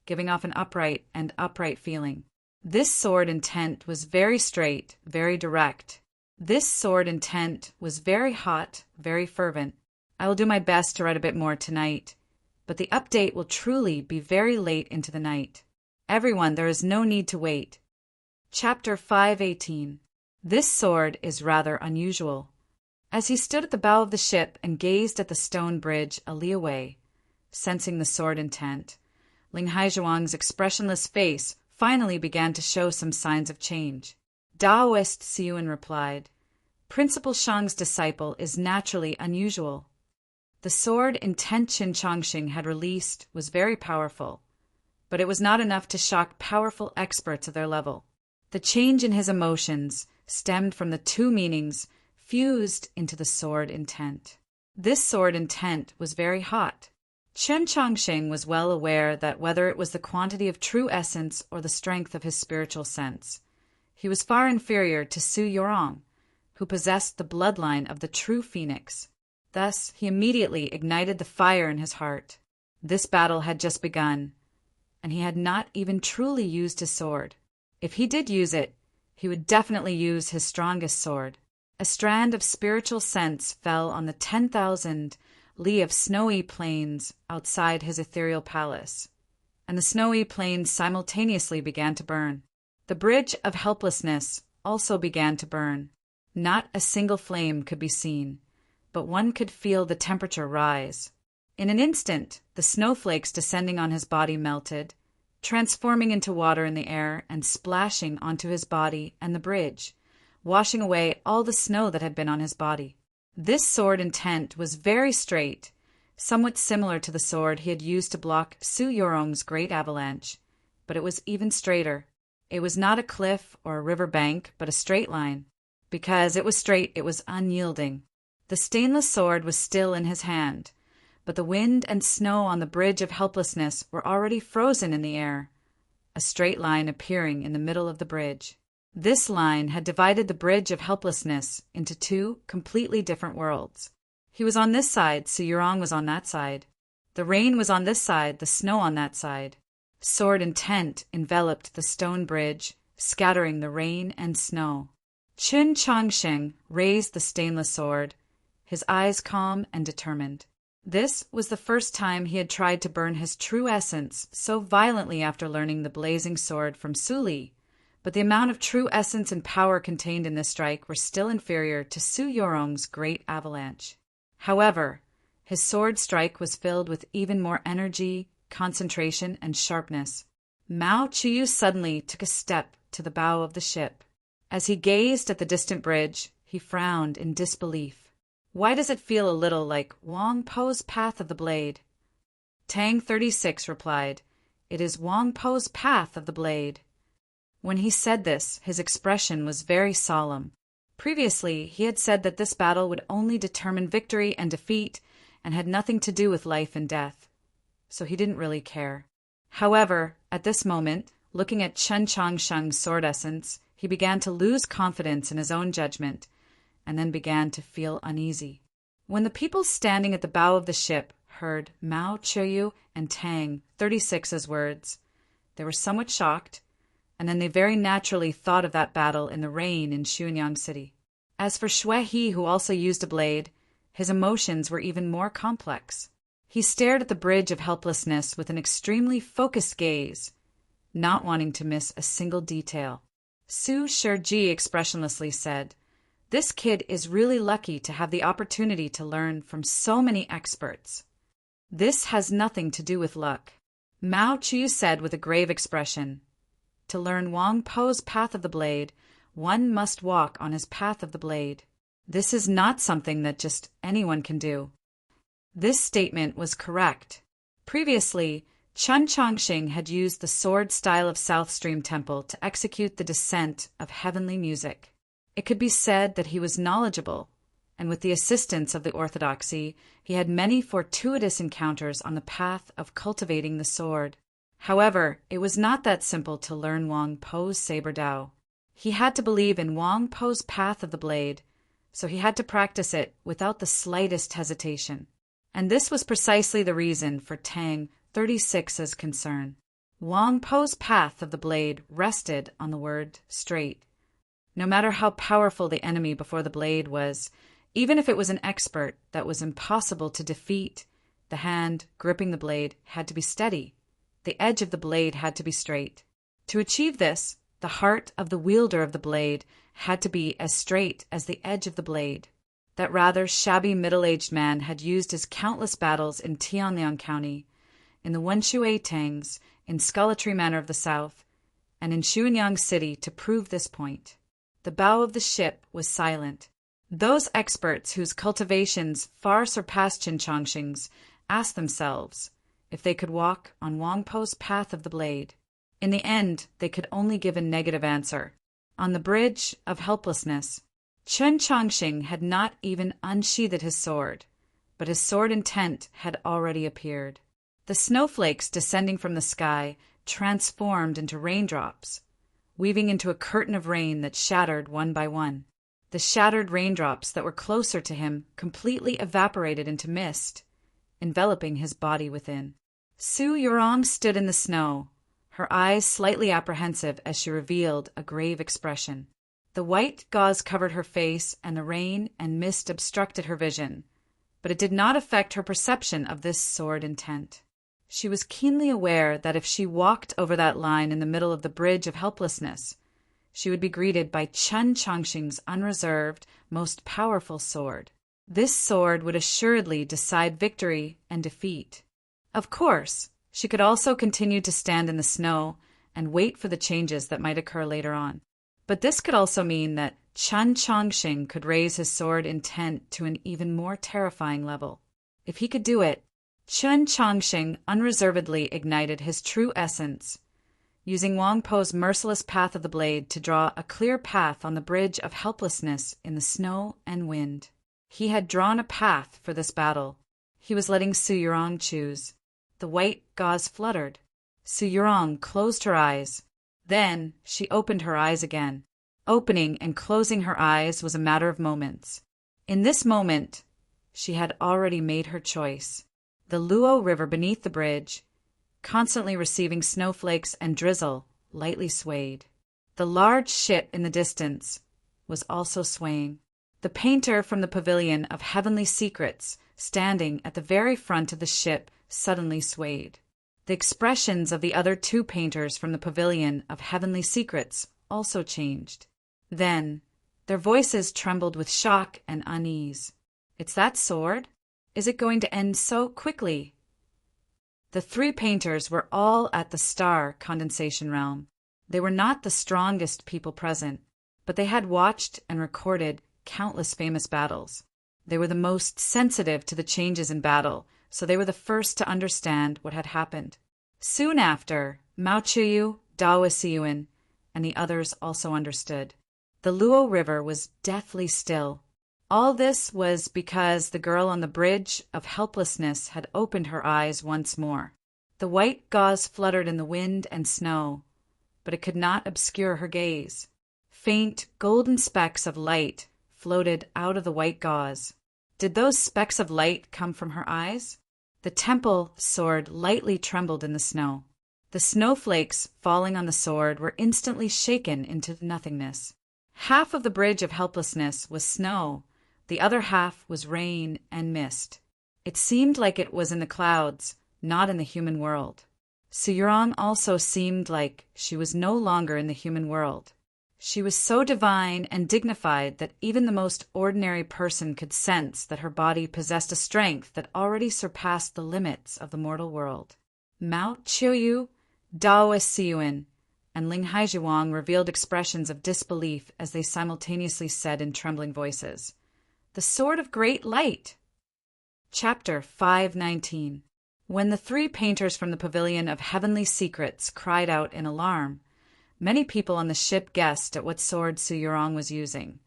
giving off an upright feeling. This sword intent was very straight, very direct. This sword intent was very hot, very fervent. I will do my best to write a bit more tonight, but the update will truly be very late into the night. Everyone, there is no need to wait. Chapter 518. This sword is rather unusual. As he stood at the bow of the ship and gazed at the stone bridge a li away, sensing the sword intent, Ling Haizhuang's expressionless face finally began to show some signs of change. Taoist Siyuan replied, "Principal Shang's disciple is naturally unusual." The sword intent Qin Chongqing had released was very powerful, but it was not enough to shock powerful experts of their level. The change in his emotions stemmed from the 2 meanings fused into the sword intent. This sword intent was very hot. Qin Chongqing was well aware that whether it was the quantity of true essence or the strength of his spiritual sense, he was far inferior to Su Yorong, who possessed the bloodline of the true phoenix. Thus, he immediately ignited the fire in his heart. This battle had just begun, and he had not even truly used his sword. If he did use it, he would definitely use his strongest sword. A strand of spiritual sense fell on the 10,000 li of snowy plains outside his ethereal palace, and the snowy plains simultaneously began to burn. The bridge of helplessness also began to burn. Not a single flame could be seen, but one could feel the temperature rise. In an instant, the snowflakes descending on his body melted, transforming into water in the air and splashing onto his body and the bridge, washing away all the snow that had been on his body. This sword intent was very straight, somewhat similar to the sword he had used to block Su Yorong's great avalanche, but it was even straighter. It was not a cliff or a river bank, but a straight line. Because it was straight, it was unyielding. The stainless sword was still in his hand, but the wind and snow on the bridge of helplessness were already frozen in the air, a straight line appearing in the middle of the bridge. This line had divided the bridge of helplessness into 2 completely different worlds. He was on this side, Su Yorong was on that side. The rain was on this side, the snow on that side. Sword intent enveloped the stone bridge, scattering the rain and snow. Qin Chongqing raised the stainless sword, his eyes calm and determined. This was the first time he had tried to burn his true essence so violently after learning the blazing sword from Su Li, but the amount of true essence and power contained in this strike were still inferior to Su Yorong's great avalanche. However, His sword strike was filled with even more energy, concentration, and sharpness. Mao Chuyu suddenly took a step to the bow of the ship. As he gazed at the distant bridge, he frowned in disbelief. Why does it feel a little like Wang Po's Path of the Blade? Tang 36 replied, "It is Wang Po's Path of the Blade." When he said this, his expression was very solemn. Previously, he had said that this battle would only determine victory and defeat and had nothing to do with life and death. So he didn't really care. However, at this moment, looking at Chen Changsheng's sword essence, he began to lose confidence in his own judgment, and then began to feel uneasy. When the people standing at the bow of the ship heard Mao Chuyu and Tang 36's words, they were somewhat shocked, and then they very naturally thought of that battle in the rain in Xuanyang City. As for Xue He, who also used a blade, his emotions were even more complex. He stared at the bridge of helplessness with an extremely focused gaze, not wanting to miss a single detail. Su Shiji expressionlessly said, "This kid is really lucky to have the opportunity to learn from so many experts. This has nothing to do with luck." Mao Chuyu said with a grave expression, "To learn Wang Po's Path of the Blade, one must walk on his path of the blade. This is not something that just anyone can do." This statement was correct. Previously, Chen Changxing had used the sword style of South Stream Temple to execute the descent of heavenly music. It could be said that he was knowledgeable, and with the assistance of the orthodoxy, he had many fortuitous encounters on the path of cultivating the sword. However, it was not that simple to learn Wang Po's Saber Dao. He had to believe in Wang Po's Path of the Blade, so he had to practice it without the slightest hesitation. And this was precisely the reason for Tang 36's concern. Wang Po's Path of the Blade rested on the word straight. No matter how powerful the enemy before the blade was, even if it was an expert that was impossible to defeat, the hand gripping the blade had to be steady. The edge of the blade had to be straight. To achieve this, the heart of the wielder of the blade had to be as straight as the edge of the blade. That rather shabby middle-aged man had used his countless battles in Tianliang County, in the Wenshui Tangs, in Sculletry Manor of the South, and in Xuanyang City to prove this point. The bow of the ship was silent. Those experts whose cultivations far surpassed Chen Changxing's asked themselves if they could walk on Wang Po's Path of the Blade. In the end, they could only give a negative answer. On the bridge of helplessness, Chen Changxing had not even unsheathed his sword, but his sword intent had already appeared. The snowflakes descending from the sky transformed into raindrops, weaving into a curtain of rain that shattered one by one. The shattered raindrops that were closer to him completely evaporated into mist, enveloping his body within. Su Yurong stood in the snow, her eyes slightly apprehensive as she revealed a grave expression. The white gauze covered her face, and the rain and mist obstructed her vision, but it did not affect her perception of this sword intent. She was keenly aware that if she walked over that line in the middle of the bridge of helplessness, she would be greeted by Chen Changxing's unreserved, most powerful sword. This sword would assuredly decide victory and defeat. Of course, she could also continue to stand in the snow and wait for the changes that might occur later on. But this could also mean that Chen Changxing could raise his sword intent to an even more terrifying level. If he could do it, Chen Changxing unreservedly ignited his true essence, using Wang Po's merciless path of the blade to draw a clear path on the bridge of helplessness in the snow and wind. He had drawn a path for this battle. He was letting Su Yurong choose. The white gauze fluttered. Su Yurong closed her eyes. Then she opened her eyes again. Opening and closing her eyes was a matter of moments. In this moment, she had already made her choice. The Luo River beneath the bridge, constantly receiving snowflakes and drizzle, lightly swayed. The large ship in the distance was also swaying. The painter from the pavilion of Heavenly Secrets, standing at the very front of the ship, suddenly swayed. The expressions of the other two painters from the pavilion of Heavenly Secrets also changed. Then, their voices trembled with shock and unease. "It's that sword?" Is it going to end so quickly? The three painters were all at the star condensation realm. They were not the strongest people present, but they had watched and recorded countless famous battles. They were the most sensitive to the changes in battle, so they were the first to understand what had happened. Soon after, Mao Chiyu, Dao Siyuan, and the others also understood. The Luo River was deathly still. All this was because the girl on the bridge of helplessness had opened her eyes once more. The white gauze fluttered in the wind and snow, but it could not obscure her gaze. Faint, golden specks of light floated out of the white gauze. Did those specks of light come from her eyes? The temple sword lightly trembled in the snow. The snowflakes falling on the sword were instantly shaken into nothingness. Half of the bridge of helplessness was snow, the other half was rain and mist. It seemed like it was in the clouds, not in the human world. Suyurong also seemed like she was no longer in the human world. She was so divine and dignified that even the most ordinary person could sense that her body possessed a strength that already surpassed the limits of the mortal world. Mao Chiyu, Dao Siyuan, and Ling Haizhiwang revealed expressions of disbelief as they simultaneously said in trembling voices, "The Sword of Great Light!" Chapter 519. When the three painters from the Pavilion of Heavenly Secrets cried out in alarm, many people on the ship guessed at what sword Suyurong was using.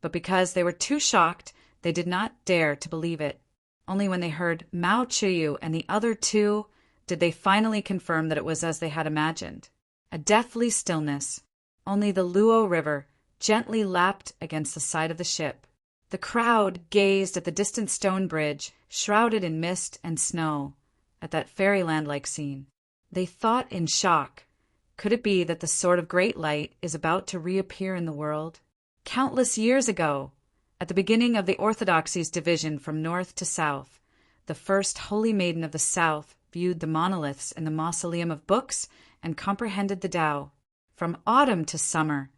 But because they were too shocked, they did not dare to believe it. Only when they heard Mao Chiyu and the other two did they finally confirm that it was as they had imagined. A deathly stillness. Only the Luo River gently lapped against the side of the ship. The crowd gazed at the distant stone bridge, shrouded in mist and snow, at that fairyland-like scene. They thought in shock, could it be that the Sword of Great Light is about to reappear in the world? Countless years ago, at the beginning of the Orthodoxy's division from north to south, the first Holy Maiden of the South viewed the monoliths in the Mausoleum of Books and comprehended the Tao. From autumn to summer,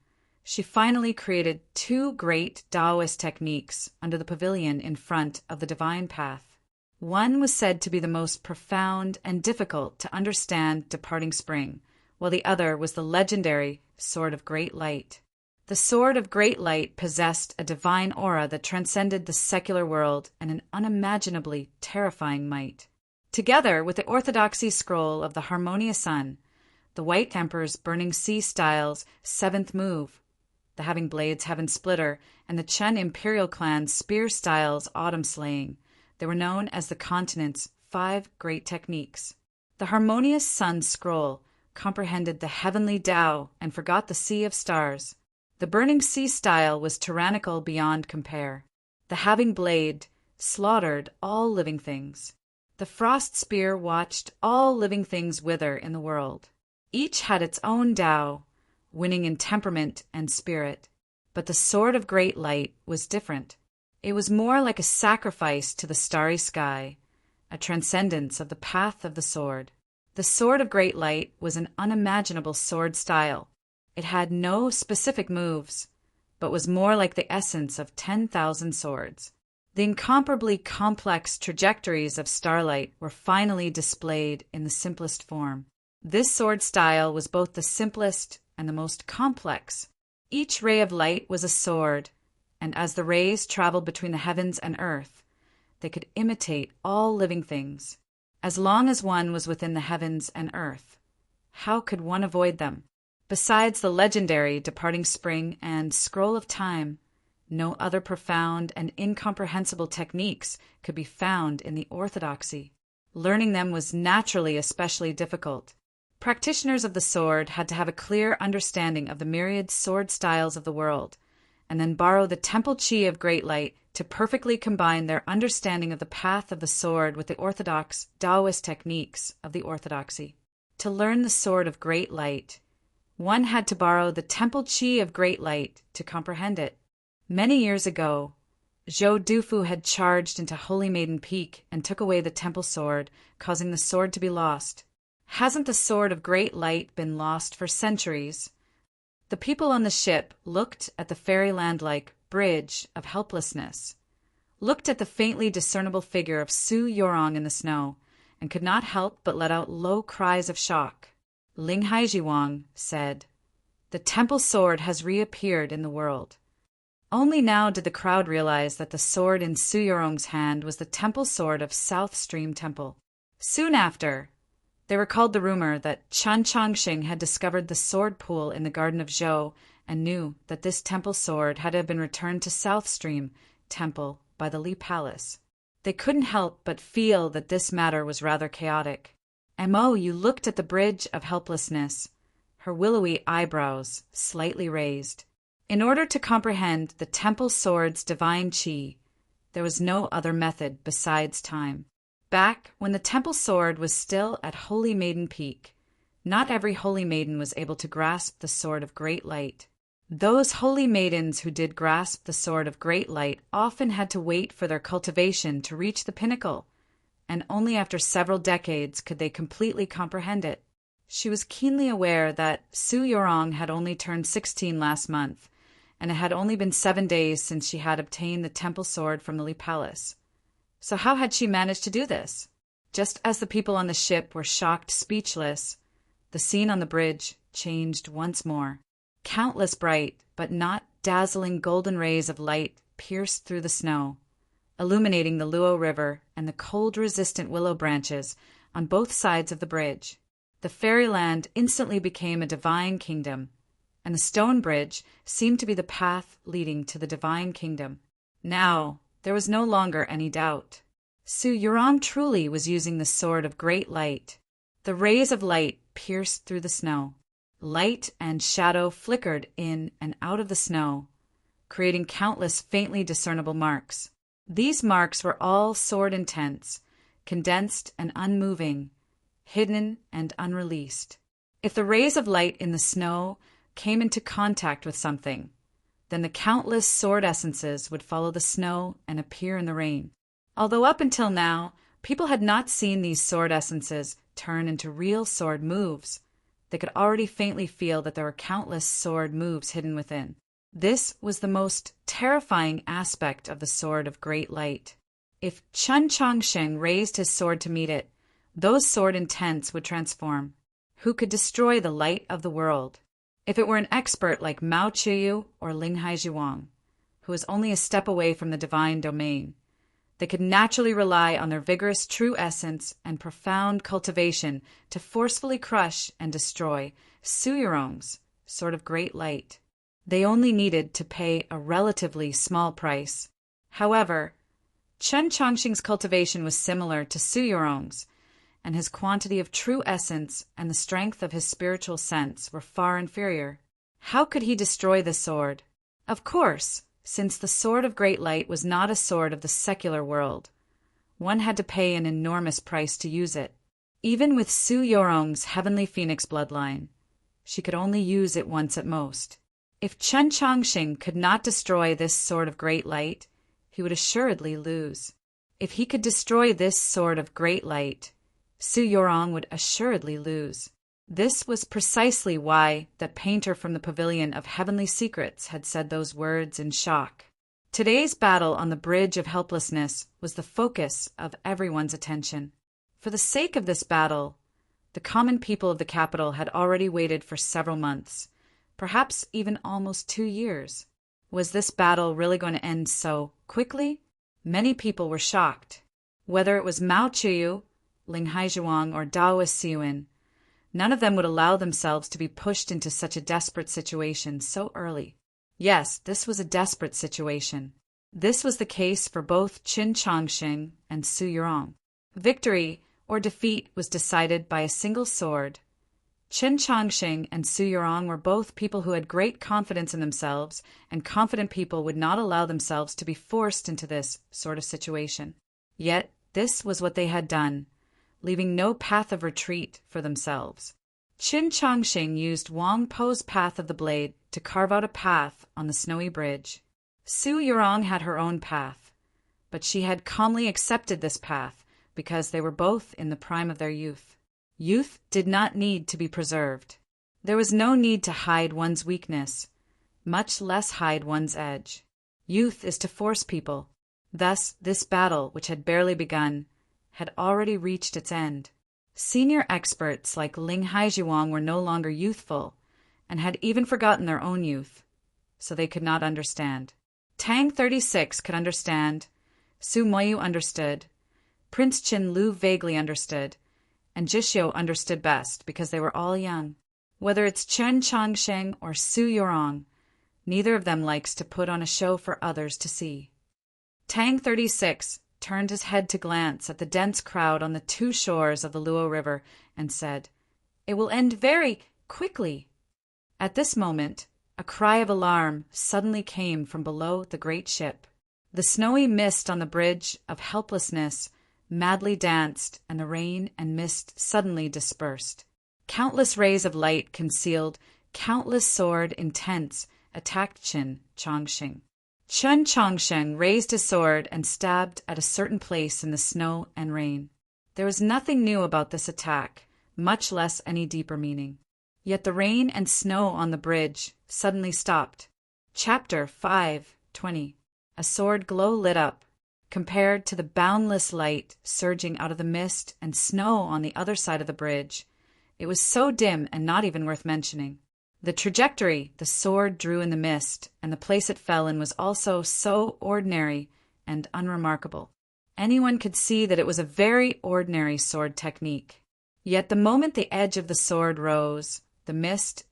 she finally created two great Taoist techniques under the pavilion in front of the divine path. One was said to be the most profound and difficult to understand departing spring, while the other was the legendary Sword of Great Light. The Sword of Great Light possessed a divine aura that transcended the secular world and an unimaginably terrifying might. Together with the Orthodoxy scroll of the Harmonious Sun, the White Emperor's Burning Sea style's seventh move, the Having Blades Heaven Splitter, and the Chen Imperial clan's Spear style's Autumn Slaying, they were known as the continent's 5 great techniques. The Harmonious Sun scroll comprehended the heavenly Tao and forgot the sea of stars. The Burning Sea style was tyrannical beyond compare. The Having Blade slaughtered all living things. The Frost Spear watched all living things wither in the world. Each had its own Tao, winning in temperament and spirit. But the Sword of Great Light was different. It was more like a sacrifice to the starry sky, a transcendence of the path of the sword. The Sword of Great Light was an unimaginable sword style. It had no specific moves, but was more like the essence of 10,000 swords. The incomparably complex trajectories of starlight were finally displayed in the simplest form. This sword style was both the simplest and the most complex. Each ray of light was a sword, and as the rays traveled between the heavens and earth, they could imitate all living things. As long as one was within the heavens and earth, how could one avoid them? Besides the legendary Departing Spring and Scroll of Time, no other profound and incomprehensible techniques could be found in the Orthodoxy. Learning them was naturally especially difficult. Practitioners of the sword had to have a clear understanding of the myriad sword styles of the world, and then borrow the Temple Chi of Great Light to perfectly combine their understanding of the path of the sword with the orthodox Taoist techniques of the Orthodoxy. To learn the Sword of Great Light, one had to borrow the Temple Chi of Great Light to comprehend it. Many years ago, Zhou Dufu had charged into Holy Maiden Peak and took away the temple sword, causing the sword to be lost. Hasn't the Sword of Great Light been lost for centuries? The people on the ship looked at the fairyland-like bridge of helplessness. looked at the faintly discernible figure of Su Yorong in the snow, and could not help but let out low cries of shock. Ling Haijiwang said, "The temple sword has reappeared in the world." Only now did the crowd realize that the sword in Su Yorong's hand was the temple sword of South Stream Temple. Soon after, they recalled the rumor that Chen Chongqing had discovered the sword pool in the garden of Zhou and knew that this temple sword had to have been returned to South Stream Temple by the Li Palace. They couldn't help but feel that this matter was rather chaotic. Mo Yu looked at the bridge of helplessness, her willowy eyebrows slightly raised. In order to comprehend the temple sword's divine qi, there was no other method besides time. Back when the temple sword was still at Holy Maiden Peak, not every holy maiden was able to grasp the sword of great light. Those holy maidens who did grasp the sword of great light often had to wait for their cultivation to reach the pinnacle, and only after several decades could they completely comprehend it. She was keenly aware that Su Yorong had only turned 16 last month, and it had only been 7 days since she had obtained the temple sword from the Li Palace. So how had she managed to do this? Just as the people on the ship were shocked speechless, the scene on the bridge changed once more. Countless bright, but not dazzling golden rays of light pierced through the snow, illuminating the Luo River and the cold-resistant willow branches on both sides of the bridge. The fairyland instantly became a divine kingdom, and the stone bridge seemed to be the path leading to the divine kingdom. Now, there was no longer any doubt. Su Yorong truly was using the sword of great light. The rays of light pierced through the snow. Light and shadow flickered in and out of the snow, creating countless faintly discernible marks. These marks were all sword intents, condensed and unmoving, hidden and unreleased. If the rays of light in the snow came into contact with something, then the countless sword essences would follow the snow and appear in the rain. Although up until now, people had not seen these sword essences turn into real sword moves, they could already faintly feel that there were countless sword moves hidden within. This was the most terrifying aspect of the sword of great light. If Chen Chongqing raised his sword to meet it, those sword intents would transform. Who could destroy the light of the world? If it were an expert like Mao Qiyu or Ling Haijiwang, who was only a step away from the divine domain, they could naturally rely on their vigorous true essence and profound cultivation to forcefully crush and destroy Su Yorong's sword of great light. They only needed to pay a relatively small price. However, Chen Chongqing's cultivation was similar to Su Yorong's, and his quantity of true essence and the strength of his spiritual sense were far inferior. How could he destroy the sword? Of course, since the sword of great light was not a sword of the secular world, one had to pay an enormous price to use it. Even with Su Yorong's heavenly phoenix bloodline, she could only use it once at most. If Chen Chongqing could not destroy this sword of great light, he would assuredly lose. If he could destroy this sword of great light, Su Yorong would assuredly lose. This was precisely why the painter from the Pavilion of Heavenly Secrets had said those words in shock. Today's battle on the Bridge of Helplessness was the focus of everyone's attention. For the sake of this battle, the common people of the capital had already waited for several months, perhaps even almost 2 years. Was this battle really going to end so quickly? Many people were shocked. Whether it was Mao Qiyu, Ling Haijiwang, or Daoist Siyuan, none of them would allow themselves to be pushed into such a desperate situation so early. Yes, this was a desperate situation. This was the case for both Chen Chongqing and Su Yorong. Victory or defeat was decided by a single sword. Chen Chongqing and Su Yorong were both people who had great confidence in themselves, and confident people would not allow themselves to be forced into this sort of situation. Yet this was what they had done, leaving no path of retreat for themselves. Chen Chongqing used Wang Po's path of the blade to carve out a path on the snowy bridge. Su Yorong had her own path, but she had calmly accepted this path because they were both in the prime of their youth. Youth did not need to be preserved. There was no need to hide one's weakness, much less hide one's edge. Youth is to force people. Thus, this battle, which had barely begun, had already reached its end. Senior experts like Ling Haizhuang were no longer youthful, and had even forgotten their own youth, so they could not understand. Tang 36 could understand, Su Moyu understood, Prince Qin Lu vaguely understood, and Jishio understood best because they were all young. Whether it's Chen Changsheng or Su Yorong, neither of them likes to put on a show for others to see. Tang 36 turned his head to glance at the dense crowd on the two shores of the Luo River and said, "It will end very quickly." At this moment, a cry of alarm suddenly came from below the great ship. The snowy mist on the bridge of helplessness madly danced, and the rain and mist suddenly dispersed. Countless rays of light concealed, countless sword intents attacked Chen Changsheng. Chen Changsheng raised his sword and stabbed at a certain place in the snow and rain. There was nothing new about this attack, much less any deeper meaning. Yet the rain and snow on the bridge suddenly stopped. Chapter 5:20. A sword glow lit up. Compared to the boundless light surging out of the mist and snow on the other side of the bridge, it was so dim and not even worth mentioning. The trajectory the sword drew in the mist and the place it fell in was also so ordinary and unremarkable. Anyone could see that it was a very ordinary sword technique. Yet the moment the edge of the sword rose, the mist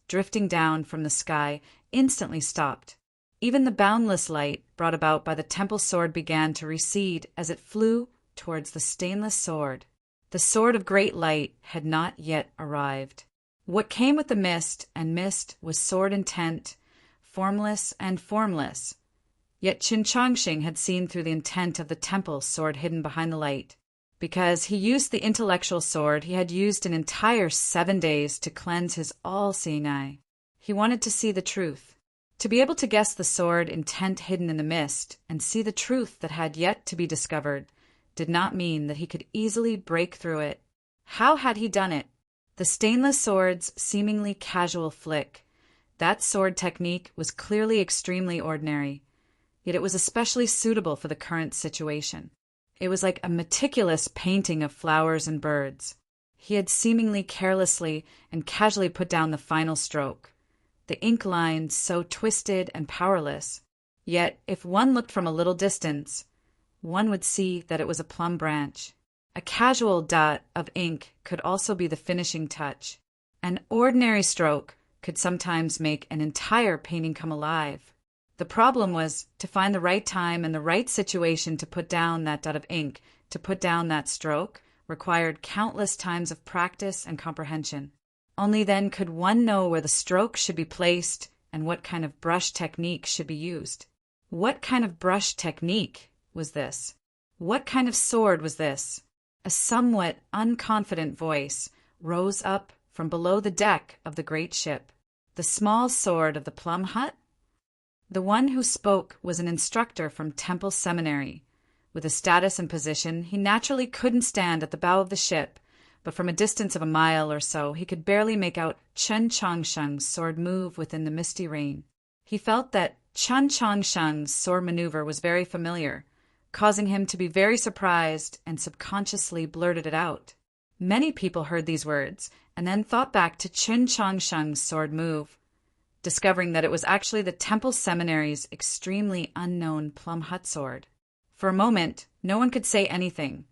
drifting down from the sky instantly stopped. Even the boundless light brought about by the temple sword began to recede as it flew towards the stainless sword. The sword of great light had not yet arrived. What came with the mist was sword intent, formless and formless. Yet Qin Changsheng had seen through the intent of the temple sword hidden behind the light. Because he used the intellectual sword, he had used an entire 7 days to cleanse his all-seeing eye. He wanted to see the truth. To be able to guess the sword intent hidden in the mist and see the truth that had yet to be discovered did not mean that he could easily break through it. How had he done it? The stainless sword's seemingly casual flick. That sword technique was clearly extremely ordinary, yet it was especially suitable for the current situation. It was like a meticulous painting of flowers and birds. He had seemingly carelessly and casually put down the final stroke, the ink line so twisted and powerless. Yet, if one looked from a little distance, one would see that it was a plum branch. A casual dot of ink could also be the finishing touch. An ordinary stroke could sometimes make an entire painting come alive. The problem was to find the right time and the right situation to put down that dot of ink. To put down that stroke required countless times of practice and comprehension. Only then could one know where the stroke should be placed and what kind of brush technique should be used. What kind of brush technique was this? What kind of sword was this? A somewhat unconfident voice rose up from below the deck of the great ship. The small sword of the plum hut? The one who spoke was an instructor from Temple Seminary. With his status and position, he naturally couldn't stand at the bow of the ship, but from a distance of a mile or so he could barely make out Chen Changsheng's sword move within the misty rain. He felt that Chen Changsheng's sword maneuver was very familiar, causing him to be very surprised and subconsciously blurted it out. Many people heard these words and then thought back to Chen Changsheng's sword move, discovering that it was actually the Temple Seminary's extremely unknown plum hut sword. For a moment, no one could say anything.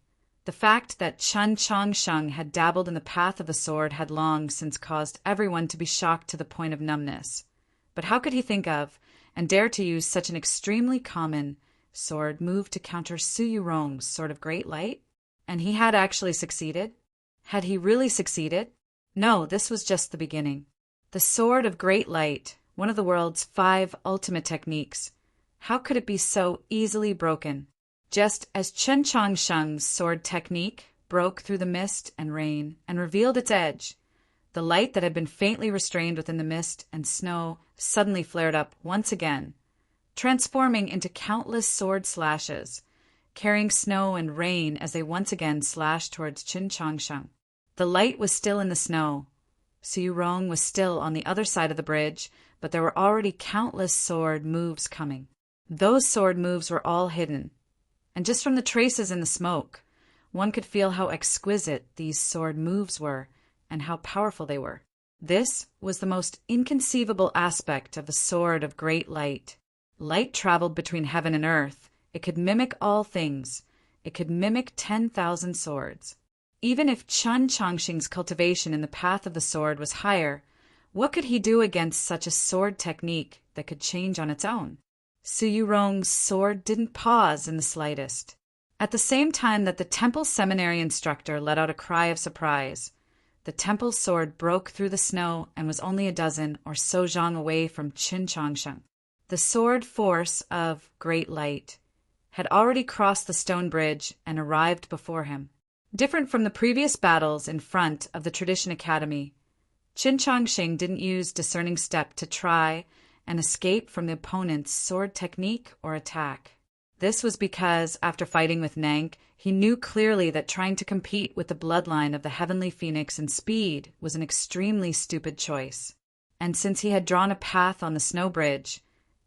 The fact that Chen Changsheng had dabbled in the path of the sword had long since caused everyone to be shocked to the point of numbness. But how could he think of, and dare to use such an extremely common sword move to counter Su Yurong's sword of great light? And he had actually succeeded? Had he really succeeded? No, this was just the beginning. The sword of great light, one of the world's 5 ultimate techniques. How could it be so easily broken? Just as Chen Changsheng's sword technique broke through the mist and rain and revealed its edge, the light that had been faintly restrained within the mist and snow suddenly flared up once again, transforming into countless sword slashes, carrying snow and rain as they once again slashed towards Chen Changsheng. The light was still in the snow. Su Yurong was still on the other side of the bridge, but there were already countless sword moves coming. Those sword moves were all hidden, and just from the traces in the smoke, one could feel how exquisite these sword moves were and how powerful they were. This was the most inconceivable aspect of the sword of great light. Light traveled between heaven and earth. It could mimic all things. It could mimic 10,000 swords. Even if Chen Chongqing's cultivation in the path of the sword was higher, what could he do against such a sword technique that could change on its own? Su Yurong's sword didn't pause in the slightest. At the same time that the temple seminary instructor let out a cry of surprise, the temple sword broke through the snow and was only a dozen or so zhang away from Chen Chongqing. The sword force of great light had already crossed the stone bridge and arrived before him. Different from the previous battles in front of the Tradition Academy, Chen Chongqing didn't use discerning step to try and escape from the opponent's sword technique or attack. This was because, after fighting with Nank, he knew clearly that trying to compete with the bloodline of the Heavenly Phoenix in speed was an extremely stupid choice. And since he had drawn a path on the snow bridge,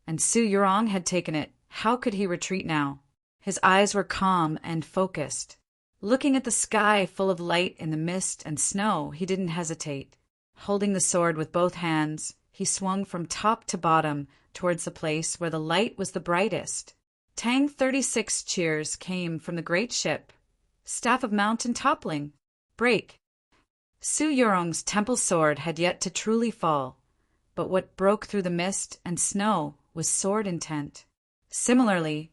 and Su Yurong had taken it, how could he retreat now? His eyes were calm and focused. Looking at the sky full of light in the mist and snow, he didn't hesitate. Holding the sword with both hands, he swung from top to bottom towards the place where the light was the brightest. Tang 36 cheers came from the great ship. Staff of mountain toppling. Break. Su Yurong's temple sword had yet to truly fall, but what broke through the mist and snow was sword intent. Similarly,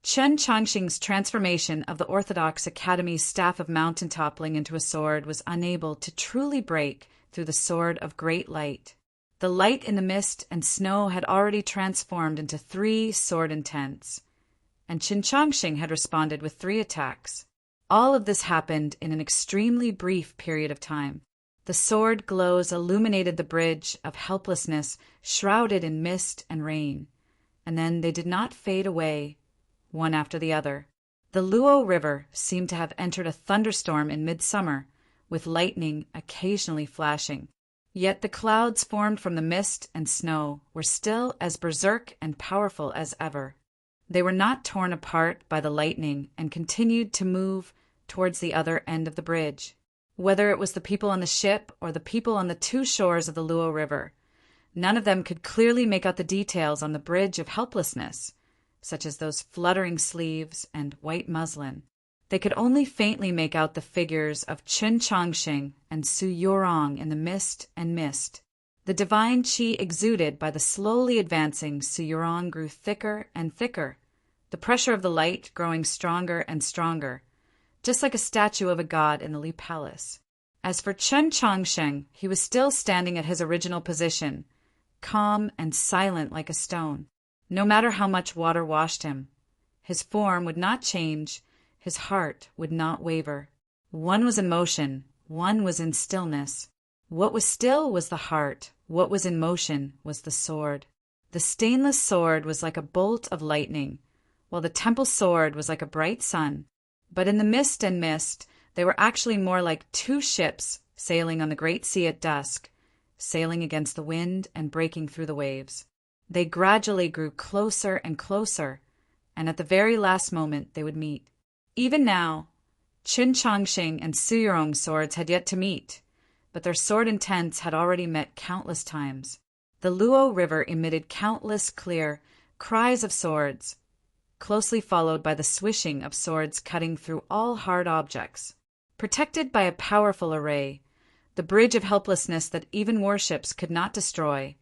Chen Chongqing's transformation of the Orthodox Academy's staff of mountain toppling into a sword was unable to truly break through the sword of great light. The light in the mist and snow had already transformed into 3 sword intents, and Chen Chongqing had responded with 3 attacks. All of this happened in an extremely brief period of time. The sword glows illuminated the bridge of helplessness shrouded in mist and rain, and then they did not fade away, one after the other. The Luo River seemed to have entered a thunderstorm in midsummer, with lightning occasionally flashing. Yet the clouds formed from the mist and snow were still as berserk and powerful as ever. They were not torn apart by the lightning and continued to move towards the other end of the bridge. Whether it was the people on the ship or the people on the 2 shores of the Luo River, none of them could clearly make out the details on the bridge of helplessness, such as those fluttering sleeves and white muslin. They could only faintly make out the figures of Chen Chongqing and Su Yurong in the mist and mist. The divine qi exuded by the slowly advancing Su Yurong grew thicker and thicker, the pressure of the light growing stronger and stronger, just like a statue of a god in the Li Palace. As for Chen Chongqing, he was still standing at his original position, calm and silent like a stone. No matter how much water washed him, his form would not change, his heart would not waver. One was in motion, one was in stillness. What was still was the heart, what was in motion was the sword. The stainless sword was like a bolt of lightning, while the temple sword was like a bright sun. But in the mist and mist, they were actually more like 2 ships sailing on the great sea at dusk, sailing against the wind and breaking through the waves. They gradually grew closer and closer, and at the very last moment they would meet. Even now, Chen Chongqing and Su Yurong's swords had yet to meet, but their sword intents had already met countless times. The Luo River emitted countless clear cries of swords, closely followed by the swishing of swords cutting through all hard objects. Protected by a powerful array, the bridge of helplessness that even warships could not destroy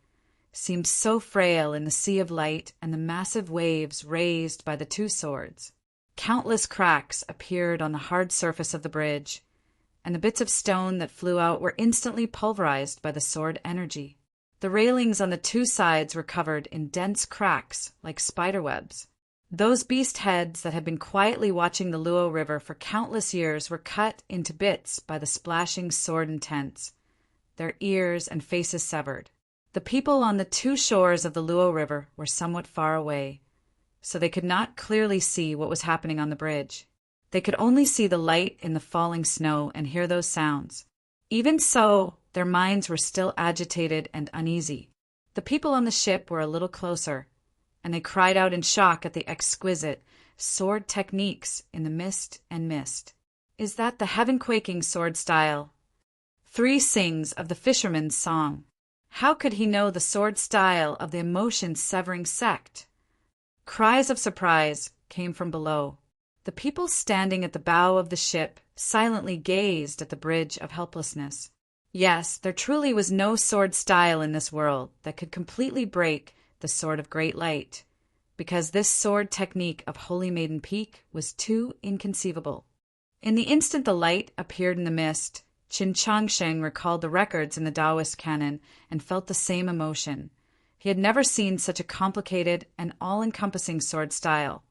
seemed so frail in the sea of light and the massive waves raised by the 2 swords. Countless cracks appeared on the hard surface of the bridge, and the bits of stone that flew out were instantly pulverized by the sword energy. The railings on the 2 sides were covered in dense cracks like spiderwebs. Those beast heads that had been quietly watching the Luo River for countless years were cut into bits by the splashing sword intents, their ears and faces severed. The people on the 2 shores of the Luo River were somewhat far away, so they could not clearly see what was happening on the bridge. They could only see the light in the falling snow and hear those sounds. Even so, their minds were still agitated and uneasy. The people on the ship were a little closer, and they cried out in shock at the exquisite sword techniques in the mist and mist. Is that the heaven-quaking sword style? 3 sings of the fisherman's song. How could he know the sword style of the emotion-severing sect? Cries of surprise came from below. The people standing at the bow of the ship silently gazed at the bridge of helplessness. Yes, there truly was no sword style in this world that could completely break the sword of great light, because this sword technique of Holy Maiden Peak was too inconceivable. In the instant the light appeared in the mist, Qin Changsheng recalled the records in the Taoist canon and felt the same emotion. He had never seen such a complicated and all-encompassing sword style,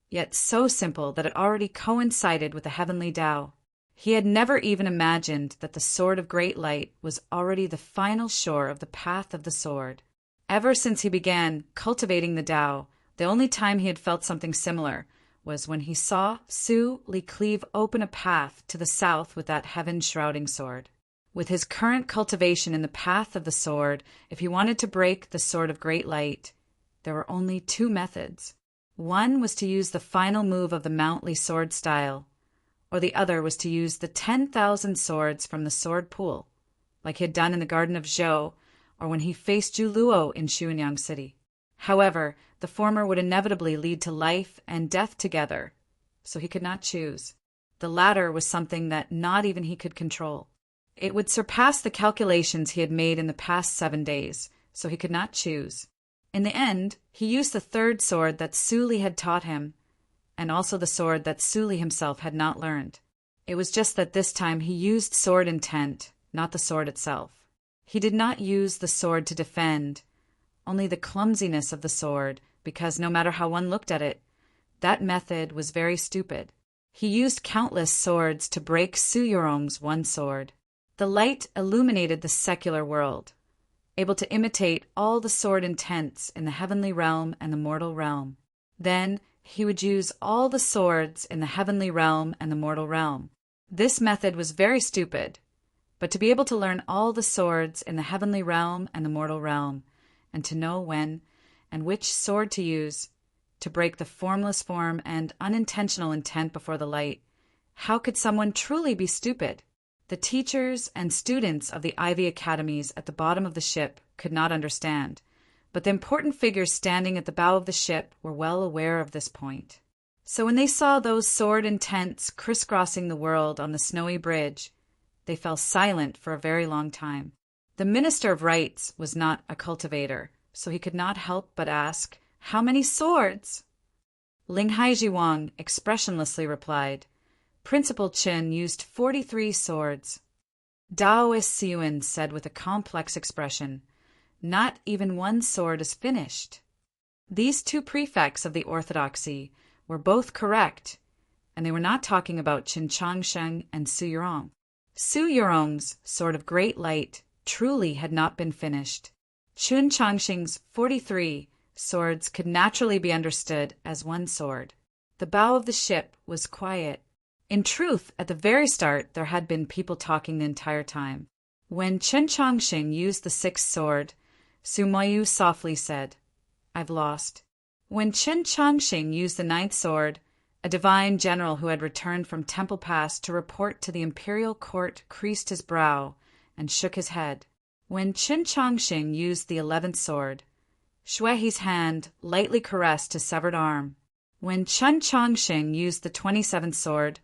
yet so simple that it already coincided with the heavenly Tao. He had never even imagined that the sword of great light was already the final shore of the path of the sword. Ever since he began cultivating the Tao, the only time he had felt something similar was when he saw Su Li cleave open a path to the south with that heaven-shrouding sword. With his current cultivation in the path of the sword, if he wanted to break the sword of great light, there were only 2 methods. One was to use the final move of the Mount Li sword style, or the other was to use the 10,000 swords from the sword pool, like he had done in the Garden of Zhou, or when he faced Zhu Luo in Xuanyang City. However, the former would inevitably lead to life and death together, so he could not choose. The latter was something that not even he could control. It would surpass the calculations he had made in the past 7 days, so he could not choose. In the end, he used the 3rd sword that Su Li had taught him, and also the sword that Su Li himself had not learned. It was just that this time he used sword intent, not the sword itself. He did not use the sword to defend, only the clumsiness of the sword, because no matter how one looked at it, that method was very stupid. He used countless swords to break Su Yurong's one sword. The light illuminated the secular world, able to imitate all the sword intents in the heavenly realm and the mortal realm. Then he would use all the swords in the heavenly realm and the mortal realm. This method was very stupid, but to be able to learn all the swords in the heavenly realm and the mortal realm, and to know when and which sword to use to break the formless form and unintentional intent before the light, how could someone truly be stupid? The teachers and students of the Ivy Academies at the bottom of the ship could not understand, but the important figures standing at the bow of the ship were well aware of this point. So when they saw those sword intents crisscrossing the world on the snowy bridge, they fell silent for a very long time. The Minister of Rites was not a cultivator, so he could not help but ask, "How many swords?" Ling Haijiwang expressionlessly replied, "Principal Qin used 43 swords." Taoist Siyuan said with a complex expression, "Not even one sword is finished." These 2 prefects of the orthodoxy were both correct, and they were not talking about Qin Changsheng and Su Yurong. Su Yurong's sword of great light truly had not been finished. Qin Changsheng's 43 swords could naturally be understood as one sword. The bow of the ship was quiet. In truth, at the very start, there had been people talking the entire time. When Qin Changsheng used the 6th sword, Su Moyu softly said, "I've lost." When Qin Changsheng used the 9th sword, a divine general who had returned from Temple Pass to report to the imperial court creased his brow and shook his head. When Qin Changsheng used the 11th sword, Shuehi's hand lightly caressed his severed arm. When Qin Changsheng used the 27th sword,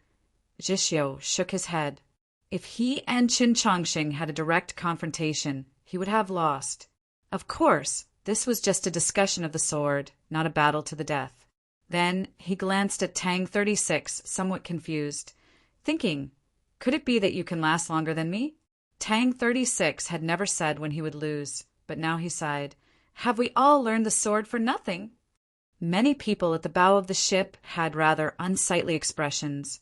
Zhixiu shook his head. If he and Qin Changsheng had a direct confrontation, he would have lost. Of course, this was just a discussion of the sword, not a battle to the death. Then he glanced at Tang 36, somewhat confused, thinking, "Could it be that you can last longer than me?" Tang 36 had never said when he would lose, but now he sighed, "Have we all learned the sword for nothing?" Many people at the bow of the ship had rather unsightly expressions,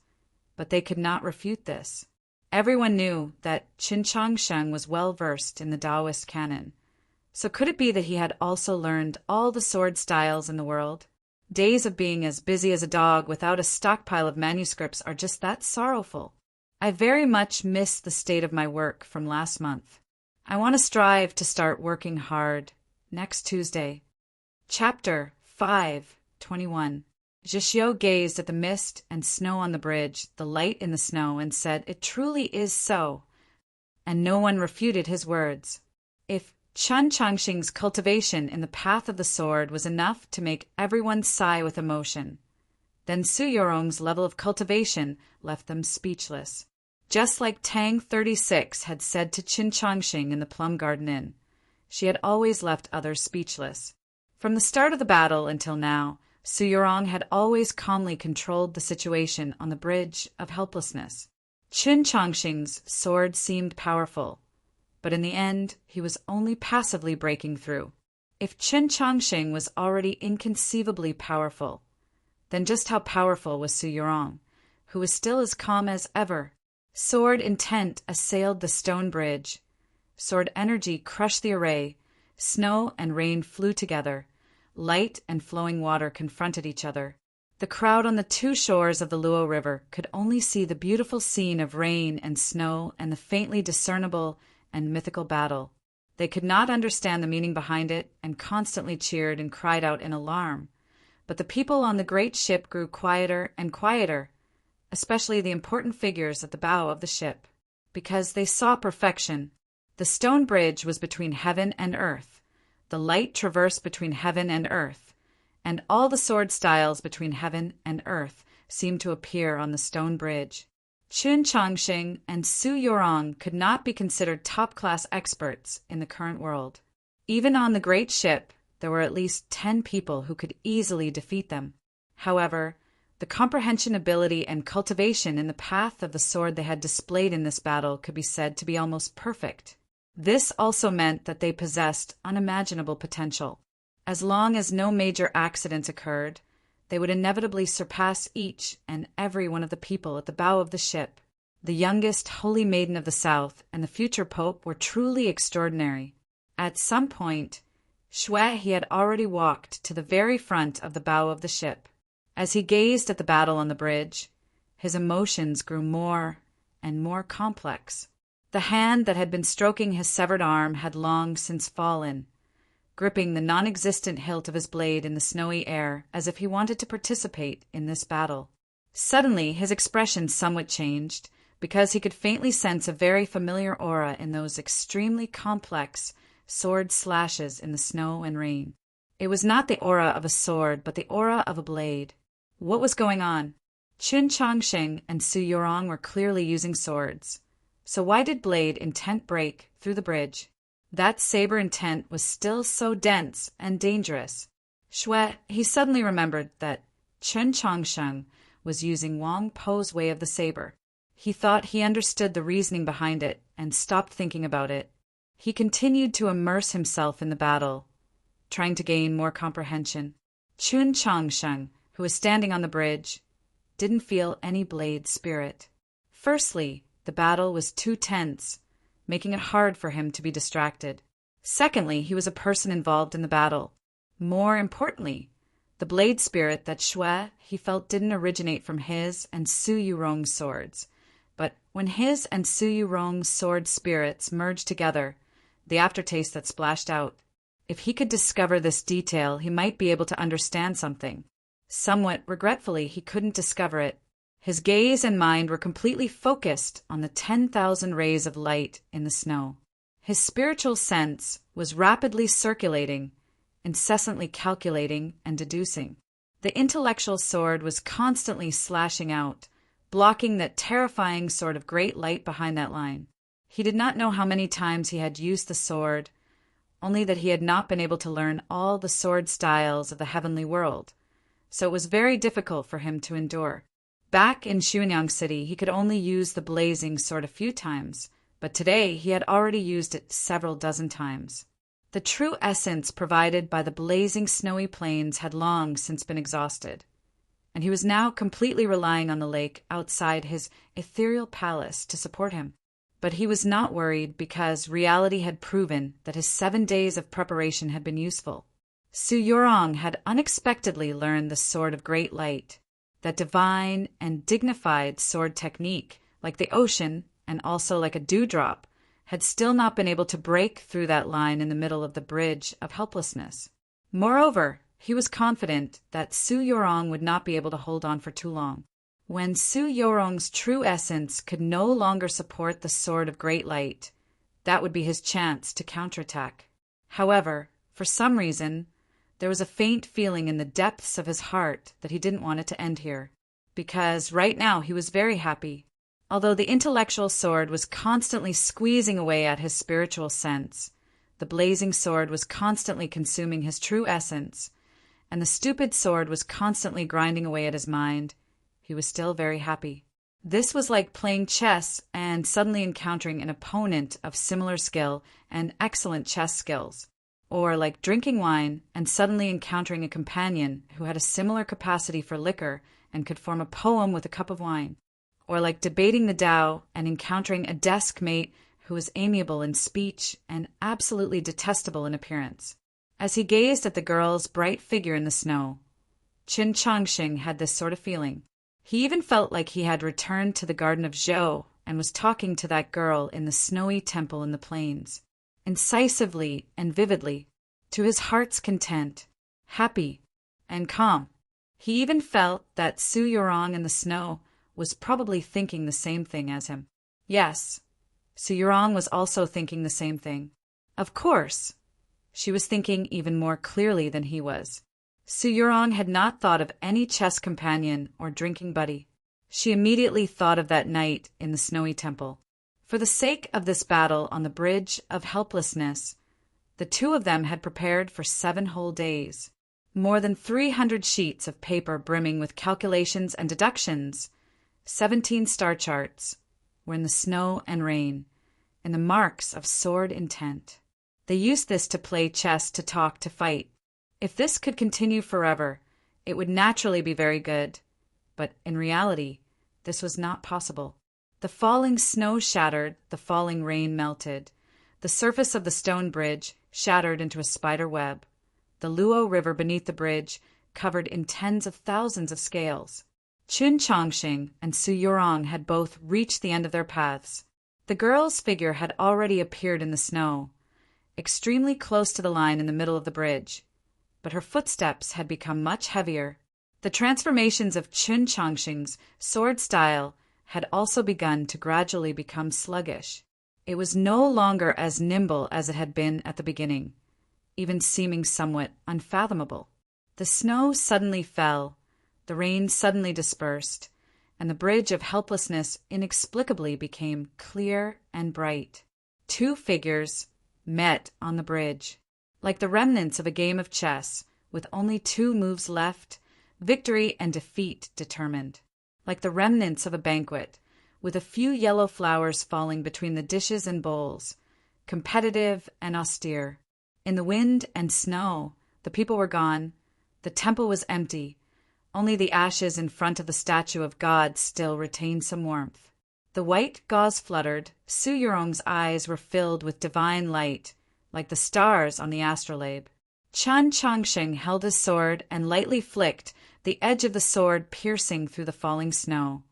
but they could not refute this. Everyone knew that Qin Changsheng was well versed in the Taoist canon. So could it be that he had also learned all the sword styles in the world? Days of being as busy as a dog without a stockpile of manuscripts are just that sorrowful. I very much miss the state of my work from last month. I want to strive to start working hard next Tuesday. Chapter 5:21. Jishio gazed at the mist and snow on the bridge, the light in the snow, and said, "It truly is so." And no one refuted his words. If Chen Changxing's cultivation in the path of the sword was enough to make everyone sigh with emotion, then Su Yorong's level of cultivation left them speechless. Just like Tang 36 had said to Qin Changxing in the Plum Garden Inn, she had always left others speechless. From the start of the battle until now, Su Yorong had always calmly controlled the situation on the bridge of helplessness. Qin Changxing's sword seemed powerful, but in the end, he was only passively breaking through. If Qin Changxing was already inconceivably powerful, then just how powerful was Su Yorong, who was still as calm as ever? Sword intent assailed the stone bridge. Sword energy crushed the array. Snow and rain flew together. Light and flowing water confronted each other. The crowd on the two shores of the Luo River could only see the beautiful scene of rain and snow and the faintly discernible and mythical battle. They could not understand the meaning behind it and constantly cheered and cried out in alarm. But the people on the great ship grew quieter and quieter, especially the important figures at the bow of the ship, because they saw perfection. The stone bridge was between heaven and earth. The light traversed between heaven and earth, and all the sword styles between heaven and earth seemed to appear on the stone bridge. Qin Changxing and Su Yorong could not be considered top-class experts in the current world. Even on the great ship, there were at least 10 people who could easily defeat them. However, the comprehension ability and cultivation in the path of the sword they had displayed in this battle could be said to be almost perfect. This also meant that they possessed unimaginable potential. As long as no major accidents occurred, they would inevitably surpass each and every one of the people at the bow of the ship. The youngest holy maiden of the South and the future pope were truly extraordinary. At some point, Xue he had already walked to the very front of the bow of the ship. As he gazed at the battle on the bridge, his emotions grew more and more complex. The hand that had been stroking his severed arm had long since fallen, gripping the non-existent hilt of his blade in the snowy air as if he wanted to participate in this battle. Suddenly, his expression somewhat changed, because he could faintly sense a very familiar aura in those extremely complex sword slashes in the snow and rain. It was not the aura of a sword, but the aura of a blade. What was going on? Qin Changxing and Su Yorong were clearly using swords. So why did blade intent break through the bridge? That saber intent was still so dense and dangerous. Xue, he suddenly remembered that Qin Changxing was using Wang Po's way of the saber. He thought he understood the reasoning behind it and stopped thinking about it. He continued to immerse himself in the battle, trying to gain more comprehension. Qin Changxing, who was standing on the bridge, didn't feel any blade spirit. Firstly, the battle was too tense, making it hard for him to be distracted. Secondly, he was a person involved in the battle. More importantly, the blade spirit that Xue he felt didn't originate from his and Su Yorong's swords, but when his and Su Yorong's sword spirits merged together, the aftertaste that splashed out. If he could discover this detail, he might be able to understand something. Somewhat regretfully, he couldn't discover it. His gaze and mind were completely focused on the 10,000 rays of light in the snow. His spiritual sense was rapidly circulating, incessantly calculating and deducing. The intellectual sword was constantly slashing out, blocking that terrifying sort of great light behind that line. He did not know how many times he had used the sword, only that he had not been able to learn all the sword styles of the heavenly world, so it was very difficult for him to endure. Back in Xuanyang City, he could only use the blazing sword a few times, but today he had already used it several dozen times. The true essence provided by the blazing snowy plains had long since been exhausted, and he was now completely relying on the lake outside his ethereal palace to support him. But he was not worried because reality had proven that his 7 days of preparation had been useful. Su Yorong had unexpectedly learned the Sword of Great Light, that divine and dignified sword technique, like the ocean and also like a dewdrop, had still not been able to break through that line in the middle of the bridge of helplessness. Moreover, He was confident that Su Yorong would not be able to hold on for too long. When Su Yorong's true essence could no longer support the Sword of Great Light, that would be his chance to counterattack. However, for some reason, there was a faint feeling in the depths of his heart that he didn't want it to end here, because right now he was very happy. Although the intellectual sword was constantly squeezing away at his spiritual sense, the blazing sword was constantly consuming his true essence, and the stupid sword was constantly grinding away at his mind, he was still very happy. This was like playing chess and suddenly encountering an opponent of similar skill and excellent chess skills, or like drinking wine and suddenly encountering a companion who had a similar capacity for liquor and could form a poem with a cup of wine, or like debating the Tao and encountering a desk mate who was amiable in speech and absolutely detestable in appearance. As he gazed at the girl's bright figure in the snow, Qin Changxing had this sort of feeling. He even felt like he had returned to the Garden of Zhou and was talking to that girl in the snowy temple in the plains, incisively and vividly, to his heart's content, happy and calm. He even felt that Su Yorong in the snow was probably thinking the same thing as him. Yes, Su Yorong was also thinking the same thing. Of course, she was thinking even more clearly than he was. Su Yorong had not thought of any chess companion or drinking buddy. She immediately thought of that night in the snowy temple. For the sake of this battle on the Bridge of Helplessness, the two of them had prepared for 7 whole days. More than 300 sheets of paper brimming with calculations and deductions, 17 star charts, were in the snow and rain, and the marks of sword intent. They used this to play chess, to talk, to fight. If this could continue forever, it would naturally be very good. But in reality, this was not possible. The falling snow shattered, the falling rain melted. The surface of the stone bridge shattered into a spider web. The Luo River beneath the bridge covered in tens of thousands of scales. Qin Changxing and Su Yorong had both reached the end of their paths. The girl's figure had already appeared in the snow, extremely close to the line in the middle of the bridge, but her footsteps had become much heavier. The transformations of Qin Changxing's sword style had also begun to gradually become sluggish. It was no longer as nimble as it had been at the beginning, even seeming somewhat unfathomable. The snow suddenly fell, the rain suddenly dispersed, and the Bridge of Helplessness inexplicably became clear and bright. 2 figures met on the bridge. Like the remnants of a game of chess, with only 2 moves left, victory and defeat determined. Like the remnants of a banquet, with a few yellow flowers falling between the dishes and bowls, competitive and austere. In the wind and snow, the people were gone, the temple was empty, only the ashes in front of the statue of God still retained some warmth. The white gauze fluttered, Su Yorong's eyes were filled with divine light, like the stars on the astrolabe. Qin Changxing held his sword and lightly flicked, the edge of the sword piercing through the falling snow,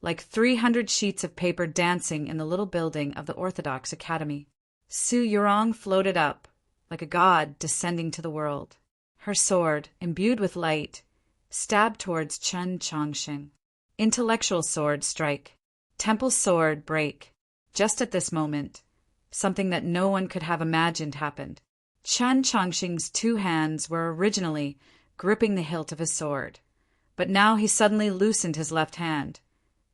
like 300 sheets of paper dancing in the little building of the Orthodox Academy. Su Yorong floated up, like a god descending to the world. Her sword, imbued with light, stabbed towards Qin Changxing. Intellectual sword strike. Temple sword break. Just at this moment, something that no one could have imagined happened. Qin Changxing's 2 hands were originally gripping the hilt of his sword, but now he suddenly loosened his left hand,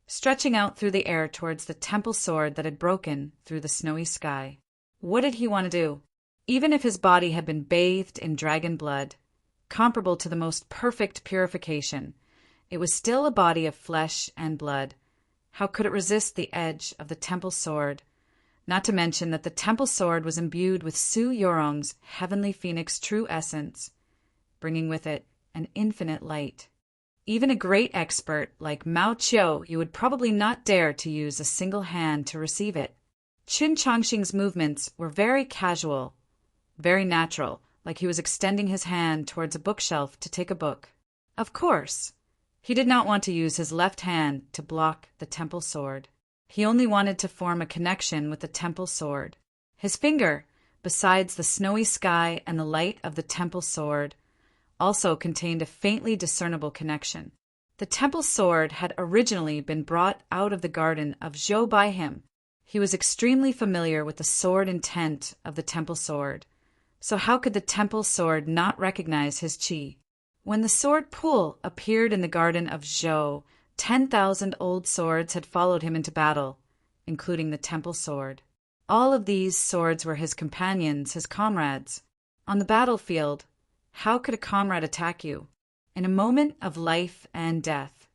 stretching out through the air towards the temple sword that had broken through the snowy sky. What did he want to do? Even if his body had been bathed in dragon blood, comparable to the most perfect purification, it was still a body of flesh and blood. How could it resist the edge of the temple sword? Not to mention that the temple sword was imbued with Su Yorong's heavenly phoenix true essence, bringing with it an infinite light. Even a great expert like Mao Qiu, you would probably not dare to use a single hand to receive it. Qin Changxing's movements were very casual, very natural, like he was extending his hand towards a bookshelf to take a book. Of course, he did not want to use his left hand to block the temple sword. He only wanted to form a connection with the temple sword. His finger, besides the snowy sky and the light of the temple sword, also contained a faintly discernible connection. The temple sword had originally been brought out of the garden of Zhou by him. He was extremely familiar with the sword intent of the temple sword, so how could the temple sword not recognize his qi? When the sword pool appeared in the garden of Zhou, 10,000 old swords had followed him into battle, including the temple sword. All of these swords were his companions, his comrades. On the battlefield, how could a comrade attack you? In a moment of life and death,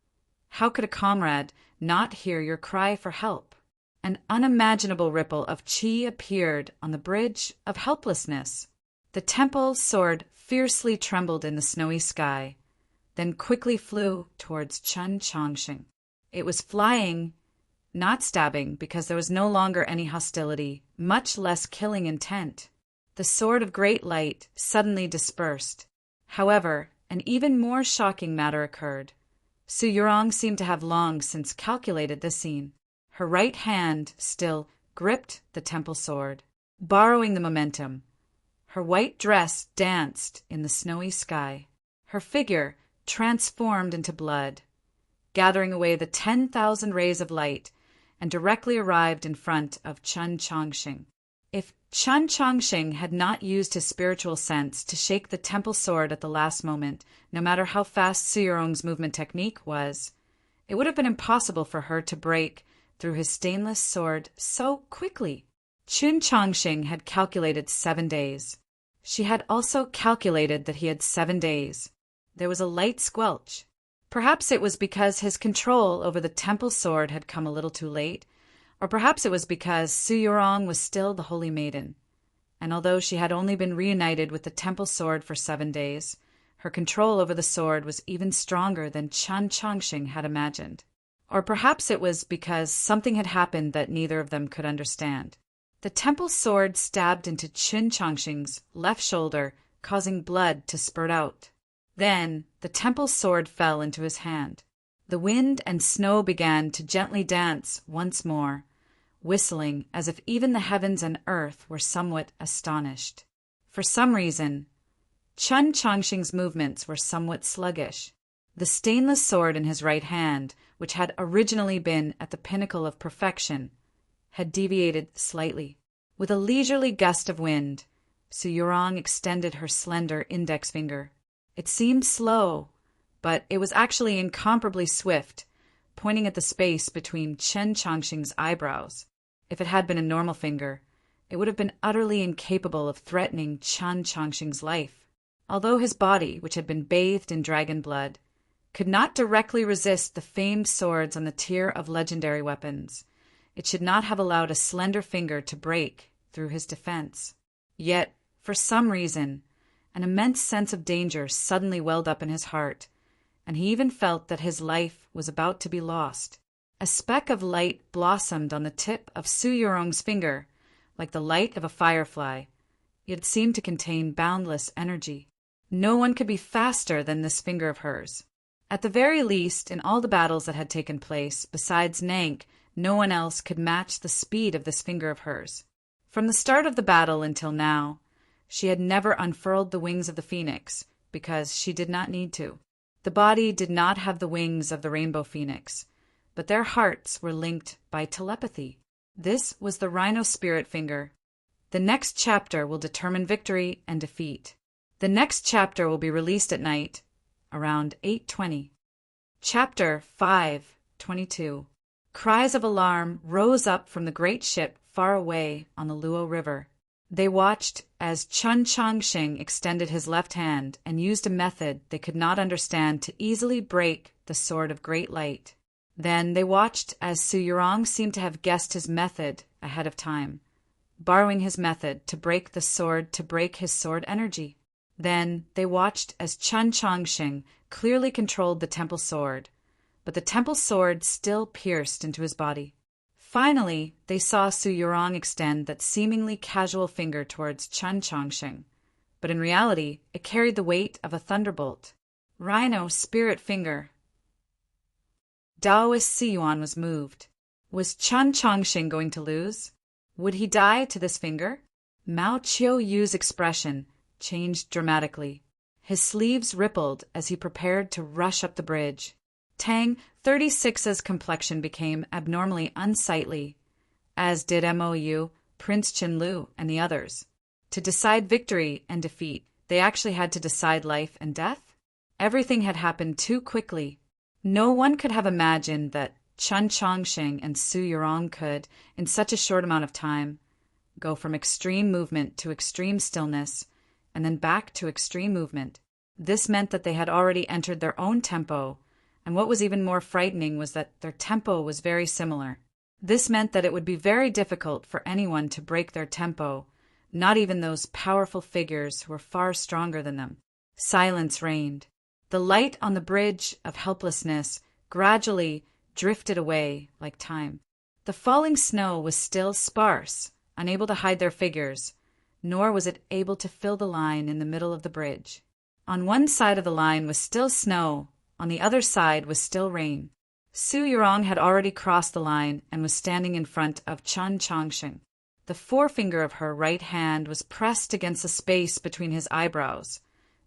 how could a comrade not hear your cry for help? An unimaginable ripple of qi appeared on the bridge of helplessness. The temple sword fiercely trembled in the snowy sky, then quickly flew towards Chen Chongqing. It was flying, not stabbing, because there was no longer any hostility, much less killing intent. The sword of great light suddenly dispersed. However, an even more shocking matter occurred. Su Yurong seemed to have long since calculated this scene. Her right hand still gripped the temple sword, borrowing the momentum. Her white dress danced in the snowy sky. Her figure transformed into blood, gathering away the 10,000 rays of light, and directly arrived in front of Chen Chongqing. If Chen Chongqing had not used his spiritual sense to shake the temple sword at the last moment, no matter how fast Su Yurong's movement technique was, it would have been impossible for her to break through his stainless sword so quickly. Chen Chongqing had calculated 7 days. She had also calculated that he had 7 days. There was a light squelch. Perhaps it was because his control over the temple sword had come a little too late, or perhaps it was because Su Yurong was still the Holy Maiden, and although she had only been reunited with the temple sword for 7 days, her control over the sword was even stronger than Chen Chongqing had imagined. Or perhaps it was because something had happened that neither of them could understand. The temple sword stabbed into Chen Chongqing's left shoulder, causing blood to spurt out. Then the temple sword fell into his hand. The wind and snow began to gently dance once more, whistling as if even the heavens and earth were somewhat astonished. For some reason, Chen Chongqing's movements were somewhat sluggish. The stainless sword in his right hand, which had originally been at the pinnacle of perfection, had deviated slightly. With a leisurely gust of wind, Su Yurong extended her slender index finger. It seemed slow, but it was actually incomparably swift, pointing at the space between Chen Chongqing's eyebrows. If it had been a normal finger, it would have been utterly incapable of threatening Chen Chongqing's life. Although his body, which had been bathed in dragon blood, could not directly resist the famed swords on the tier of legendary weapons, it should not have allowed a slender finger to break through his defense. Yet, for some reason, an immense sense of danger suddenly welled up in his heart, and he even felt that his life was about to be lost. A speck of light blossomed on the tip of Su Yurong's finger, like the light of a firefly, yet it seemed to contain boundless energy. No one could be faster than this finger of hers. At the very least, in all the battles that had taken place, besides Nank, no one else could match the speed of this finger of hers. From the start of the battle until now, she had never unfurled the wings of the phoenix, because she did not need to. The body did not have the wings of the rainbow phoenix, but their hearts were linked by telepathy. This was the rhino spirit finger. The next chapter will determine victory and defeat. The next chapter will be released at night, around 8:20. Chapter 5:22. Cries of alarm rose up from the great ship far away on the Luo River. They watched as Chen Chongqing extended his left hand and used a method they could not understand to easily break the sword of great light. Then they watched as Su Yurong seemed to have guessed his method ahead of time, borrowing his method to break the sword to break his sword energy. Then they watched as Chen Chongqing clearly controlled the temple sword, but the temple sword still pierced into his body. Finally, they saw Su Yurong extend that seemingly casual finger towards Chen Chongqing, but in reality, it carried the weight of a thunderbolt. Rhino spirit finger. Taoist Siyuan was moved. Was Chen Chongqing going to lose? Would he die to this finger? Mao Qiu Yu's expression changed dramatically. His sleeves rippled as he prepared to rush up the bridge. Tang 36's complexion became abnormally unsightly, as did Mou, Prince Qinlu, and the others. To decide victory and defeat, they actually had to decide life and death? Everything had happened too quickly. No one could have imagined that Chen Chongqing and Su Yurong could, in such a short amount of time, go from extreme movement to extreme stillness, and then back to extreme movement. This meant that they had already entered their own tempo, and what was even more frightening was that their tempo was very similar. This meant that it would be very difficult for anyone to break their tempo, not even those powerful figures who were far stronger than them. Silence reigned. The light on the bridge of helplessness gradually drifted away like time. The falling snow was still sparse, unable to hide their figures, nor was it able to fill the line in the middle of the bridge. On one side of the line was still snow, on the other side was still rain. Su Yurong had already crossed the line and was standing in front of Chen Chongqing. The forefinger of her right hand was pressed against the space between his eyebrows,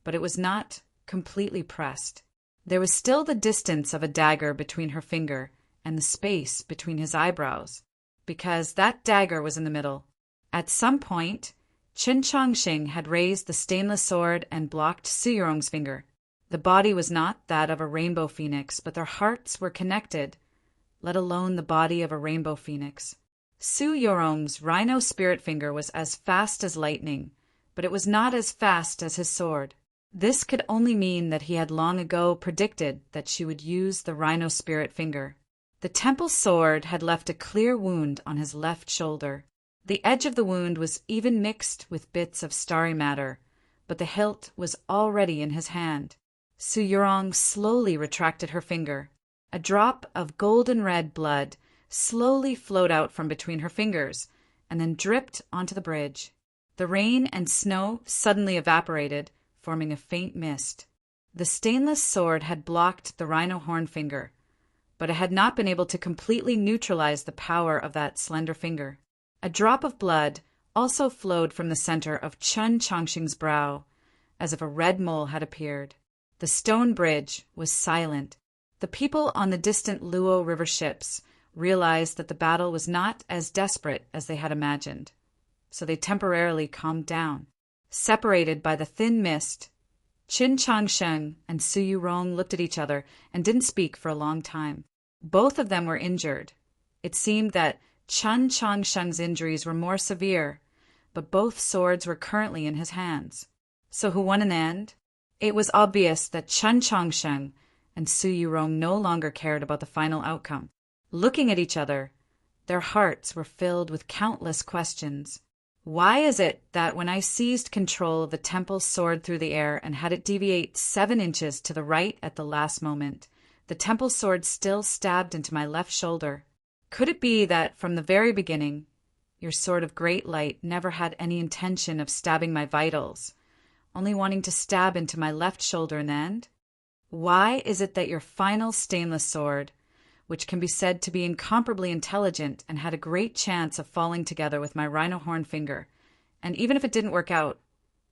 but it was not completely pressed. There was still the distance of a dagger between her finger and the space between his eyebrows, because that dagger was in the middle. At some point, Chen Chongqing had raised the stainless sword and blocked Su Yurong's finger. The body was not that of a rainbow phoenix, but their hearts were connected, let alone the body of a rainbow phoenix. Su Yurong's rhino spirit finger was as fast as lightning, but it was not as fast as his sword. This could only mean that he had long ago predicted that she would use the rhino spirit finger. The temple sword had left a clear wound on his left shoulder. The edge of the wound was even mixed with bits of starry matter, but the hilt was already in his hand. Su Yurong slowly retracted her finger. A drop of golden-red blood slowly flowed out from between her fingers and then dripped onto the bridge. The rain and snow suddenly evaporated, forming a faint mist. The stainless sword had blocked the rhino horn finger, but it had not been able to completely neutralize the power of that slender finger. A drop of blood also flowed from the center of Chen Chongqing's brow, as if a red mole had appeared. The stone bridge was silent. The people on the distant Luo River ships realized that the battle was not as desperate as they had imagined, so they temporarily calmed down. Separated by the thin mist, Chen Chongqing and Su Yurong looked at each other and didn't speak for a long time. Both of them were injured. It seemed that Chen Chongqing's injuries were more severe, but both swords were currently in his hands. So who won in the end? It was obvious that Chen Chongqing and Su Yurong no longer cared about the final outcome. Looking at each other, their hearts were filled with countless questions. Why is it that when I seized control of the temple sword through the air and had it deviate 7 inches to the right at the last moment, the temple sword still stabbed into my left shoulder? Could it be that from the very beginning, your sword of great light never had any intention of stabbing my vitals, only wanting to stab into my left shoulder in the end? Why is it that your final stainless sword, which can be said to be incomparably intelligent and had a great chance of falling together with my rhino horn finger, and even if it didn't work out,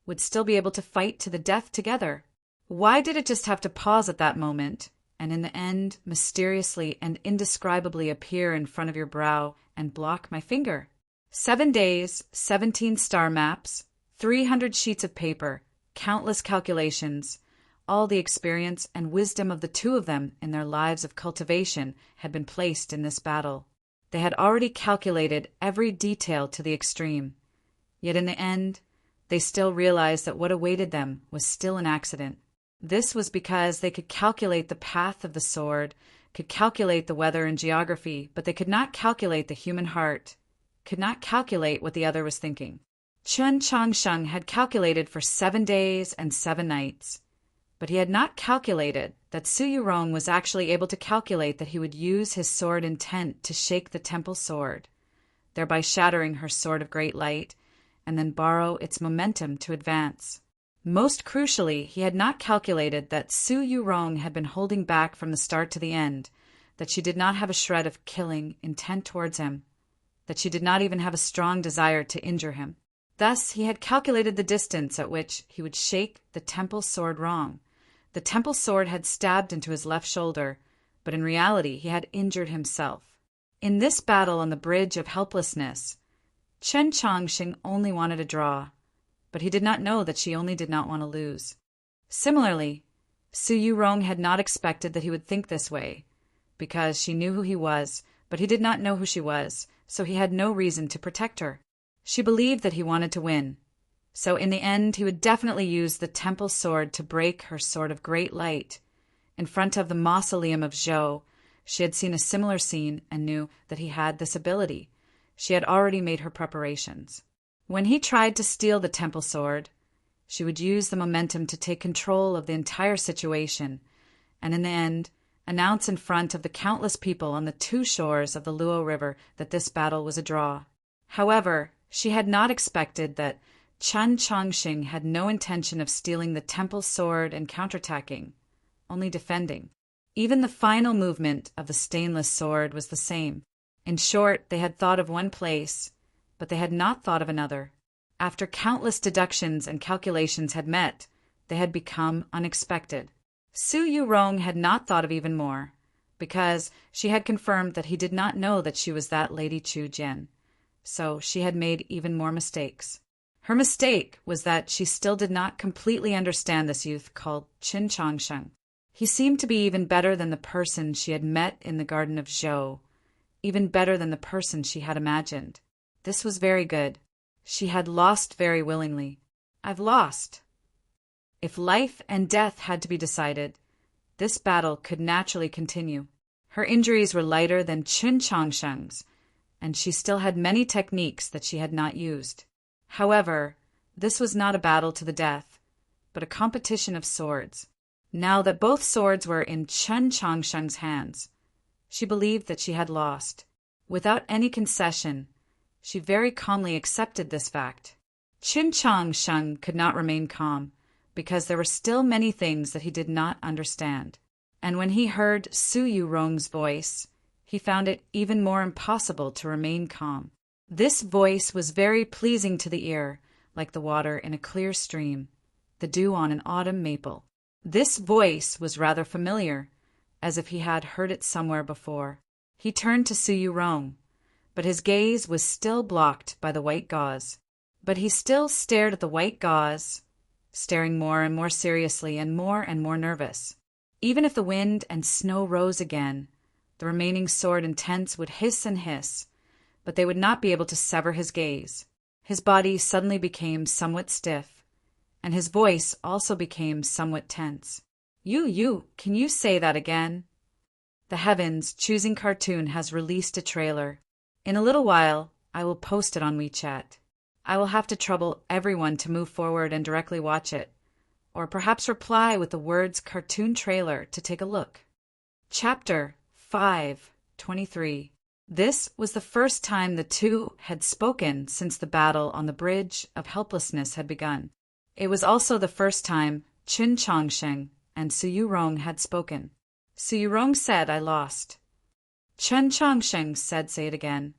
would still be able to fight to the death together? Why did it just have to pause at that moment, and in the end mysteriously and indescribably appear in front of your brow and block my finger? 7 days, 17 star maps, 300 sheets of paper, countless calculations, all the experience and wisdom of the two of them in their lives of cultivation had been placed in this battle. They had already calculated every detail to the extreme. Yet in the end, they still realized that what awaited them was still an accident. This was because they could calculate the path of the sword, could calculate the weather and geography, but they could not calculate the human heart, could not calculate what the other was thinking. Chen Chongqing had calculated for 7 days and 7 nights. But he had not calculated that Su Yurong was actually able to calculate that he would use his sword intent to shake the temple sword, thereby shattering her sword of great light, and then borrow its momentum to advance. Most crucially, he had not calculated that Su Yurong had been holding back from the start to the end, that she did not have a shred of killing intent towards him, that she did not even have a strong desire to injure him. Thus he had calculated the distance at which he would shake the temple sword wrong. The temple sword had stabbed into his left shoulder, but in reality he had injured himself. In this battle on the Bridge of Helplessness, Chen Chongqing only wanted a draw, but he did not know that she only did not want to lose. Similarly, Su Yurong had not expected that he would think this way, because she knew who he was, but he did not know who she was, so he had no reason to protect her. She believed that he wanted to win, so in the end he would definitely use the temple sword to break her sword of great light. In front of the mausoleum of Zhou, she had seen a similar scene and knew that he had this ability. She had already made her preparations. When he tried to steal the temple sword, she would use the momentum to take control of the entire situation, and in the end, announce in front of the countless people on the two shores of the Luo River that this battle was a draw. However, she had not expected that Chen Chongqing had no intention of stealing the temple sword and counterattacking, only defending. Even the final movement of the stainless sword was the same. In short, they had thought of one place, but they had not thought of another. After countless deductions and calculations had met, they had become unexpected. Su Yurong had not thought of even more, because she had confirmed that he did not know that she was that Lady Chu Jian. So she had made even more mistakes. Her mistake was that she still did not completely understand this youth called Chen Chongqing. He seemed to be even better than the person she had met in the garden of Zhou, even better than the person she had imagined. This was very good. She had lost very willingly. I've lost. If life and death had to be decided, this battle could naturally continue. Her injuries were lighter than Chen Chongqing's, and she still had many techniques that she had not used. However, this was not a battle to the death, but a competition of swords. Now that both swords were in Chen Chongqing's hands, she believed that she had lost. Without any concession, she very calmly accepted this fact. Chen Chongqing could not remain calm, because there were still many things that he did not understand. And when he heard Su Yurong's voice, he found it even more impossible to remain calm. This voice was very pleasing to the ear, like the water in a clear stream, the dew on an autumn maple. This voice was rather familiar, as if he had heard it somewhere before. He turned to Su Yurong, but his gaze was still blocked by the white gauze. But he still stared at the white gauze, staring more and more seriously and more nervous. Even if the wind and snow rose again, the remaining sword and tents would hiss and hiss, but they would not be able to sever his gaze. His body suddenly became somewhat stiff, and his voice also became somewhat tense. You, can you say that again? The Heavens Choosing Cartoon has released a trailer. In a little while, I will post it on WeChat. I will have to trouble everyone to move forward and directly watch it, or perhaps reply with the words cartoon trailer to take a look. Chapter 5:23. This was the first time the two had spoken since the battle on the Bridge of Helplessness had begun. It was also the first time Chen Chongqing and Su Yurong had spoken. Su Yurong said, "I lost." Chen Chongqing said, "Say it again."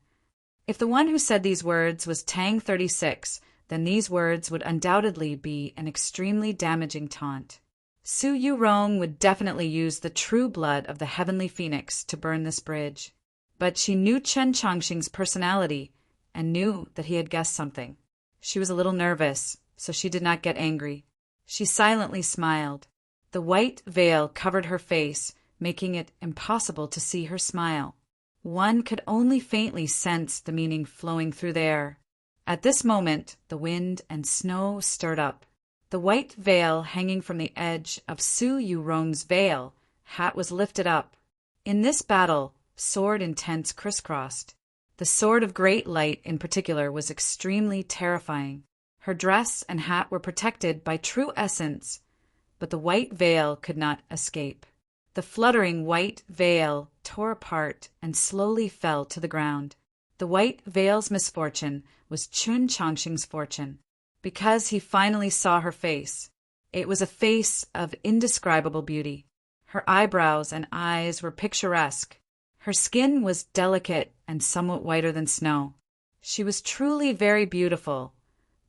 If the one who said these words was Tang 36, then these words would undoubtedly be an extremely damaging taunt. Su Yurong would definitely use the true blood of the heavenly phoenix to burn this bridge. But she knew Chen Chongqing's personality and knew that he had guessed something. She was a little nervous, so she did not get angry. She silently smiled. The white veil covered her face, making it impossible to see her smile. One could only faintly sense the meaning flowing through the air. At this moment, the wind and snow stirred up. The white veil hanging from the edge of Su Yurong's veil hat was lifted up. In this battle, sword and tents crisscrossed. The sword of great light in particular was extremely terrifying. Her dress and hat were protected by true essence, but the white veil could not escape. The fluttering white veil tore apart and slowly fell to the ground. The white veil's misfortune was Chen Chongqing's fortune, because he finally saw her face. It was a face of indescribable beauty. Her eyebrows and eyes were picturesque. Her skin was delicate and somewhat whiter than snow. She was truly very beautiful,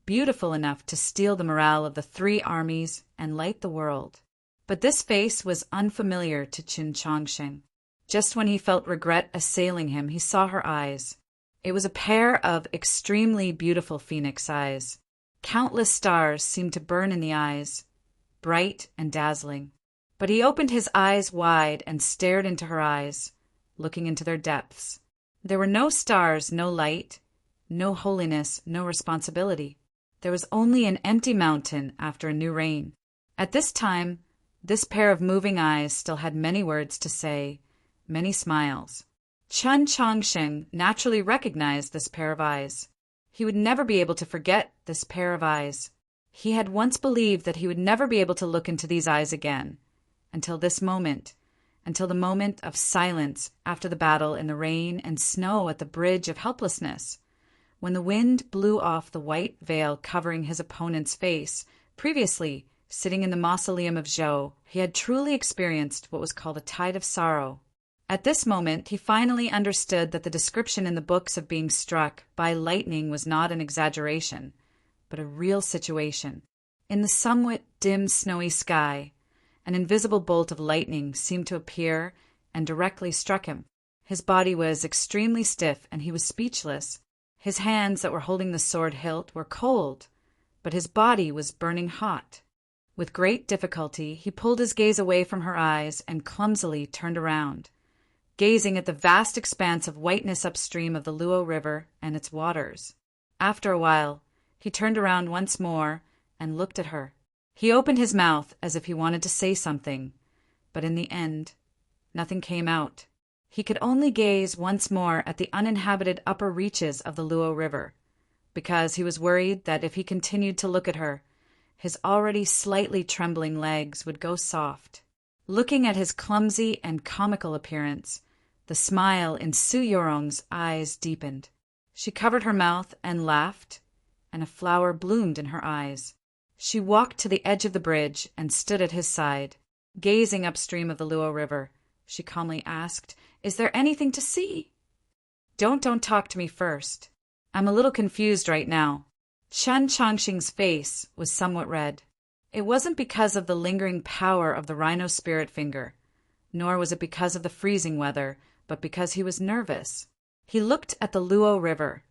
beautiful enough to steal the morale of the three armies and light the world. But this face was unfamiliar to Qin Chongsheng. Just when he felt regret assailing him, he saw her eyes. It was a pair of extremely beautiful phoenix eyes. Countless stars seemed to burn in the eyes, bright and dazzling. But he opened his eyes wide and stared into her eyes, looking into their depths. There were no stars, no light, no holiness, no responsibility. There was only an empty mountain after a new rain. At this time, this pair of moving eyes still had many words to say, many smiles. Qin Chongsheng naturally recognized this pair of eyes. He would never be able to forget this pair of eyes. He had once believed that he would never be able to look into these eyes again, until this moment, until the moment of silence after the battle in the rain and snow at the Bridge of Helplessness, when the wind blew off the white veil covering his opponent's face. Previously, sitting in the mausoleum of Zhou, he had truly experienced what was called a tide of sorrow. At this moment, he finally understood that the description in the books of being struck by lightning was not an exaggeration, but a real situation. In the somewhat dim, snowy sky, an invisible bolt of lightning seemed to appear and directly struck him. His body was extremely stiff and he was speechless. His hands that were holding the sword hilt were cold, but his body was burning hot. With great difficulty, he pulled his gaze away from her eyes and clumsily turned around, gazing at the vast expanse of whiteness upstream of the Luo River and its waters. After a while, he turned around once more and looked at her. He opened his mouth as if he wanted to say something, but in the end, nothing came out. He could only gaze once more at the uninhabited upper reaches of the Luo River, because he was worried that if he continued to look at her, his already slightly trembling legs would go soft. Looking at his clumsy and comical appearance, the smile in Su Yorong's eyes deepened. She covered her mouth and laughed, and a flower bloomed in her eyes. She walked to the edge of the bridge and stood at his side. Gazing upstream of the Luo River, she calmly asked, "Is there anything to see?" Don't talk to me first. I'm a little confused right now." Qin Chongsheng's face was somewhat red. It wasn't because of the lingering power of the rhino spirit finger, nor was it because of the freezing weather, but because he was nervous. He looked at the Luo River,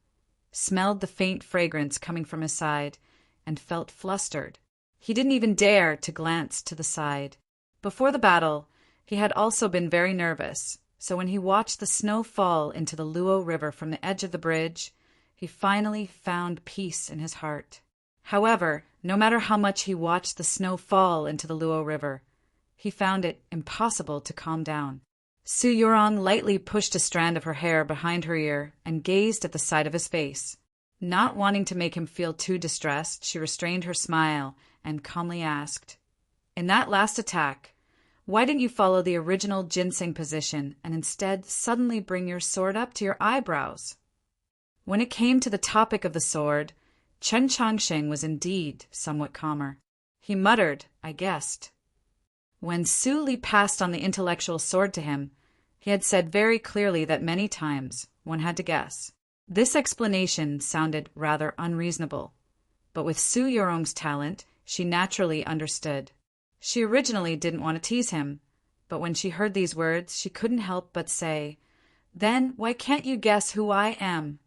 smelled the faint fragrance coming from his side, and felt flustered. He didn't even dare to glance to the side. Before the battle, he had also been very nervous, so when he watched the snow fall into the Luo River from the edge of the bridge, he finally found peace in his heart. However, no matter how much he watched the snow fall into the Luo River, he found it impossible to calm down. Su Yorong lightly pushed a strand of her hair behind her ear and gazed at the side of his face. Not wanting to make him feel too distressed, she restrained her smile and calmly asked, "In that last attack, why didn't you follow the original ginseng position and instead suddenly bring your sword up to your eyebrows?" When it came to the topic of the sword, Qin Chongsheng was indeed somewhat calmer. He muttered, "I guessed." When Su Li passed on the intellectual sword to him, he had said very clearly that many times one had to guess. This explanation sounded rather unreasonable, but with Su Yorong's talent, she naturally understood. She originally didn't want to tease him, but when she heard these words, she couldn't help but say, "Then why can't you guess who I am?"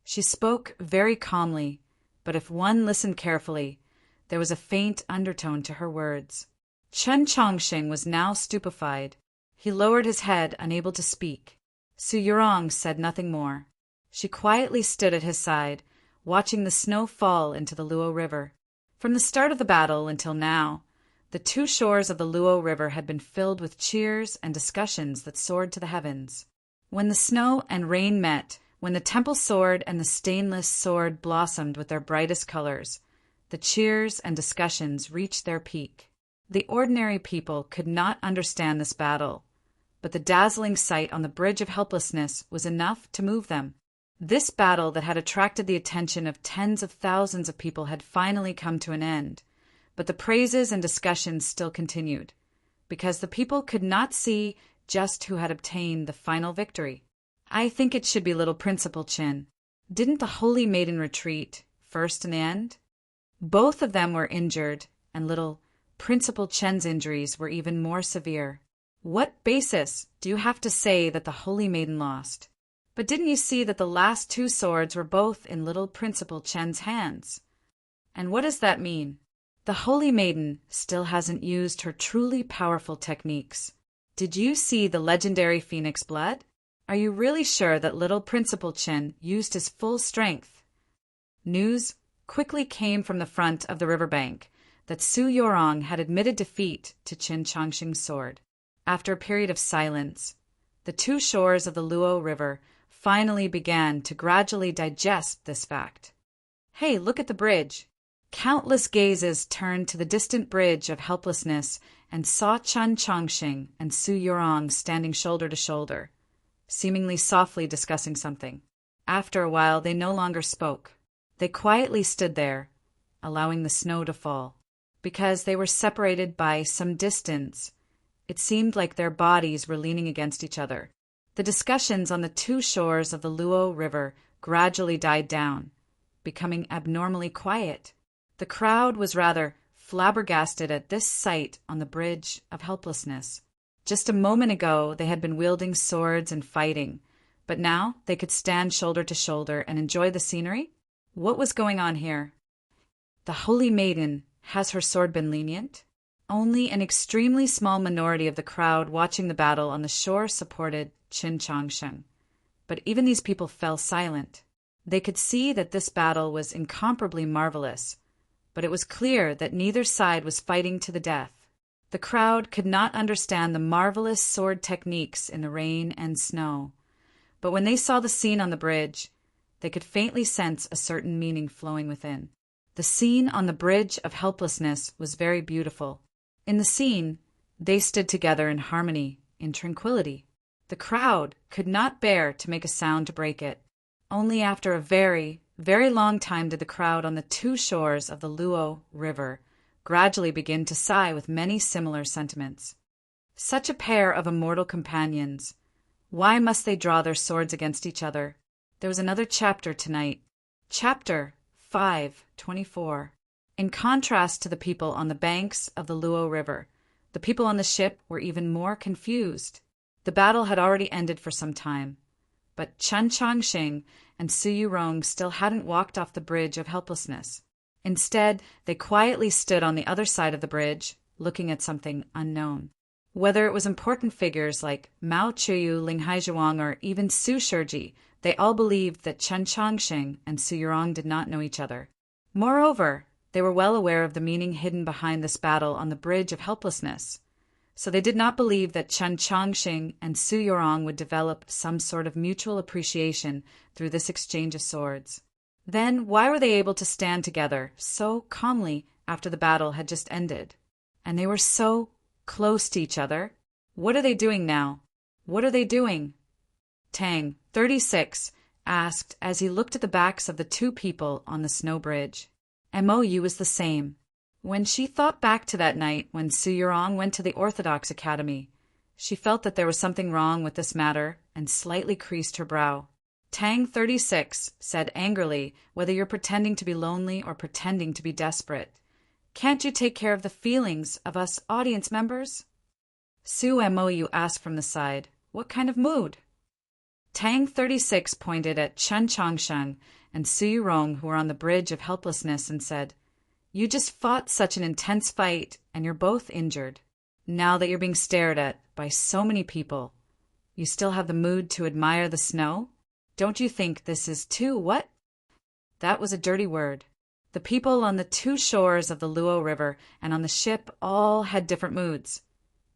She spoke very calmly, but if one listened carefully, there was a faint undertone to her words. Qin Chongsheng was now stupefied. He lowered his head, unable to speak. Su Yorong said nothing more. She quietly stood at his side, watching the snow fall into the Luo River. From the start of the battle until now, the two shores of the Luo River had been filled with cheers and discussions that soared to the heavens. When the snow and rain met, when the temple sword and the stainless sword blossomed with their brightest colors, the cheers and discussions reached their peak. The ordinary people could not understand this battle, but the dazzling sight on the Bridge of Helplessness was enough to move them. This battle that had attracted the attention of tens of thousands of people had finally come to an end, but the praises and discussions still continued, because the people could not see just who had obtained the final victory. "I think it should be little Principal Qin. Didn't the holy maiden retreat, first in the end? Both of them were injured, and little Principal Chen's injuries were even more severe. What basis do you have to say that the Holy Maiden lost? But didn't you see that the last two swords were both in little Principal Chen's hands? And what does that mean? The Holy Maiden still hasn't used her truly powerful techniques. Did you see the legendary phoenix blood? Are you really sure that little Principal Chen used his full strength? News quickly came from the front of the riverbank that Su Yorong had admitted defeat to Qin Changxing's sword. After a period of silence, the two shores of the Luo River finally began to gradually digest this fact. Hey, look at the bridge. Countless gazes turned to the distant bridge of helplessness and saw Qin Changxing and Su Yorong standing shoulder to shoulder, seemingly softly discussing something. After a while, they no longer spoke. They quietly stood there, allowing the snow to fall. Because they were separated by some distance, it seemed like their bodies were leaning against each other. The discussions on the two shores of the Luo River gradually died down, becoming abnormally quiet. The crowd was rather flabbergasted at this sight on the bridge of helplessness. Just a moment ago, they had been wielding swords and fighting, but now they could stand shoulder to shoulder and enjoy the scenery? What was going on here? The Holy Maiden, has her sword been lenient? Only an extremely small minority of the crowd watching the battle on the shore supported Qin Changxing. But even these people fell silent. They could see that this battle was incomparably marvelous, but it was clear that neither side was fighting to the death. The crowd could not understand the marvelous sword techniques in the rain and snow, but when they saw the scene on the bridge, they could faintly sense a certain meaning flowing within. The scene on the bridge of helplessness was very beautiful. In the scene, they stood together in harmony, in tranquility. The crowd could not bear to make a sound to break it. Only after a very, very long time did the crowd on the two shores of the Luo River gradually begin to sigh with many similar sentiments. Such a pair of immortal companions. Why must they draw their swords against each other? There was another chapter tonight. Chapter 5:24. In contrast to the people on the banks of the Luo River, the people on the ship were even more confused. The battle had already ended for some time, but Qin Changxing and Su Yorong still hadn't walked off the bridge of helplessness. Instead, they quietly stood on the other side of the bridge, looking at something unknown. Whether it was important figures like Mao Chuyu, Ling Haizhuang, or even Su Shiji, they all believed that Qin Changxing and Su Yorong did not know each other. Moreover, they were well aware of the meaning hidden behind this battle on the bridge of helplessness, so they did not believe that Qin Changxing and Su Yorong would develop some sort of mutual appreciation through this exchange of swords. Then why were they able to stand together so calmly after the battle had just ended? And they were so close to each other. What are they doing now? What are they doing? Tang, 36, asked as he looked at the backs of the two people on the snow bridge. Mou was the same. When she thought back to that night when Su Yorong went to the Orthodox Academy, she felt that there was something wrong with this matter and slightly creased her brow. Tang, 36, said angrily, whether you're pretending to be lonely or pretending to be desperate. Can't you take care of the feelings of us audience members? Su Mou asked from the side, what kind of mood? Tang, 36, pointed at Qin Changxing and Su Yorong, who were on the bridge of helplessness, and said, you just fought such an intense fight, and you're both injured. Now that you're being stared at by so many people, you still have the mood to admire the snow? Don't you think this is too what? That was a dirty word. The people on the two shores of the Luo River and on the ship all had different moods,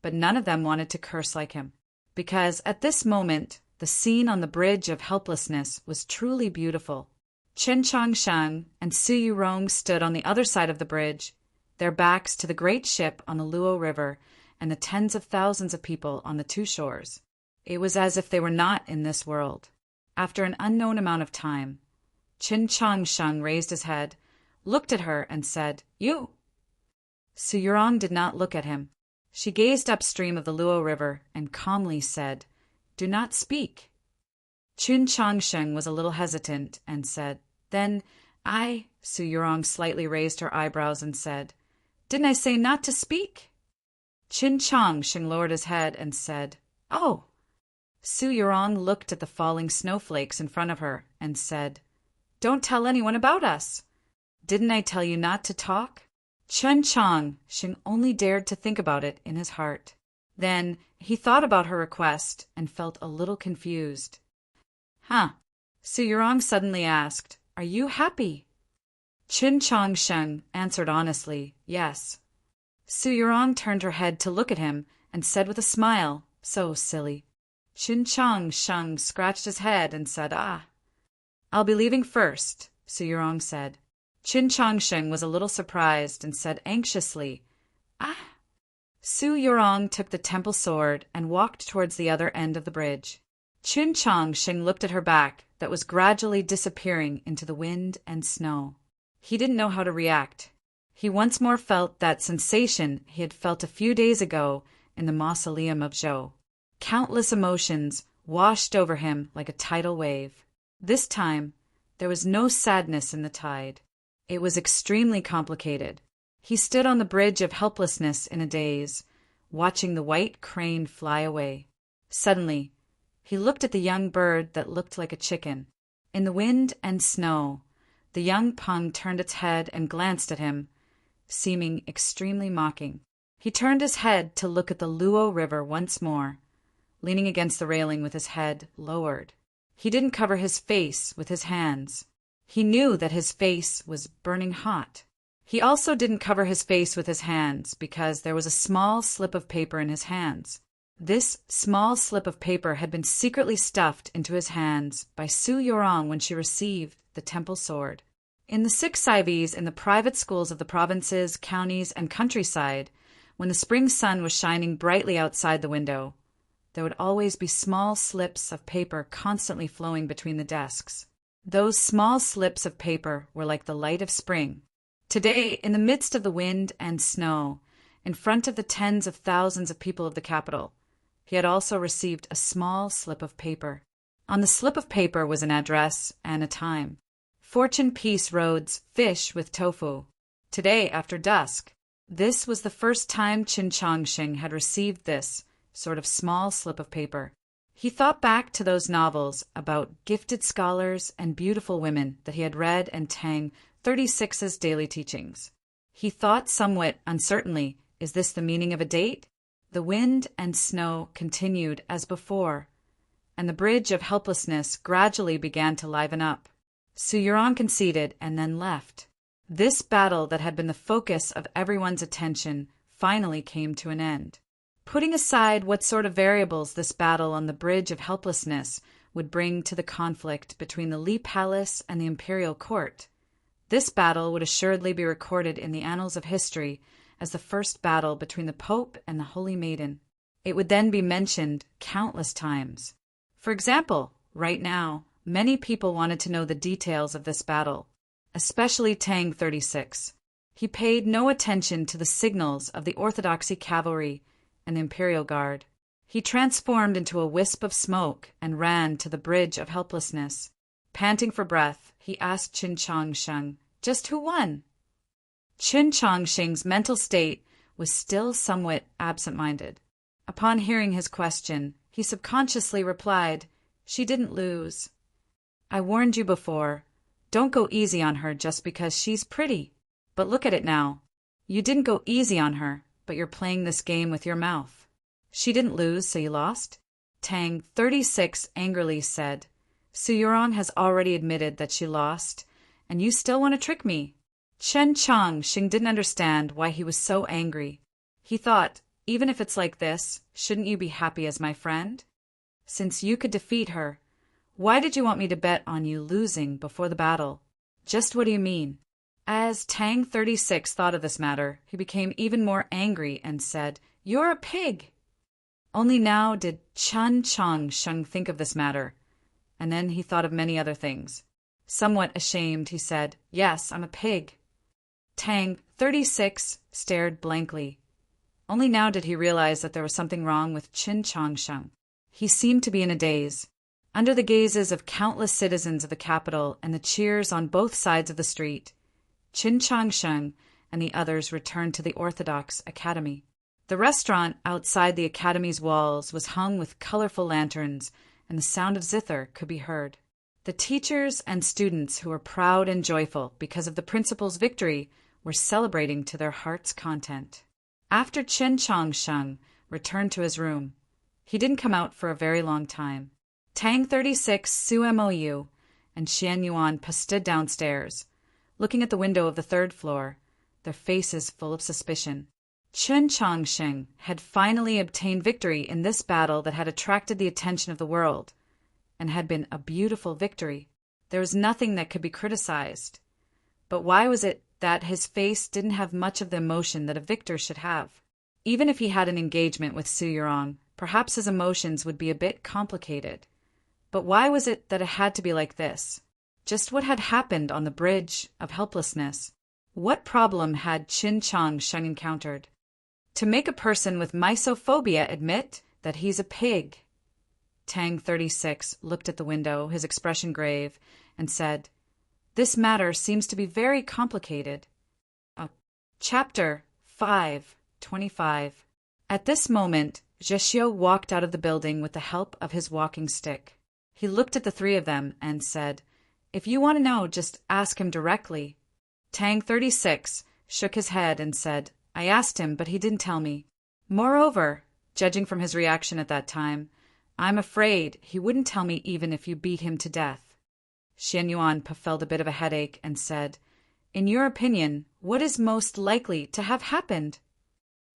but none of them wanted to curse like him, because at this moment, the scene on the bridge of helplessness was truly beautiful. Qin Changxing and Su Yorong stood on the other side of the bridge, their backs to the great ship on the Luo River and the tens of thousands of people on the two shores. It was as if they were not in this world. After an unknown amount of time, Qin Changxing raised his head, looked at her, and said, you. Su Yorong did not look at him. She gazed upstream of the Luo River and calmly said, do not speak. Qin Changxing was a little hesitant and said, then Su Yurong slightly raised her eyebrows and said. Didn't I say not to speak? Chin Chong Shing lowered his head and said, Oh. Su Yurong looked at the falling snowflakes in front of her and said, Don't tell anyone about us. Didn't I tell you not to talk? Chin Chong Shing only dared to think about it in his heart. Then he thought about her request and felt a little confused. Su Yurong suddenly asked, Are you happy? Chin Chong Sheng answered honestly, Yes. Su Yurong turned her head to look at him and said with a smile, So silly. Chin Chong Sheng scratched his head and said, I'll be leaving first, Su Yurong said. Chin Chong Sheng was a little surprised and said anxiously, Su Yurong took the temple sword and walked towards the other end of the bridge. Chin Chong Sheng looked at her back that was gradually disappearing into the wind and snow. He didn't know how to react. He once more felt that sensation he had felt a few days ago in the mausoleum of Zhou. Countless emotions washed over him like a tidal wave. This time, there was no sadness in the tide. It was extremely complicated. He stood on the bridge of helplessness in a daze, watching the white crane fly away. Suddenly, he looked at the young bird that looked like a chicken. In the wind and snow, the young pung turned its head and glanced at him, seeming extremely mocking. He turned his head to look at the Luo River once more, leaning against the railing with his head lowered. He didn't cover his face with his hands. He knew that his face was burning hot. He also didn't cover his face with his hands because there was a small slip of paper in his hands. This small slip of paper had been secretly stuffed into his hands by Su Yurong when she received the temple sword. In the 6 Ivies in the private schools of the provinces, counties, and countryside, when the spring sun was shining brightly outside the window, there would always be small slips of paper constantly flowing between the desks. Those small slips of paper were like the light of spring. Today, in the midst of the wind and snow, in front of the tens of thousands of people of the capital, he had also received a small slip of paper. On the slip of paper was an address and a time. Fortune Peace Roads, Fish with Tofu. Today after dusk. This was the first time Chin Chongqing had received this sort of small slip of paper. He thought back to those novels about gifted scholars and beautiful women that he had read in Tang 36's daily teachings. He thought somewhat uncertainly, is this the meaning of a date? The wind and snow continued as before, and the bridge of helplessness gradually began to liven up. Su Yurong conceded and then left. This battle that had been the focus of everyone's attention finally came to an end. Putting aside what sort of variables this battle on the bridge of helplessness would bring to the conflict between the Li Palace and the imperial court, this battle would assuredly be recorded in the annals of history as the first battle between the Pope and the Holy Maiden. It would then be mentioned countless times. For example, right now, many people wanted to know the details of this battle, especially Tang 36. He paid no attention to the signals of the Orthodoxy cavalry and the Imperial Guard. He transformed into a wisp of smoke and ran to the bridge of helplessness. Panting for breath, he asked Chin Chongsheng, just who won? Chin Chongsheng's mental state was still somewhat absent-minded. Upon hearing his question, he subconsciously replied, She didn't lose. I warned you before. Don't go easy on her just because she's pretty. But look at it now. You didn't go easy on her, but you're playing this game with your mouth. She didn't lose, so you lost? Tang 36 angrily said, Su Yurong has already admitted that she lost, and you still want to trick me. Chen Chongqing didn't understand why he was so angry. He thought, even if it's like this, shouldn't you be happy as my friend? Since you could defeat her, why did you want me to bet on you losing before the battle? Just what do you mean? As Tang 36 thought of this matter, he became even more angry and said, You're a pig! Only now did Chen Chongqing think of this matter, and then he thought of many other things. Somewhat ashamed, he said, Yes, I'm a pig. Tang 36 stared blankly. Only now did he realize that there was something wrong with Chin Chongsheng. He seemed to be in a daze. Under the gazes of countless citizens of the capital and the cheers on both sides of the street, Qin Changsheng and the others returned to the Orthodox Academy. The restaurant outside the academy's walls was hung with colorful lanterns, and the sound of zither could be heard. The teachers and students who were proud and joyful because of the principal's victory were celebrating to their heart's content. After Qin Changsheng returned to his room, he didn't come out for a very long time. Tang 36, Su Mou, and Xian Yuan stood downstairs, looking at the window of the third floor, their faces full of suspicion. Qin Changsheng had finally obtained victory in this battle that had attracted the attention of the world, and had been a beautiful victory. There was nothing that could be criticized. But why was it that his face didn't have much of the emotion that a victor should have? Even if he had an engagement with Su Yurong, perhaps his emotions would be a bit complicated. But why was it that it had to be like this? Just what had happened on the Bridge of Helplessness? What problem had Qin Changsheng encountered to make a person with mysophobia admit that he's a pig? Tang 36 looked at the window, his expression grave, and said, "This matter seems to be very complicated." Chapter 5:25. At this moment, Zhexiu walked out of the building with the help of his walking stick. He looked at the three of them and said, "If you want to know, just ask him directly." Tang 36 shook his head and said, "I asked him, but he didn't tell me. Moreover, judging from his reaction at that time, I'm afraid he wouldn't tell me even if you beat him to death." Xian Yuan felt a bit of a headache and said, "In your opinion, what is most likely to have happened?"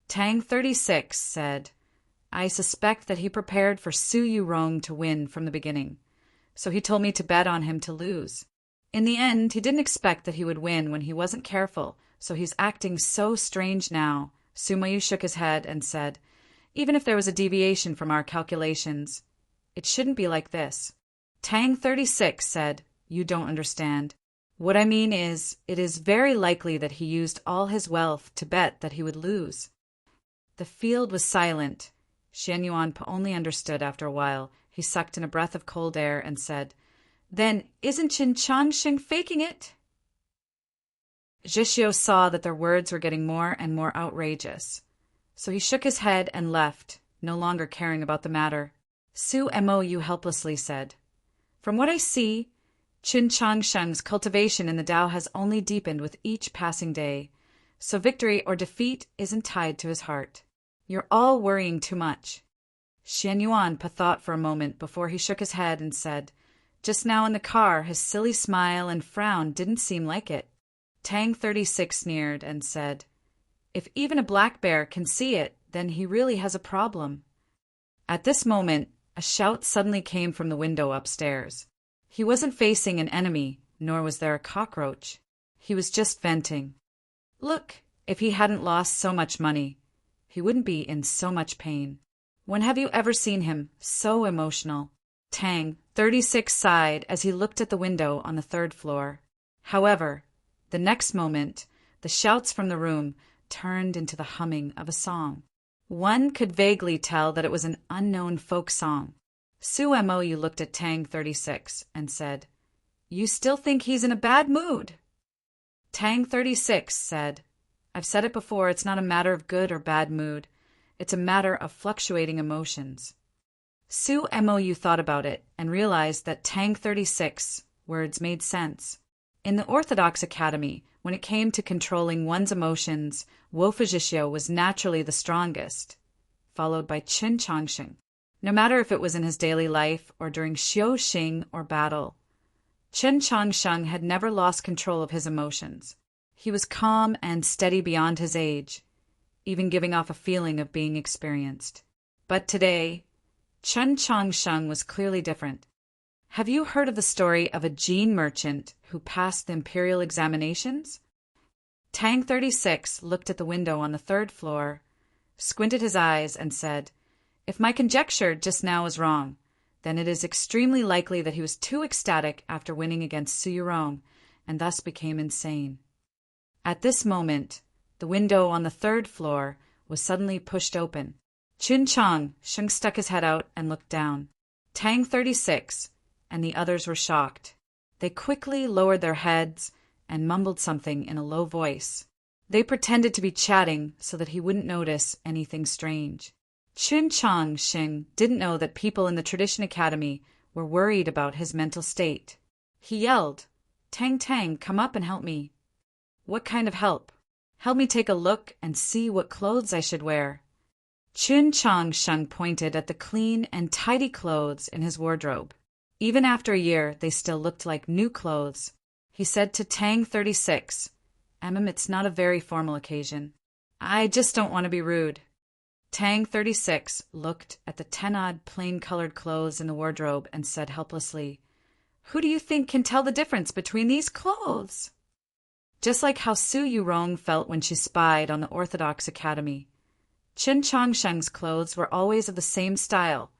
Tang 36 said, "I suspect that he prepared for Su Yurong to win from the beginning, so he told me to bet on him to lose. In the end, he didn't expect that he would win when he wasn't careful, so he's acting so strange now." Su Mayu shook his head and said, "Even if there was a deviation from our calculations, it shouldn't be like this." Tang 36 said, "You don't understand. What I mean is, it is very likely that he used all his wealth to bet that he would lose." The field was silent. Xian Yuan only understood after a while. He sucked in a breath of cold air and said, "Then isn't Qin Changsheng faking it?" Zhexiu saw that their words were getting more and more outrageous, so he shook his head and left, no longer caring about the matter. Su Mou helplessly said, "From what I see, Qin Changsheng's cultivation in the Tao has only deepened with each passing day, so victory or defeat isn't tied to his heart. You're all worrying too much." Xian Yuan thought for a moment before he shook his head and said, "Just now in the car, his silly smile and frown didn't seem like it." Tang 36 sneered and said, "If even a black bear can see it, then he really has a problem." At this moment, a shout suddenly came from the window upstairs. He wasn't facing an enemy, nor was there a cockroach. He was just venting. Look, if he hadn't lost so much money, he wouldn't be in so much pain. When have you ever seen him so emotional? Tang 36 sighed as he looked at the window on the third floor. However, the next moment, the shouts from the room turned into the humming of a song. One could vaguely tell that it was an unknown folk song. Su Mou looked at Tang 36 and said, "You still think he's in a bad mood?" Tang 36 said, "I've said it before, it's not a matter of good or bad mood. It's a matter of fluctuating emotions." Su Mou thought about it and realized that Tang 36 words made sense. In the Orthodox Academy, when it came to controlling one's emotions, Wofuzhishio was naturally the strongest, followed by Qin Changsheng. No matter if it was in his daily life or during Xiuxing or battle, Qin Changsheng had never lost control of his emotions. He was calm and steady beyond his age, even giving off a feeling of being experienced. But today, Qin Changsheng was clearly different. Have you heard of the story of a jean merchant who passed the imperial examinations? Tang 36 looked at the window on the third floor, squinted his eyes, and said, "If my conjecture just now is wrong, then it is extremely likely that he was too ecstatic after winning against Su Yurong, and thus became insane." At this moment, the window on the third floor was suddenly pushed open. Qin Changsheng stuck his head out and looked down. Tang 36, and the others were shocked. They quickly lowered their heads and mumbled something in a low voice. They pretended to be chatting so that he wouldn't notice anything strange. Chun Chang Shing didn't know that people in the Tradition Academy were worried about his mental state. He yelled, "Tang Tang, come up and help me." "What kind of help?" "Help me take a look and see what clothes I should wear." Chun Chang Sheng pointed at the clean and tidy clothes in his wardrobe. Even after a year, they still looked like new clothes. He said to Tang 36, "It's not a very formal occasion. I just don't want to be rude." Tang 36 looked at the 10-odd plain-colored clothes in the wardrobe and said helplessly, "Who do you think can tell the difference between these clothes?" Just like how Su Yurong felt when she spied on the Orthodox Academy. Chun Changsheng's clothes were always of the same style,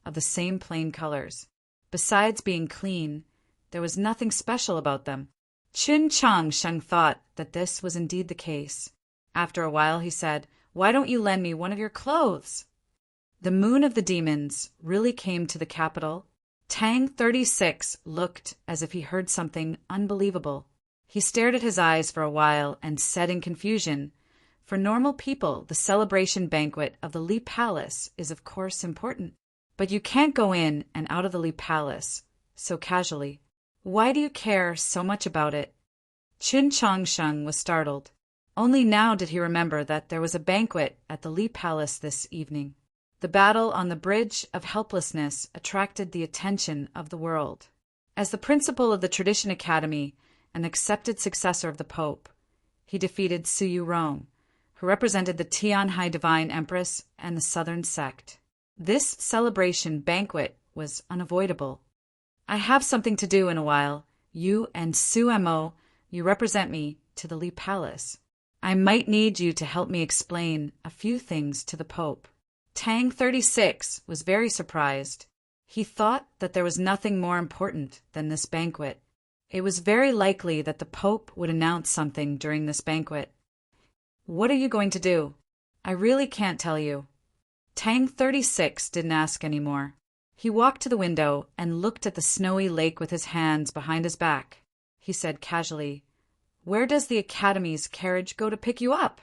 of the same plain colors. Besides being clean, there was nothing special about them. Chun Changsheng thought that this was indeed the case. After a while he said, "Why don't you lend me one of your clothes?" The moon of the demons really came to the capital. Tang 36 looked as if he heard something unbelievable. He stared at his eyes for a while and said in confusion, "For normal people, the celebration banquet of the Li Palace is of course important. But you can't go in and out of the Li Palace so casually. Why do you care so much about it?" Chun Changsheng was startled. Only now did he remember that there was a banquet at the Li Palace this evening. The battle on the Bridge of Helplessness attracted the attention of the world. As the principal of the Tradition Academy, an accepted successor of the Pope, he defeated Su Yurong, who represented the Tianhai Divine Empress and the Southern Sect. This celebration banquet was unavoidable. "I have something to do in a while. You and Su Mo, you represent me to the Li Palace. I might need you to help me explain a few things to the Pope." Tang 36 was very surprised. He thought that there was nothing more important than this banquet. It was very likely that the Pope would announce something during this banquet. "What are you going to do?" "I really can't tell you." Tang 36 didn't ask any more. He walked to the window and looked at the snowy lake with his hands behind his back. He said casually, "Where does the Academy's carriage go to pick you up?"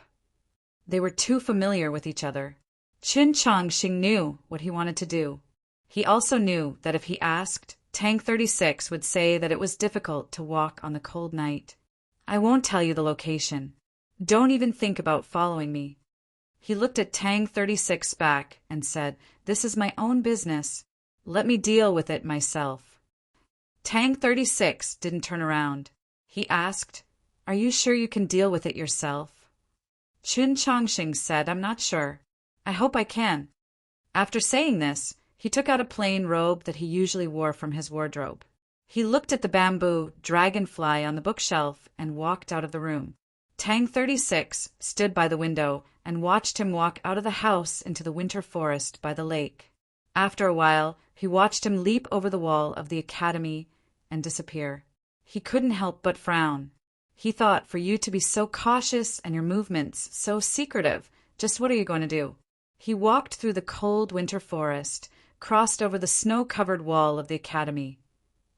They were too familiar with each other. Chun Changsheng knew what he wanted to do. He also knew that if he asked, Tang 36 would say that it was difficult to walk on the cold night. "I won't tell you the location. Don't even think about following me." He looked at Tang 36 back and said, "This is my own business. Let me deal with it myself." Tang 36 didn't turn around. He asked, "Are you sure you can deal with it yourself?" Chun Changsheng said, "I'm not sure. I hope I can." After saying this, he took out a plain robe that he usually wore from his wardrobe. He looked at the bamboo dragonfly on the bookshelf and walked out of the room. Tang 36 stood by the window and watched him walk out of the house into the winter forest by the lake. After a while, he watched him leap over the wall of the academy and disappear. He couldn't help but frown. He thought, for you to be so cautious and your movements so secretive, just what are you going to do? He walked through the cold winter forest, crossed over the snow-covered wall of the academy,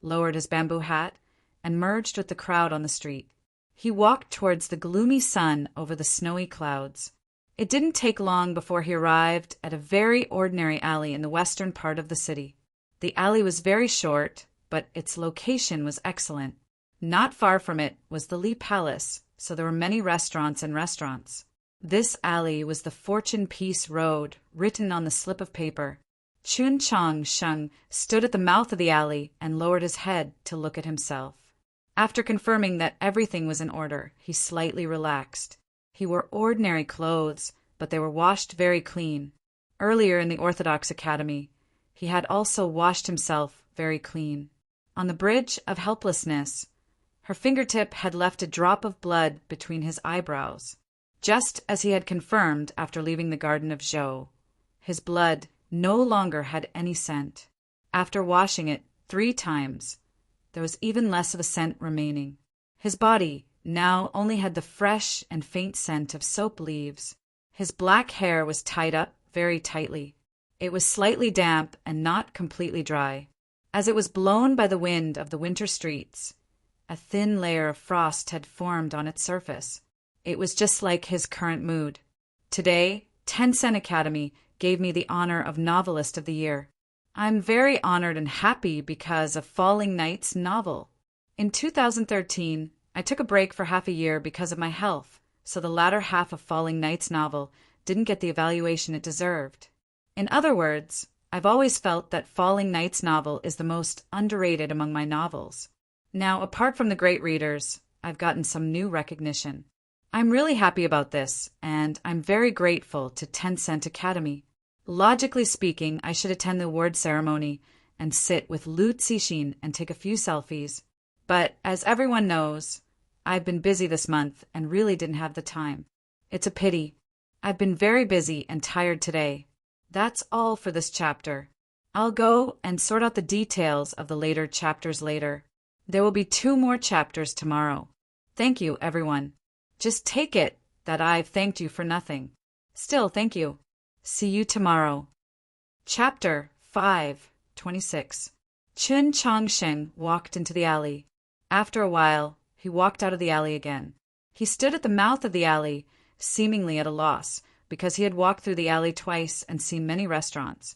lowered his bamboo hat, and merged with the crowd on the street. He walked towards the gloomy sun over the snowy clouds. It didn't take long before he arrived at a very ordinary alley in the western part of the city. The alley was very short, but its location was excellent. Not far from it was the Li Palace, so there were many restaurants and restaurants. This alley was the Fortune Peace Road, written on the slip of paper. Chun Changsheng stood at the mouth of the alley and lowered his head to look at himself. After confirming that everything was in order, he slightly relaxed. He wore ordinary clothes, but they were washed very clean. Earlier in the Orthodox Academy, he had also washed himself very clean. On the Bridge of Helplessness, her fingertip had left a drop of blood between his eyebrows, just as he had confirmed after leaving the Garden of Zhou. His blood no longer had any scent. After washing it 3 times, there was even less of a scent remaining. His body now only had the fresh and faint scent of soap leaves. His black hair was tied up very tightly. It was slightly damp and not completely dry. As it was blown by the wind of the winter streets, a thin layer of frost had formed on its surface. It was just like his current mood. Today, 10-Cent Academy gave me the honor of Novelist of the Year. I'm very honored and happy because of Falling Night's novel. In 2013, I took a break for half a year because of my health, so the latter half of Falling Night's novel didn't get the evaluation it deserved. In other words, I've always felt that Falling Night's novel is the most underrated among my novels. Now, apart from the great readers, I've gotten some new recognition. I'm really happy about this, and I'm very grateful to 10-Cent Academy. Logically speaking, I should attend the award ceremony and sit with Lu Cixin and take a few selfies. But as everyone knows, I've been busy this month and really didn't have the time. It's a pity. I've been very busy and tired today. That's all for this chapter. I'll go and sort out the details of the later chapters later. There will be 2 more chapters tomorrow. Thank you, everyone. Just take it that I've thanked you for nothing. Still, thank you. See you tomorrow. Chapter 5:26. Chen Changsheng walked into the alley. After a while, he walked out of the alley again. He stood at the mouth of the alley, seemingly at a loss, because he had walked through the alley twice and seen many restaurants.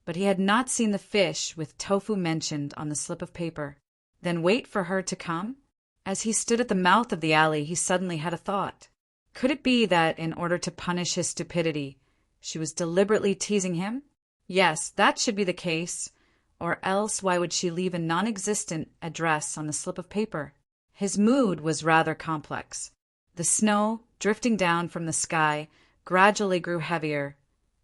But he had not seen the fish with tofu mentioned on the slip of paper. Then wait for her to come? As he stood at the mouth of the alley, he suddenly had a thought. Could it be that, in order to punish his stupidity, she was deliberately teasing him? Yes, that should be the case. Or else why would she leave a non-existent address on the slip of paper? His mood was rather complex. The snow, drifting down from the sky, gradually grew heavier,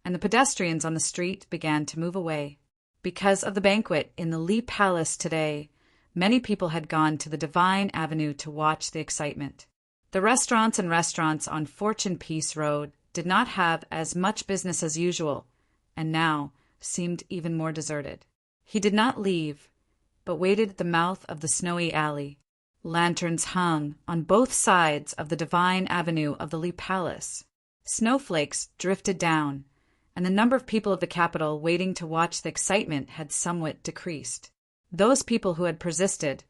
and the pedestrians on the street began to move away. Because of the banquet in the Li Palace today, many people had gone to the Divine Avenue to watch the excitement. The restaurants on Fortune Peace Road did not have as much business as usual, and now seemed even more deserted. He did not leave, but waited at the mouth of the snowy alley. Lanterns hung on both sides of the Divine Avenue of the Li Palace. Snowflakes drifted down, and the number of people of the capital waiting to watch the excitement had somewhat decreased. Those people who had persisted,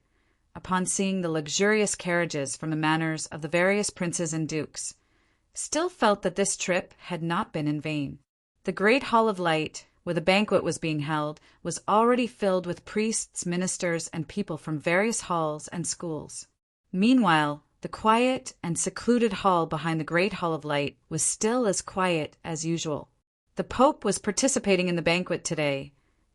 upon seeing the luxurious carriages from the manors of the various princes and dukes, still felt that this trip had not been in vain. The great hall of light, where the banquet was being held, was already filled with priests, ministers, and people from various halls and schools. Meanwhile, the quiet and secluded hall behind the great hall of light was still as quiet as usual. The Pope was participating in the banquet today,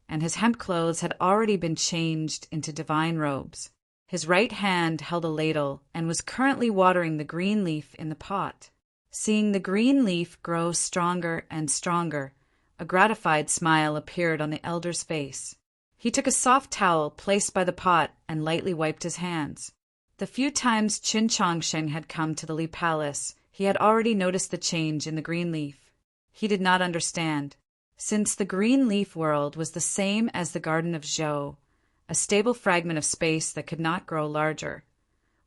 and his hemp clothes had already been changed into divine robes. His right hand held a ladle and was currently watering the green leaf in the pot. Seeing the green leaf grow stronger and stronger, a gratified smile appeared on the elder's face. He took a soft towel placed by the pot and lightly wiped his hands. The few times Qin Changsheng had come to the Li Palace, he had already noticed the change in the green leaf. He did not understand. Since the green leaf world was the same as the Garden of Zhou, a stable fragment of space that could not grow larger,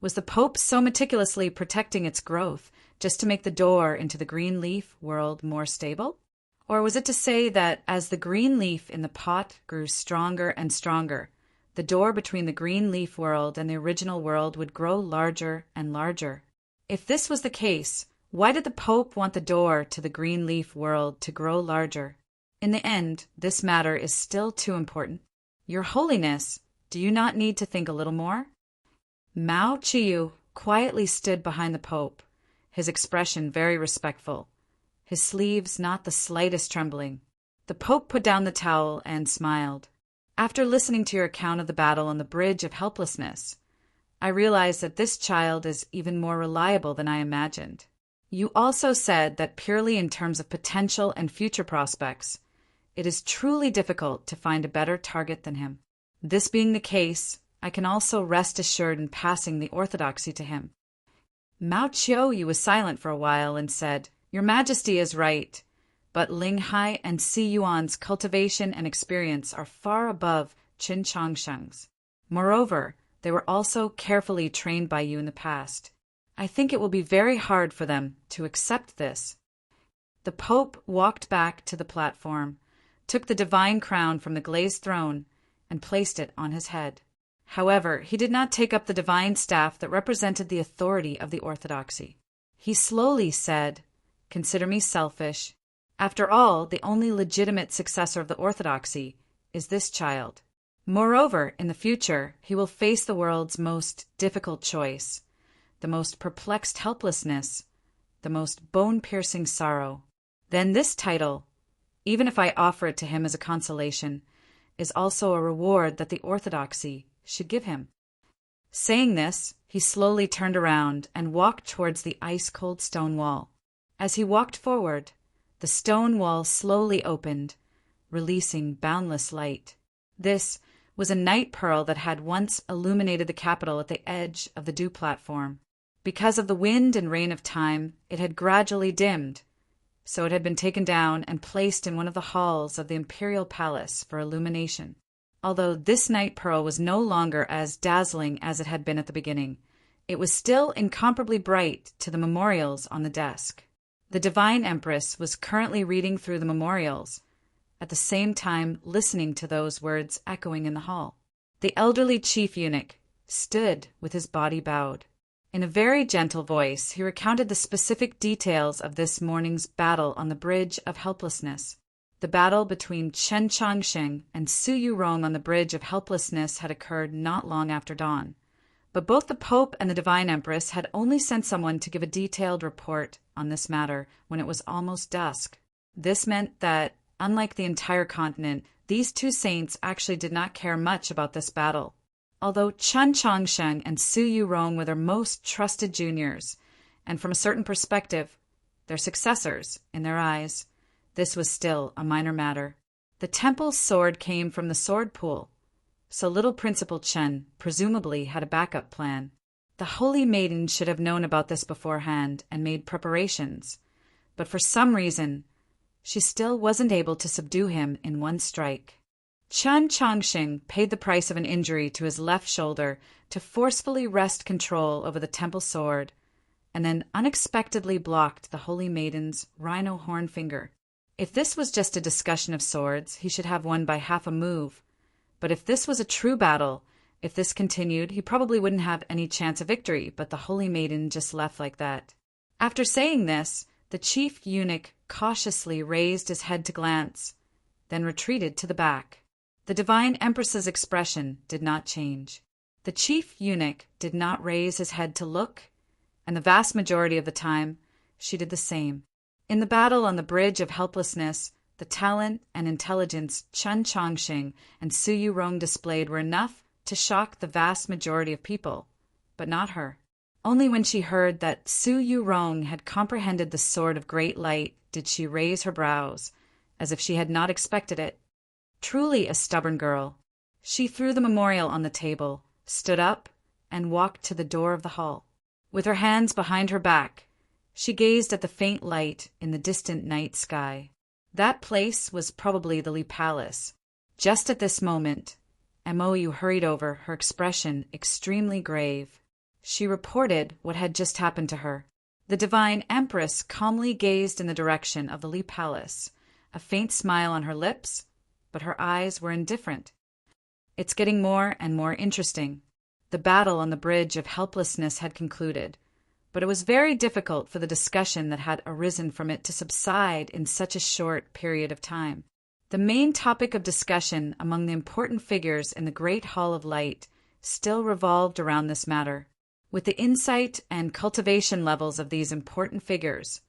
was the Pope so meticulously protecting its growth just to make the door into the green leaf world more stable? Or was it to say that as the green leaf in the pot grew stronger and stronger, the door between the green leaf world and the original world would grow larger and larger? If this was the case, why did the Pope want the door to the green leaf world to grow larger? In the end, this matter is still too important. Your Holiness, do you not need to think a little more? Mao Chiu quietly stood behind the Pope, his expression very respectful, his sleeves not the slightest trembling. The Pope put down the towel and smiled. After listening to your account of the battle on the Bridge of Helplessness, I realize that this child is even more reliable than I imagined. You also said that purely in terms of potential and future prospects, it is truly difficult to find a better target than him. This being the case, I can also rest assured in passing the orthodoxy to him. Mao Qiuyu was silent for a while and said, Your Majesty is right, but Ling Hai and Si Yuan's cultivation and experience are far above Qin Changsheng's. Moreover, they were also carefully trained by you in the past. I think it will be very hard for them to accept this. The Pope walked back to the platform, took the divine crown from the glazed throne and placed it on his head. However, he did not take up the divine staff that represented the authority of the orthodoxy. He slowly said, "Consider me selfish. After all, the only legitimate successor of the orthodoxy is this child. Moreover, in the future, he will face the world's most difficult choice, the most perplexed helplessness, the most bone-piercing sorrow. Then this title, even if I offer it to him as a consolation, is also a reward that the orthodoxy should give him." Saying this, he slowly turned around and walked towards the ice-cold stone wall. As he walked forward, the stone wall slowly opened, releasing boundless light. This was a night pearl that had once illuminated the capital at the edge of the dew platform. Because of the wind and rain of time, it had gradually dimmed, so it had been taken down and placed in one of the halls of the imperial palace for illumination. Although this night pearl was no longer as dazzling as it had been at the beginning, it was still incomparably bright to the memorials on the desk. The divine empress was currently reading through the memorials, at the same time listening to those words echoing in the hall. The elderly chief eunuch stood with his body bowed. In a very gentle voice, he recounted the specific details of this morning's battle on the Bridge of Helplessness. The battle between Chen Changsheng and Su Yurong on the Bridge of Helplessness had occurred not long after dawn. But both the Pope and the Divine Empress had only sent someone to give a detailed report on this matter when it was almost dusk. This meant that, unlike the entire continent, these two saints actually did not care much about this battle. Although Chen Changsheng and Su Yurong were their most trusted juniors, and from a certain perspective, their successors in their eyes, this was still a minor matter. The temple's sword came from the sword pool, so little Principal Chen presumably had a backup plan. The Holy Maiden should have known about this beforehand and made preparations, but for some reason, she still wasn't able to subdue him in one strike. Chen Changsheng paid the price of an injury to his left shoulder to forcefully wrest control over the temple sword, and then unexpectedly blocked the Holy Maiden's rhino horn finger. If this was just a discussion of swords, he should have won by half a move. But if this was a true battle, if this continued, he probably wouldn't have any chance of victory, but the Holy Maiden just left like that. After saying this, the chief eunuch cautiously raised his head to glance, then retreated to the back. The Divine Empress's expression did not change. The chief eunuch did not raise his head to look, and the vast majority of the time, she did the same. In the battle on the Bridge of Helplessness, the talent and intelligence Chen Changsheng and Su Yurong displayed were enough to shock the vast majority of people, but not her. Only when she heard that Su Yurong had comprehended the sword of great light did she raise her brows, as if she had not expected it. Truly a stubborn girl, she threw the memorial on the table, stood up, and walked to the door of the hall. With her hands behind her back, she gazed at the faint light in the distant night sky. That place was probably the Li Palace. Just at this moment, Mou hurried over, her expression extremely grave. She reported what had just happened to her. The Divine Empress calmly gazed in the direction of the Li Palace, a faint smile on her lips, but her eyes were indifferent. It's getting more and more interesting. The battle on the Bridge of Helplessness had concluded, but it was very difficult for the discussion that had arisen from it to subside in such a short period of time. The main topic of discussion among the important figures in the Great Hall of Light still revolved around this matter. With the insight and cultivation levels of these important figures,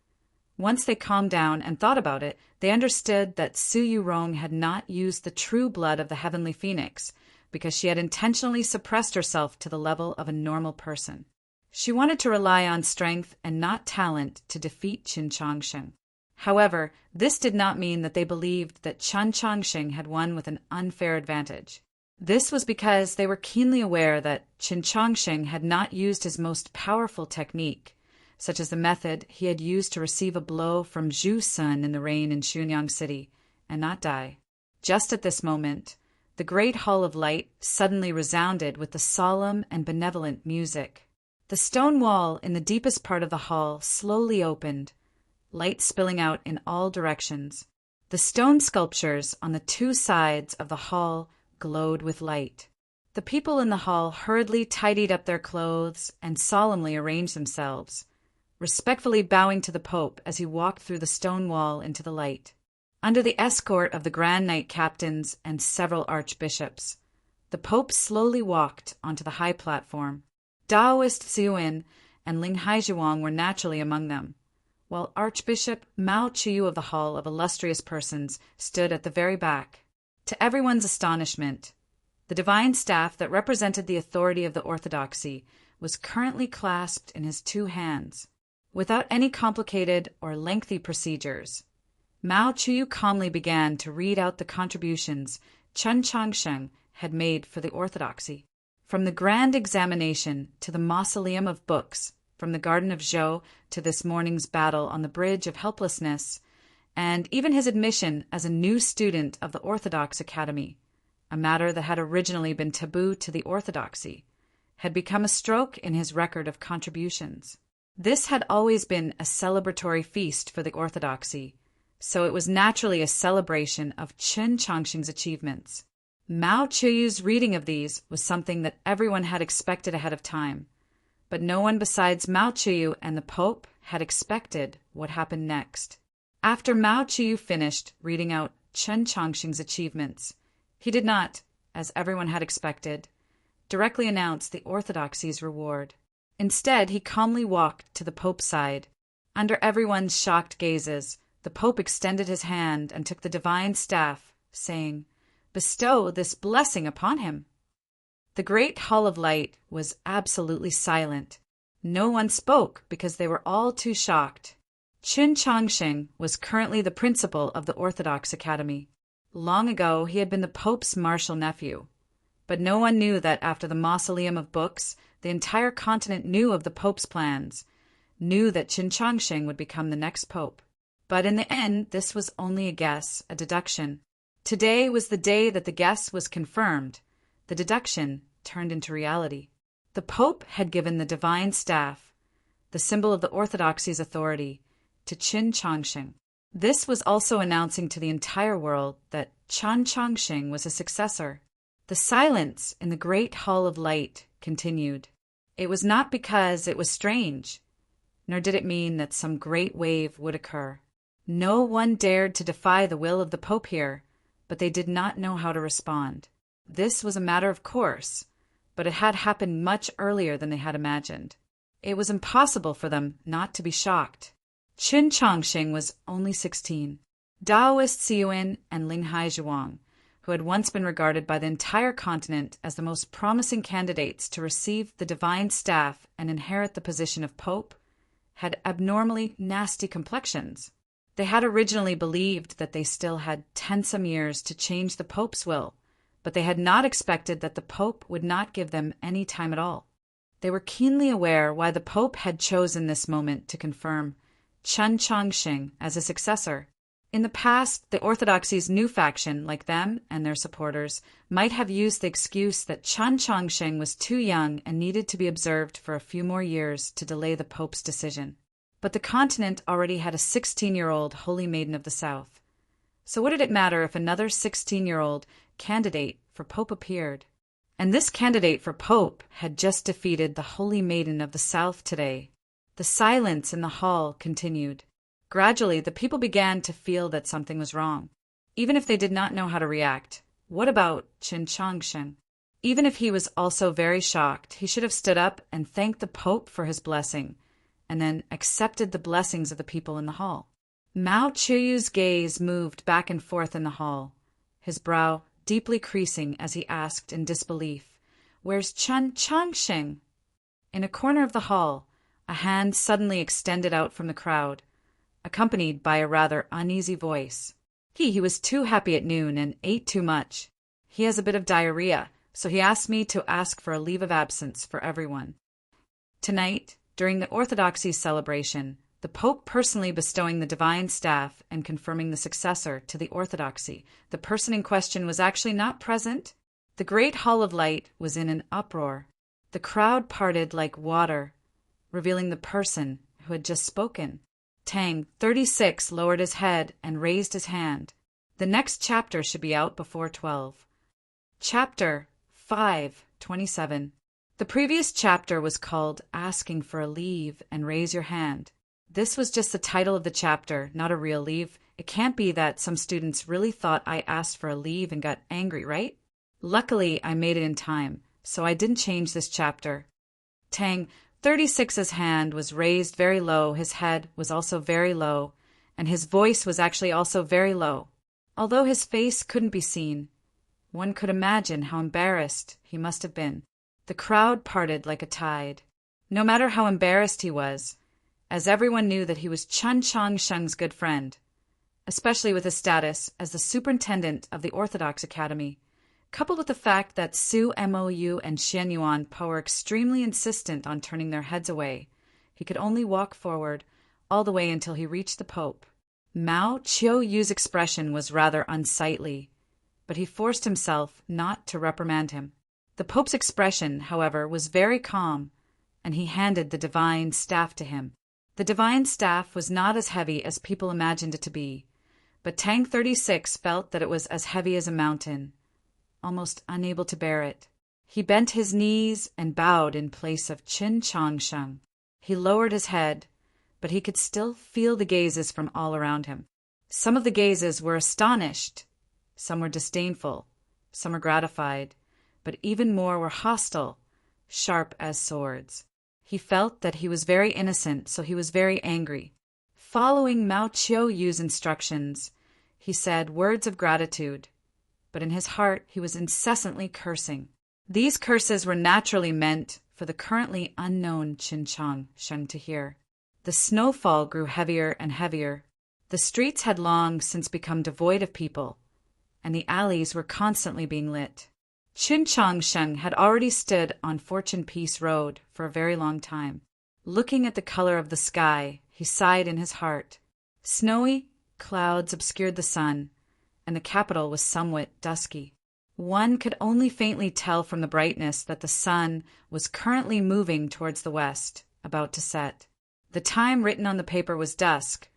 once they calmed down and thought about it, they understood that Su Yurong had not used the true blood of the Heavenly Phoenix because she had intentionally suppressed herself to the level of a normal person. She wanted to rely on strength and not talent to defeat Chen Changsheng. However, this did not mean that they believed that Chen Changsheng had won with an unfair advantage. This was because they were keenly aware that Chen Changsheng had not used his most powerful technique, such as the method he had used to receive a blow from Zhu Sun in the rain in Xunyang City, and not die. Just at this moment, the Great Hall of Light suddenly resounded with the solemn and benevolent music. The stone wall in the deepest part of the hall slowly opened, light spilling out in all directions. The stone sculptures on the two sides of the hall glowed with light. The people in the hall hurriedly tidied up their clothes and solemnly arranged themselves, respectfully bowing to the Pope as he walked through the stone wall into the light. Under the escort of the Grand Knight captains and several archbishops, the Pope slowly walked onto the high platform. Taoist Zhuan and Ling Haizhuang were naturally among them, while Archbishop Mao Chiyu of the Hall of Illustrious Persons stood at the very back. To everyone's astonishment, the divine staff that represented the authority of the orthodoxy was currently clasped in his two hands. Without any complicated or lengthy procedures, Mao Chiyu calmly began to read out the contributions Chen Changsheng had made for the orthodoxy. From the grand examination to the mausoleum of books, from the Garden of Zhou to this morning's battle on the Bridge of Helplessness, and even his admission as a new student of the Orthodox Academy, a matter that had originally been taboo to the orthodoxy, had become a stroke in his record of contributions. This had always been a celebratory feast for the orthodoxy, so it was naturally a celebration of Chen Changsheng's achievements. Mao Chiyu's reading of these was something that everyone had expected ahead of time, but no one besides Mao Chiyu and the Pope had expected what happened next. After Mao Chiyu finished reading out Chen Changsheng's achievements, he did not, as everyone had expected, directly announce the orthodoxy's reward. Instead, he calmly walked to the Pope's side. Under everyone's shocked gazes, the Pope extended his hand and took the divine staff, saying, "Bestow this blessing upon him." The great hall of light was absolutely silent. No one spoke because they were all too shocked. Chen Changsheng was currently the principal of the Orthodox Academy. Long ago, he had been the Pope's martial nephew. But no one knew that after the Mausoleum of Books, the entire continent knew of the Pope's plans, knew that Chen Changsheng would become the next Pope. But in the end, this was only a guess, a deduction. Today was the day that the guess was confirmed. The deduction turned into reality. The Pope had given the divine staff, the symbol of the orthodoxy's authority, to Chen Changsheng. This was also announcing to the entire world that Chen Changsheng was a successor. The silence in the great hall of light continued. It was not because it was strange, nor did it mean that some great wave would occur. No one dared to defy the will of the Pope here, but they did not know how to respond. This was a matter of course, but it had happened much earlier than they had imagined. It was impossible for them not to be shocked. Chen Changsheng was only 16. Taoist Zhuan and Ling Haizhuang, who had once been regarded by the entire continent as the most promising candidates to receive the divine staff and inherit the position of Pope, had abnormally nasty complexions. They had originally believed that they still had 10-some years to change the Pope's will, but they had not expected that the Pope would not give them any time at all. They were keenly aware why the Pope had chosen this moment to confirm Chen Changsheng as a successor. In the past, the orthodoxy's new faction, like them and their supporters, might have used the excuse that Chen Changsheng was too young and needed to be observed for a few more years to delay the Pope's decision. But the continent already had a 16-year-old Holy Maiden of the South. So what did it matter if another 16-year-old candidate for Pope appeared? And this candidate for Pope had just defeated the Holy Maiden of the South today. The silence in the hall continued. Gradually, the people began to feel that something was wrong. Even if they did not know how to react, what about Chen Changsheng? Even if he was also very shocked, he should have stood up and thanked the Pope for his blessing, and then accepted the blessings of the people in the hall. Mao Chiyu's gaze moved back and forth in the hall, his brow deeply creasing as he asked in disbelief, "Where's Chen Changsheng?" In a corner of the hall, a hand suddenly extended out from the crowd, accompanied by a rather uneasy voice. He was too happy at noon and ate too much. He has a bit of diarrhea, so he asked me to ask for a leave of absence for everyone. Tonight, during the Orthodoxy celebration, the Pope personally bestowing the divine staff and confirming the successor to the Orthodoxy, the person in question was actually not present. The great hall of light was in an uproar. The crowd parted like water, revealing the person who had just spoken. Tang, 36, lowered his head and raised his hand. The next chapter should be out before 12. Chapter 5:27. The previous chapter was called Asking for a Leave and Raise Your Hand. This was just the title of the chapter, not a real leave. It can't be that some students really thought I asked for a leave and got angry, right? Luckily, I made it in time, so I didn't change this chapter. Tang 36's hand was raised very low, his head was also very low, and his voice was actually also very low. Although his face couldn't be seen, one could imagine how embarrassed he must have been. The crowd parted like a tide. No matter how embarrassed he was, as everyone knew that he was Chun Chang-sheng's good friend, especially with his status as the superintendent of the Orthodox Academy, coupled with the fact that Su Mou and Xian Yuan Po were extremely insistent on turning their heads away, he could only walk forward all the way until he reached the Pope. Mao Qiu-yu's expression was rather unsightly, but he forced himself not to reprimand him. The Pope's expression, however, was very calm, and he handed the divine staff to him. The divine staff was not as heavy as people imagined it to be, but Tang 36 felt that it was as heavy as a mountain, almost unable to bear it. He bent his knees and bowed in place of Qin Changsheng. He lowered his head, but he could still feel the gazes from all around him. Some of the gazes were astonished, some were disdainful, some were gratified, but even more were hostile, sharp as swords. He felt that he was very innocent, so he was very angry. Following Mao Qiu-yu's instructions, he said words of gratitude, but in his heart he was incessantly cursing. These curses were naturally meant for the currently unknown Qin Changsheng to hear. The snowfall grew heavier and heavier. The streets had long since become devoid of people, and the alleys were constantly being lit. Qin Changsheng had already stood on Fortune Peace Road for a very long time. Looking at the color of the sky, he sighed in his heart. Snowy clouds obscured the sun, and the capital was somewhat dusky. One could only faintly tell from the brightness that the sun was currently moving towards the west, about to set. The time written on the paper was dusk,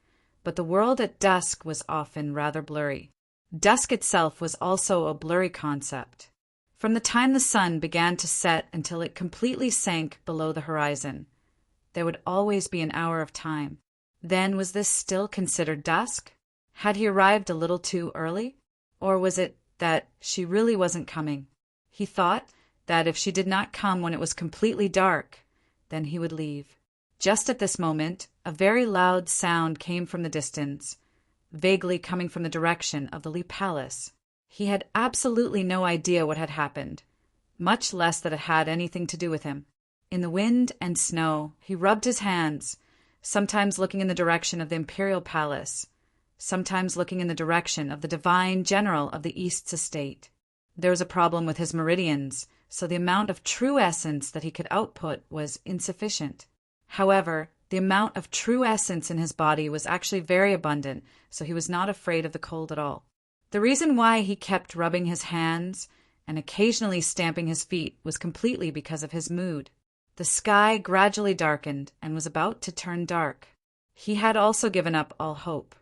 but the world at dusk was often rather blurry. Dusk itself was also a blurry concept. From the time the sun began to set until it completely sank below the horizon, there would always be an hour of time. Then was this still considered dusk? Had he arrived a little too early? Or was it that she really wasn't coming? He thought that if she did not come when it was completely dark, then he would leave. Just at this moment, a very loud sound came from the distance, vaguely coming from the direction of the Li Palace. He had absolutely no idea what had happened, much less that it had anything to do with him. In the wind and snow, he rubbed his hands, sometimes looking in the direction of the Imperial Palace, sometimes looking in the direction of the divine general of the East's estate. There was a problem with his meridians, so the amount of true essence that he could output was insufficient. However, the amount of true essence in his body was actually very abundant, so he was not afraid of the cold at all. The reason why he kept rubbing his hands and occasionally stamping his feet was completely because of his mood. The sky gradually darkened and was about to turn dark. He had also given up all hope.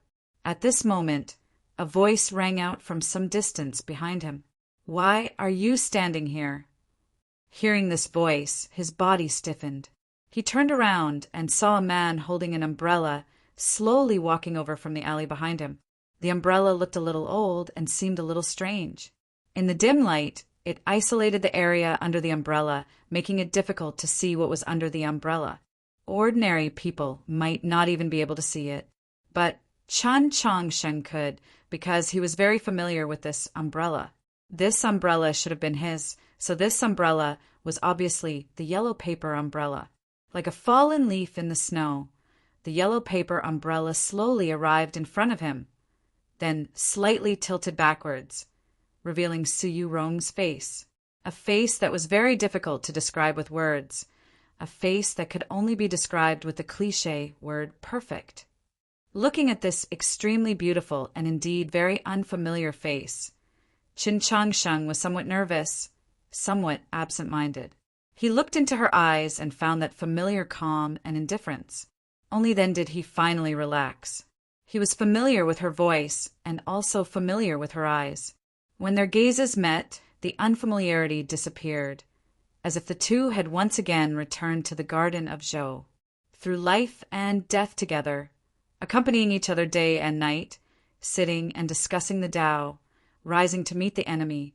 At this moment, a voice rang out from some distance behind him. "Why are you standing here?" Hearing this voice, his body stiffened. He turned around and saw a man holding an umbrella slowly walking over from the alley behind him. The umbrella looked a little old and seemed a little strange. In the dim light, it isolated the area under the umbrella, making it difficult to see what was under the umbrella. Ordinary people might not even be able to see it, but Chan Changsheng could, because he was very familiar with this umbrella. This umbrella should have been his, so this umbrella was obviously the yellow paper umbrella. Like a fallen leaf in the snow, the yellow paper umbrella slowly arrived in front of him, then slightly tilted backwards, revealing Su Yurong's face, a face that was very difficult to describe with words, a face that could only be described with the cliché word perfect. Looking at this extremely beautiful and indeed very unfamiliar face, Qin Changsheng was somewhat nervous, somewhat absent-minded. He looked into her eyes and found that familiar calm and indifference. Only then did he finally relax. He was familiar with her voice and also familiar with her eyes. When their gazes met, the unfamiliarity disappeared, as if the two had once again returned to the garden of Zhou. Through life and death together, accompanying each other day and night, sitting and discussing the Tao, rising to meet the enemy,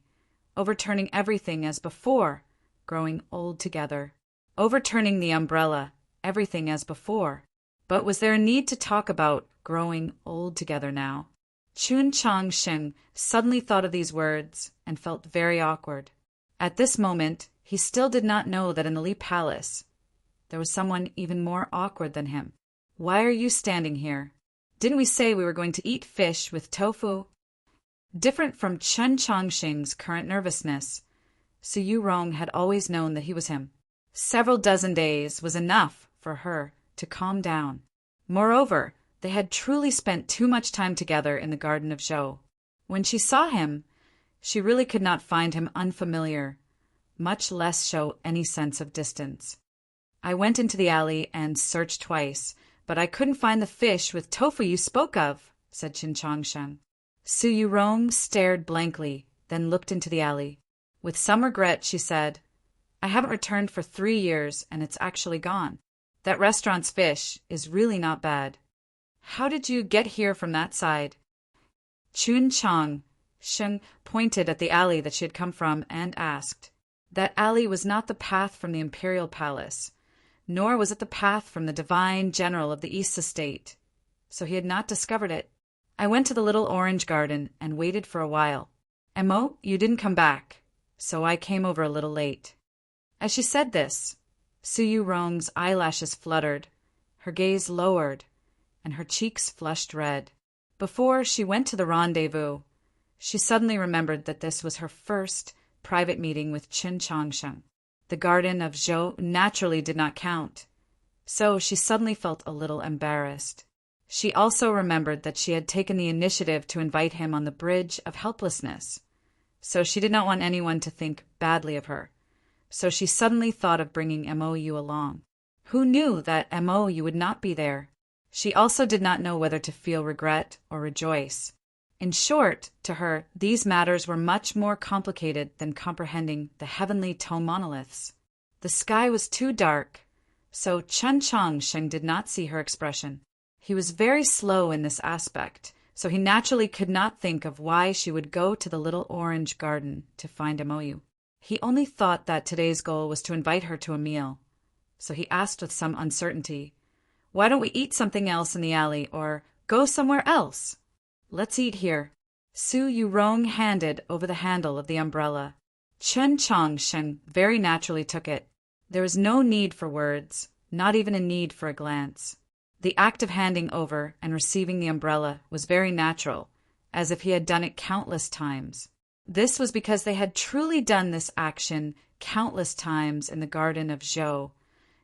overturning everything as before, growing old together, overturning the umbrella, everything as before. But was there a need to talk about growing old together now? Chun Chang Sheng suddenly thought of these words and felt very awkward. At this moment, he still did not know that in the Li Palace there was someone even more awkward than him. Why are you standing here? Didn't we say we were going to eat fish with tofu? Different from Chun Changsheng's current nervousness, Su Yurong had always known that he was him. Several dozen days was enough for her to calm down. Moreover, they had truly spent too much time together in the garden of Zhou. When she saw him, she really could not find him unfamiliar, much less show any sense of distance. I went into the alley and searched twice, but I couldn't find the fish with tofu you spoke of, said Qin Changsheng. Su Yurong stared blankly, then looked into the alley. With some regret, she said, I haven't returned for 3 years, and it's actually gone. That restaurant's fish is really not bad. How did you get here from that side? Chun Chang Sheng pointed at the alley that she had come from and asked. That alley was not the path from the imperial palace, nor was it the path from the divine general of the East Estate, so he had not discovered it. I went to the little orange garden and waited for a while. Mo, you didn't come back, so I came over a little late. As she said this, Su Yurong's eyelashes fluttered, her gaze lowered, and her cheeks flushed red. Before she went to the rendezvous, she suddenly remembered that this was her first private meeting with Qin Changsheng. The garden of Zhou naturally did not count, so she suddenly felt a little embarrassed. She also remembered that she had taken the initiative to invite him on the bridge of helplessness, so she did not want anyone to think badly of her. So she suddenly thought of bringing Mou along. Who knew that Mou would not be there? She also did not know whether to feel regret or rejoice. In short, to her, these matters were much more complicated than comprehending the heavenly tone monoliths. The sky was too dark, so Chun Chang Sheng did not see her expression. He was very slow in this aspect, so he naturally could not think of why she would go to the little orange garden to find Mou. He only thought that today's goal was to invite her to a meal, so he asked with some uncertainty, Why don't we eat something else in the alley, or go somewhere else? Let's eat here. Su Yurong handed over the handle of the umbrella. Chun Chang Sheng very naturally took it. There was no need for words, not even a need for a glance. The act of handing over and receiving the umbrella was very natural, as if he had done it countless times. This was because they had truly done this action countless times in the garden of Zhou,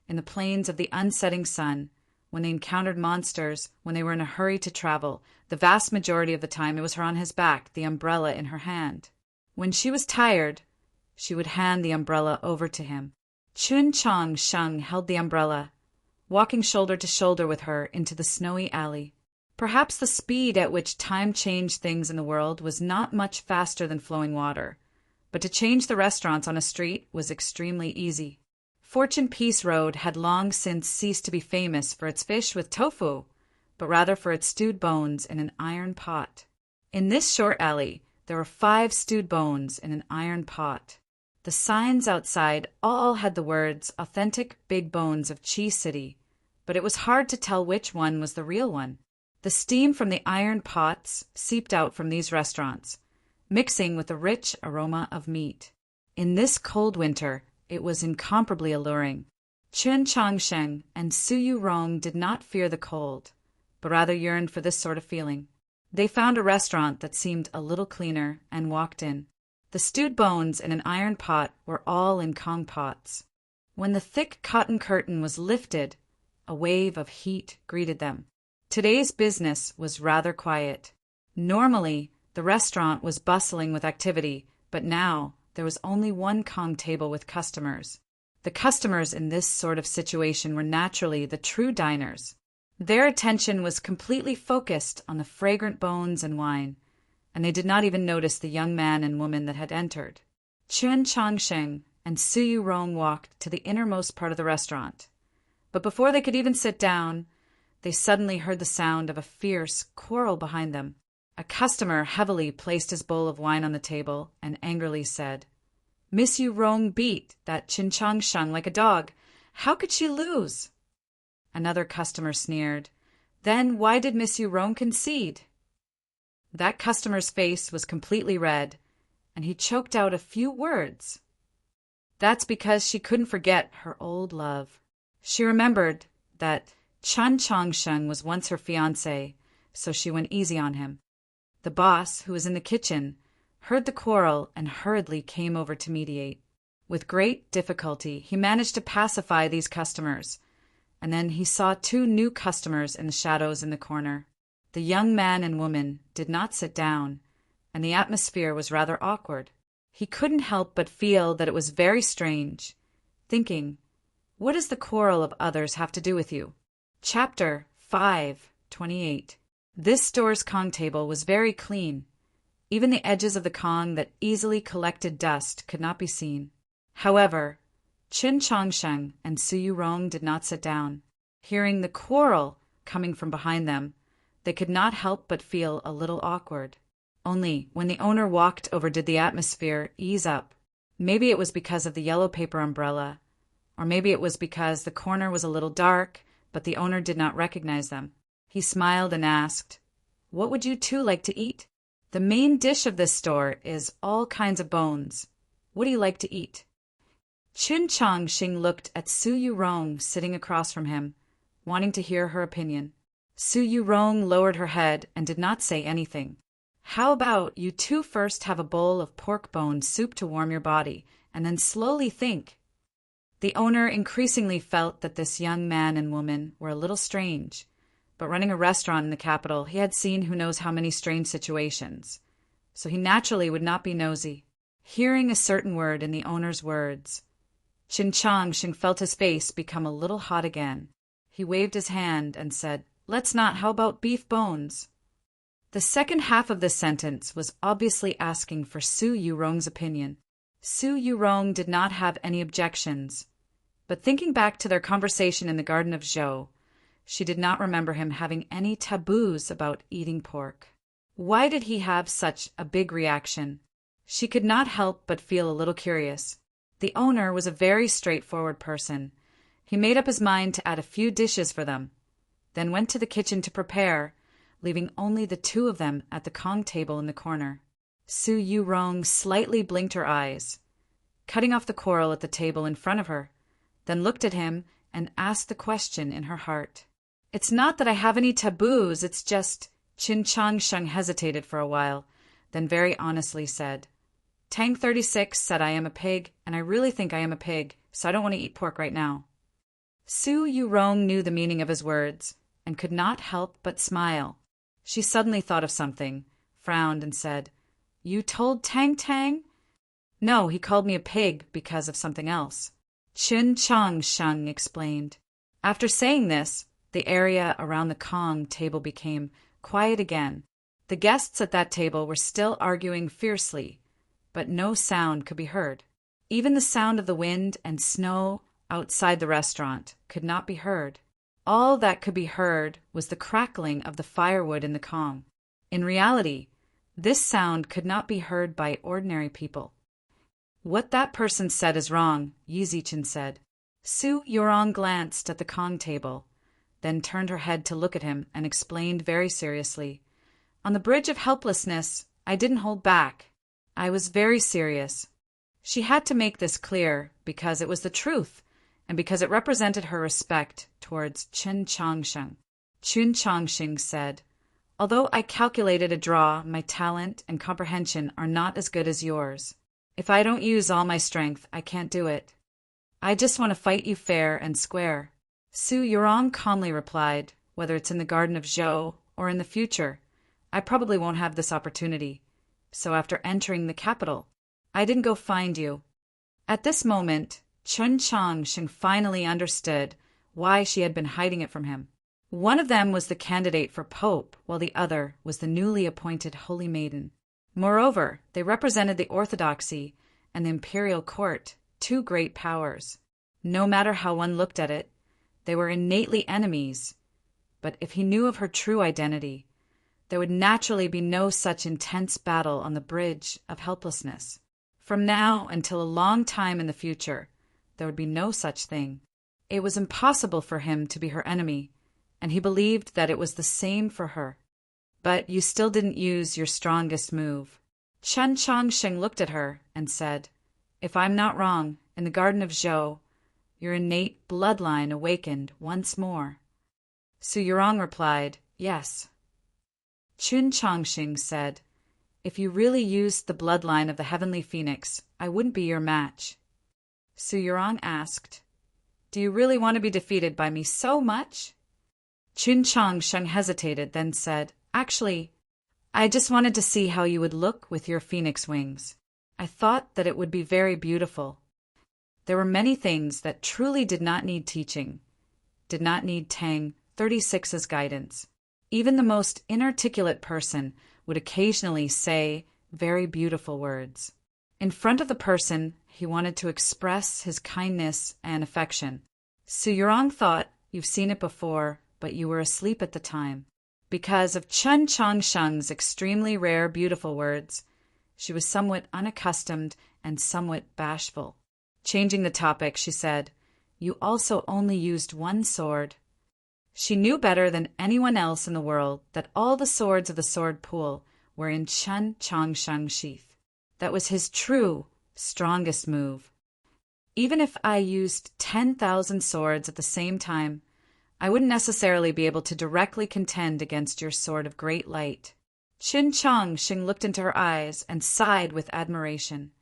in the plains of the unsetting sun, when they encountered monsters, when they were in a hurry to travel. The vast majority of the time it was her on his back, the umbrella in her hand. When she was tired, she would hand the umbrella over to him. Chun Chang Sheng held the umbrella, walking shoulder to shoulder with her into the snowy alley. Perhaps the speed at which time changed things in the world was not much faster than flowing water, but to change the restaurants on a street was extremely easy. Fortune Peace Road had long since ceased to be famous for its fish with tofu, but rather for its stewed bones in an iron pot. In this short alley, there were 5 stewed bones in an iron pot. The signs outside all had the words Authentic Big Bones of Cheese City, but it was hard to tell which one was the real one. The steam from the iron pots seeped out from these restaurants, mixing with the rich aroma of meat. In this cold winter, it was incomparably alluring. Chun Chang Sheng and Su Yurong did not fear the cold, but rather yearned for this sort of feeling. They found a restaurant that seemed a little cleaner and walked in. The stewed bones in an iron pot were all in Kong pots. When the thick cotton curtain was lifted, a wave of heat greeted them. Today's business was rather quiet. Normally, the restaurant was bustling with activity, but now there was only one Kong table with customers. The customers in this sort of situation were naturally the true diners. Their attention was completely focused on the fragrant bones and wine, and they did not even notice the young man and woman that had entered. Chen Changsheng and Su Yurong walked to the innermost part of the restaurant. But before they could even sit down, they suddenly heard the sound of a fierce quarrel behind them. A customer heavily placed his bowl of wine on the table and angrily said, "Miss Yurong beat that Chen Changsheng like a dog. How could she lose?" Another customer sneered, "Then why did Miss Yurong concede?" That customer's face was completely red, and he choked out a few words. That's because she couldn't forget her old love. She remembered that Chen Changsheng was once her fiancé, so she went easy on him. The boss, who was in the kitchen, heard the quarrel and hurriedly came over to mediate. With great difficulty, he managed to pacify these customers, and then he saw two new customers in the shadows in the corner. The young man and woman did not sit down, and the atmosphere was rather awkward. He couldn't help but feel that it was very strange, thinking, "What does the quarrel of others have to do with you?" Chapter 5:28. This store's Kong table was very clean. Even the edges of the Kong that easily collected dust could not be seen. However, Chen Changsheng and Su Yurong did not sit down. Hearing the quarrel coming from behind them, they could not help but feel a little awkward. Only when the owner walked over did the atmosphere ease up. Maybe it was because of the yellow paper umbrella, or maybe it was because the corner was a little dark, but the owner did not recognize them. He smiled and asked, "What would you two like to eat? The main dish of this store is all kinds of bones. What do you like to eat?" Chen Changsheng looked at Su Yurong sitting across from him, wanting to hear her opinion. Su Yurong lowered her head and did not say anything. "How about you two first have a bowl of pork bone soup to warm your body, and then slowly think." The owner increasingly felt that this young man and woman were a little strange, but running a restaurant in the capital, he had seen who knows how many strange situations, so he naturally would not be nosy. Hearing a certain word in the owner's words, Chen Changsheng felt his face become a little hot again. He waved his hand and said, "Let's not, how about beef bones?" The second half of this sentence was obviously asking for Su Yurong's opinion. Su Yurong did not have any objections, but thinking back to their conversation in the Garden of Zhou, she did not remember him having any taboos about eating pork. Why did he have such a big reaction? She could not help but feel a little curious. The owner was a very straightforward person. He made up his mind to add a few dishes for them, then went to the kitchen to prepare, leaving only the two of them at the Kong table in the corner. Su Yurong slightly blinked her eyes, cutting off the quarrel at the table in front of her, then looked at him and asked the question in her heart. "It's not that I have any taboos, it's just—" Chen Changsheng hesitated for a while, then very honestly said, "Tang 36 said I am a pig, and I really think I am a pig, so I don't want to eat pork right now." Su Yurong knew the meaning of his words, and could not help but smile. She suddenly thought of something, frowned, and said, "You told Tang Tang?" "No, he called me a pig because of something else," Chen Changsheng explained. After saying this, the area around the Kong table became quiet again. The guests at that table were still arguing fiercely, but no sound could be heard. Even the sound of the wind and snow outside the restaurant could not be heard. All that could be heard was the crackling of the firewood in the Kong. In reality, this sound could not be heard by ordinary people. "What that person said is wrong," Yizichen said. Su Yurong glanced at the Kong table, then turned her head to look at him and explained very seriously, "On the bridge of helplessness, I didn't hold back. I was very serious." She had to make this clear because it was the truth, and because it represented her respect towards Chen Changsheng. Chen Changsheng said, "Although I calculated a draw, my talent and comprehension are not as good as yours. If I don't use all my strength, I can't do it. I just want to fight you fair and square." Su Yurong calmly replied, "Whether it's in the Garden of Zhou or in the future, I probably won't have this opportunity. So after entering the capital, I didn't go find you." At this moment, Chen Changsheng finally understood why she had been hiding it from him. One of them was the candidate for pope, while the other was the newly appointed holy maiden. Moreover, they represented the orthodoxy and the imperial court, two great powers. No matter how one looked at it, they were innately enemies. But if he knew of her true identity, there would naturally be no such intense battle on the bridge of helplessness. From now until a long time in the future, there would be no such thing. It was impossible for him to be her enemy, and he believed that it was the same for her. But you still didn't use your strongest move. Chen Chongsheng looked at her and said, "If I'm not wrong, in the Garden of Zhou, your innate bloodline awakened once more." Su Yurong replied, "Yes." Chun Chongsheng said, "If you really used the bloodline of the heavenly phoenix, I wouldn't be your match." Su Yurong asked, "Do you really want to be defeated by me so much?" Chun Chongsheng hesitated, then said, "Actually, I just wanted to see how you would look with your phoenix wings. I thought that it would be very beautiful." There were many things that truly did not need teaching, did not need Tang 36's guidance. Even the most inarticulate person would occasionally say very beautiful words. In front of the person, he wanted to express his kindness and affection. Su Yurong thought, "You've seen it before, but you were asleep at the time." Because of Chen Chongsheng's extremely rare beautiful words, she was somewhat unaccustomed and somewhat bashful. Changing the topic, she said, "You also only used one sword." She knew better than anyone else in the world that all the swords of the sword pool were in Chen Chongsheng's sheath. That was his true, strongest move. Even if I used 10,000 swords at the same time, I wouldn't necessarily be able to directly contend against your sword of great light. Chun Chongsheng looked into her eyes and sighed with admiration.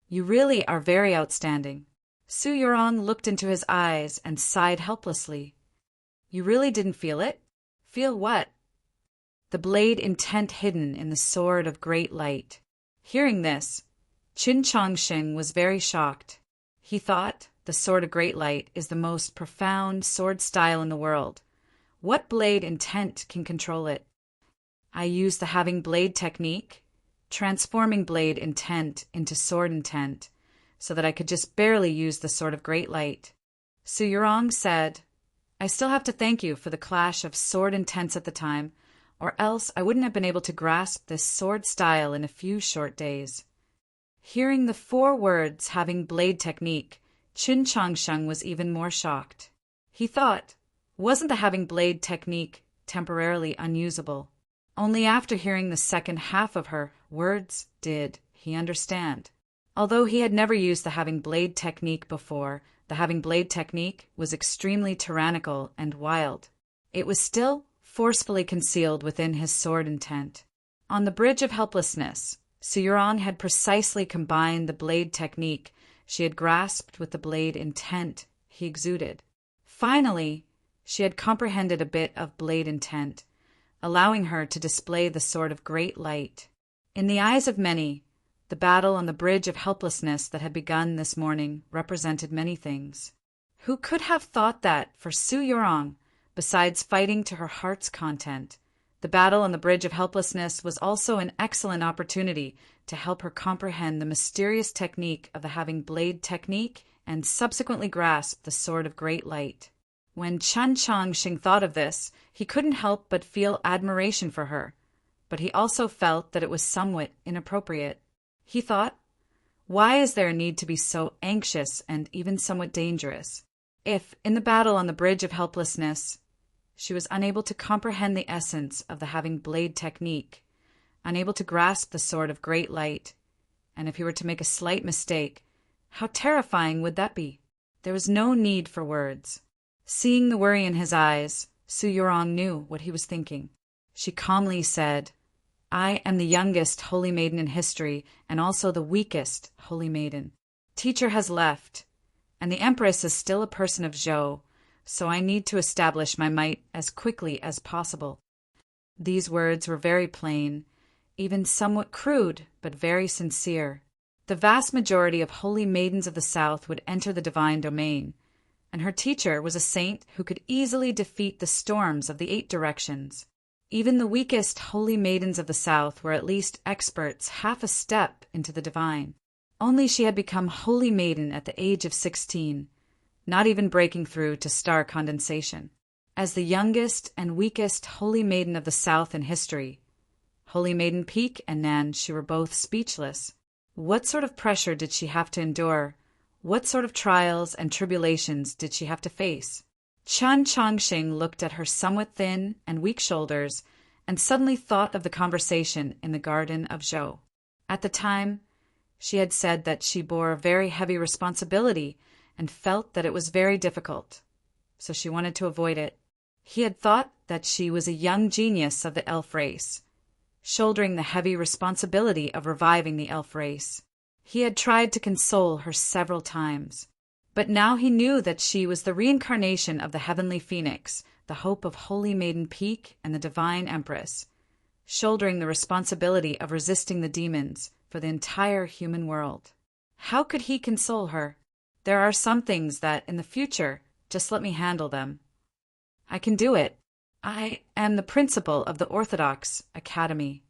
"You really are very outstanding." Su Yurong looked into his eyes and sighed helplessly. "You really didn't feel it?" "Feel what?" "The blade intent hidden in the sword of great light." Hearing this, Chun Chongsheng was very shocked. He thought, the sword of great light is the most profound sword style in the world. What blade intent can control it? "I use the having blade technique, transforming blade intent into sword intent, so that I could just barely use the sword of great light." Su Yurong said, "I still have to thank you for the clash of sword intents at the time, or else I wouldn't have been able to grasp this sword style in a few short days." Hearing the 4 words having blade technique, Chun Chongsheng was even more shocked. He thought, wasn't the having blade technique temporarily unusable? Only after hearing the second half of her words did he understand. Although he had never used the having blade technique before, the having blade technique was extremely tyrannical and wild. It was still forcefully concealed within his sword intent. On the bridge of helplessness, Su Yurong had precisely combined the blade technique she had grasped with the blade intent he exuded. Finally, she had comprehended a bit of blade intent, allowing her to display the sword of great light. In the eyes of many, the battle on the bridge of helplessness that had begun this morning represented many things. Who could have thought that, for Su Yurong, besides fighting to her heart's content, the battle on the bridge of helplessness was also an excellent opportunity to help her comprehend the mysterious technique of the having blade technique and subsequently grasp the sword of great light. When Chen Chongsheng thought of this, he couldn't help but feel admiration for her, but he also felt that it was somewhat inappropriate. He thought, why is there a need to be so anxious and even somewhat dangerous? If, in the battle on the bridge of helplessness, she was unable to comprehend the essence of the having blade technique, unable to grasp the sword of great light, and if he were to make a slight mistake, how terrifying would that be? There was no need for words. Seeing the worry in his eyes, Su Yurong knew what he was thinking. She calmly said, "I am the youngest holy maiden in history and also the weakest holy maiden. Teacher has left, and the Empress is still a person of Zhou, so I need to establish my might as quickly as possible." These words were very plain, even somewhat crude, but very sincere. The vast majority of holy maidens of the South would enter the divine domain, and her teacher was a saint who could easily defeat the storms of the 8 directions. Even the weakest holy maidens of the South were at least experts half a step into the divine. Only she had become holy maiden at the age of 16, not even breaking through to star condensation. As the youngest and weakest holy maiden of the South in history, Holy Maiden Peak and Nan, she were both speechless. What sort of pressure did she have to endure? What sort of trials and tribulations did she have to face? Chen Chongqing looked at her somewhat thin and weak shoulders and suddenly thought of the conversation in the garden of Zhou. At the time, she had said that she bore a very heavy responsibility and felt that it was very difficult, so she wanted to avoid it. He had thought that she was a young genius of the elf race, shouldering the heavy responsibility of reviving the elf race. He had tried to console her several times, but now he knew that she was the reincarnation of the heavenly phoenix, the hope of Holy Maiden Peak and the divine empress, shouldering the responsibility of resisting the demons for the entire human world. How could he console her? There are some things that, in the future, just let me handle them. I can do it. I am the principal of the Orthodox Academy.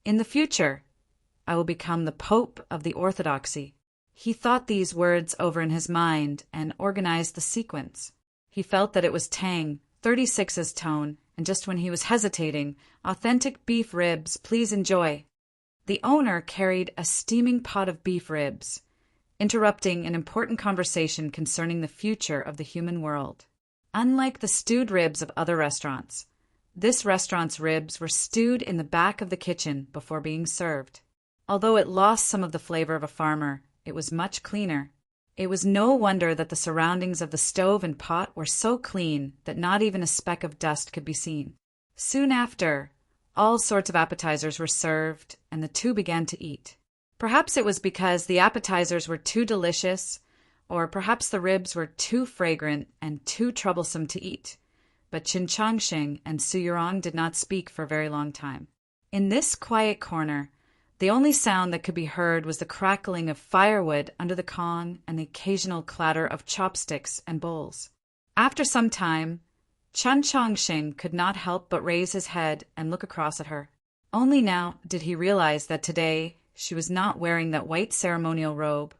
In the future, I will become the Pope of the Orthodoxy. He thought these words over in his mind and organized the sequence. He felt that it was Tang, 36's tone, and just when he was hesitating, authentic beef ribs, please enjoy. The owner carried a steaming pot of beef ribs, interrupting an important conversation concerning the future of the human world. Unlike the stewed ribs of other restaurants, this restaurant's ribs were stewed in the back of the kitchen before being served. Although it lost some of the flavor of a farmer, it was much cleaner. It was no wonder that the surroundings of the stove and pot were so clean that not even a speck of dust could be seen. Soon after, all sorts of appetizers were served, and the two began to eat. Perhaps it was because the appetizers were too delicious, or perhaps the ribs were too fragrant and too troublesome to eat, but Qin Chongqing and Su Yurong did not speak for a very long time. In this quiet corner, the only sound that could be heard was the crackling of firewood under the Kong and the occasional clatter of chopsticks and bowls. After some time, Chen Chongqing could not help but raise his head and look across at her. Only now did he realize that today she was not wearing that white ceremonial robe,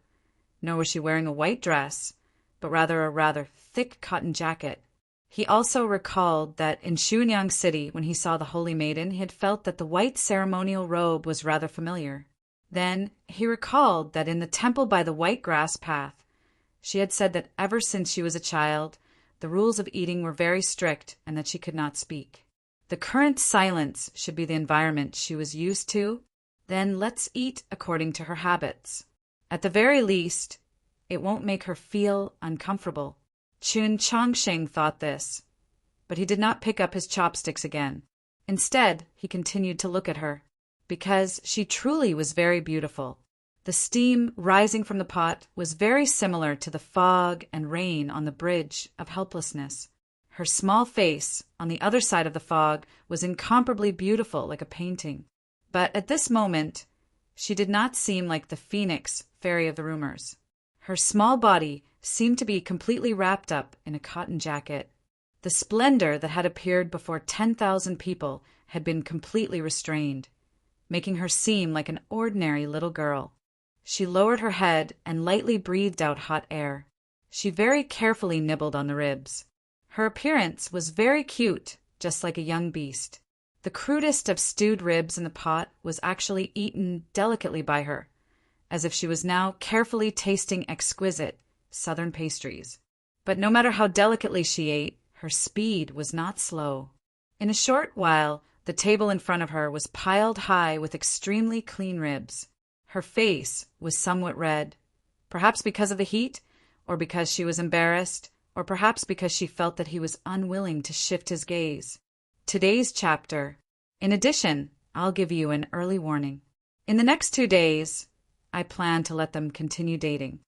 nor was she wearing a white dress, but rather a rather thick cotton jacket. He also recalled that in Xunyang City, when he saw the Holy Maiden, he had felt that the white ceremonial robe was rather familiar. Then he recalled that in the temple by the white grass path, she had said that ever since she was a child, the rules of eating were very strict and that she could not speak. The current silence should be the environment she was used to. Then let's eat according to her habits. At the very least, it won't make her feel uncomfortable. Qin Chongqing thought this, but he did not pick up his chopsticks again. Instead, he continued to look at her, because she truly was very beautiful. The steam rising from the pot was very similar to the fog and rain on the bridge of helplessness. Her small face, on the other side of the fog, was incomparably beautiful like a painting. But at this moment, she did not seem like the phoenix fairy of the rumors. Her small body seemed to be completely wrapped up in a cotton jacket. The splendor that had appeared before 10,000 people had been completely restrained, making her seem like an ordinary little girl. She lowered her head and lightly breathed out hot air. She very carefully nibbled on the ribs. Her appearance was very cute, just like a young beast. The crudest of stewed ribs in the pot was actually eaten delicately by her, as if she was now carefully tasting exquisite southern pastries. But no matter how delicately she ate, her speed was not slow. In a short while, the table in front of her was piled high with extremely clean ribs. Her face was somewhat red, perhaps because of the heat, or because she was embarrassed, or perhaps because she felt that he was unwilling to shift his gaze. Today's chapter. In addition, I'll give you an early warning. In the next 2 days, I plan to let them continue dating.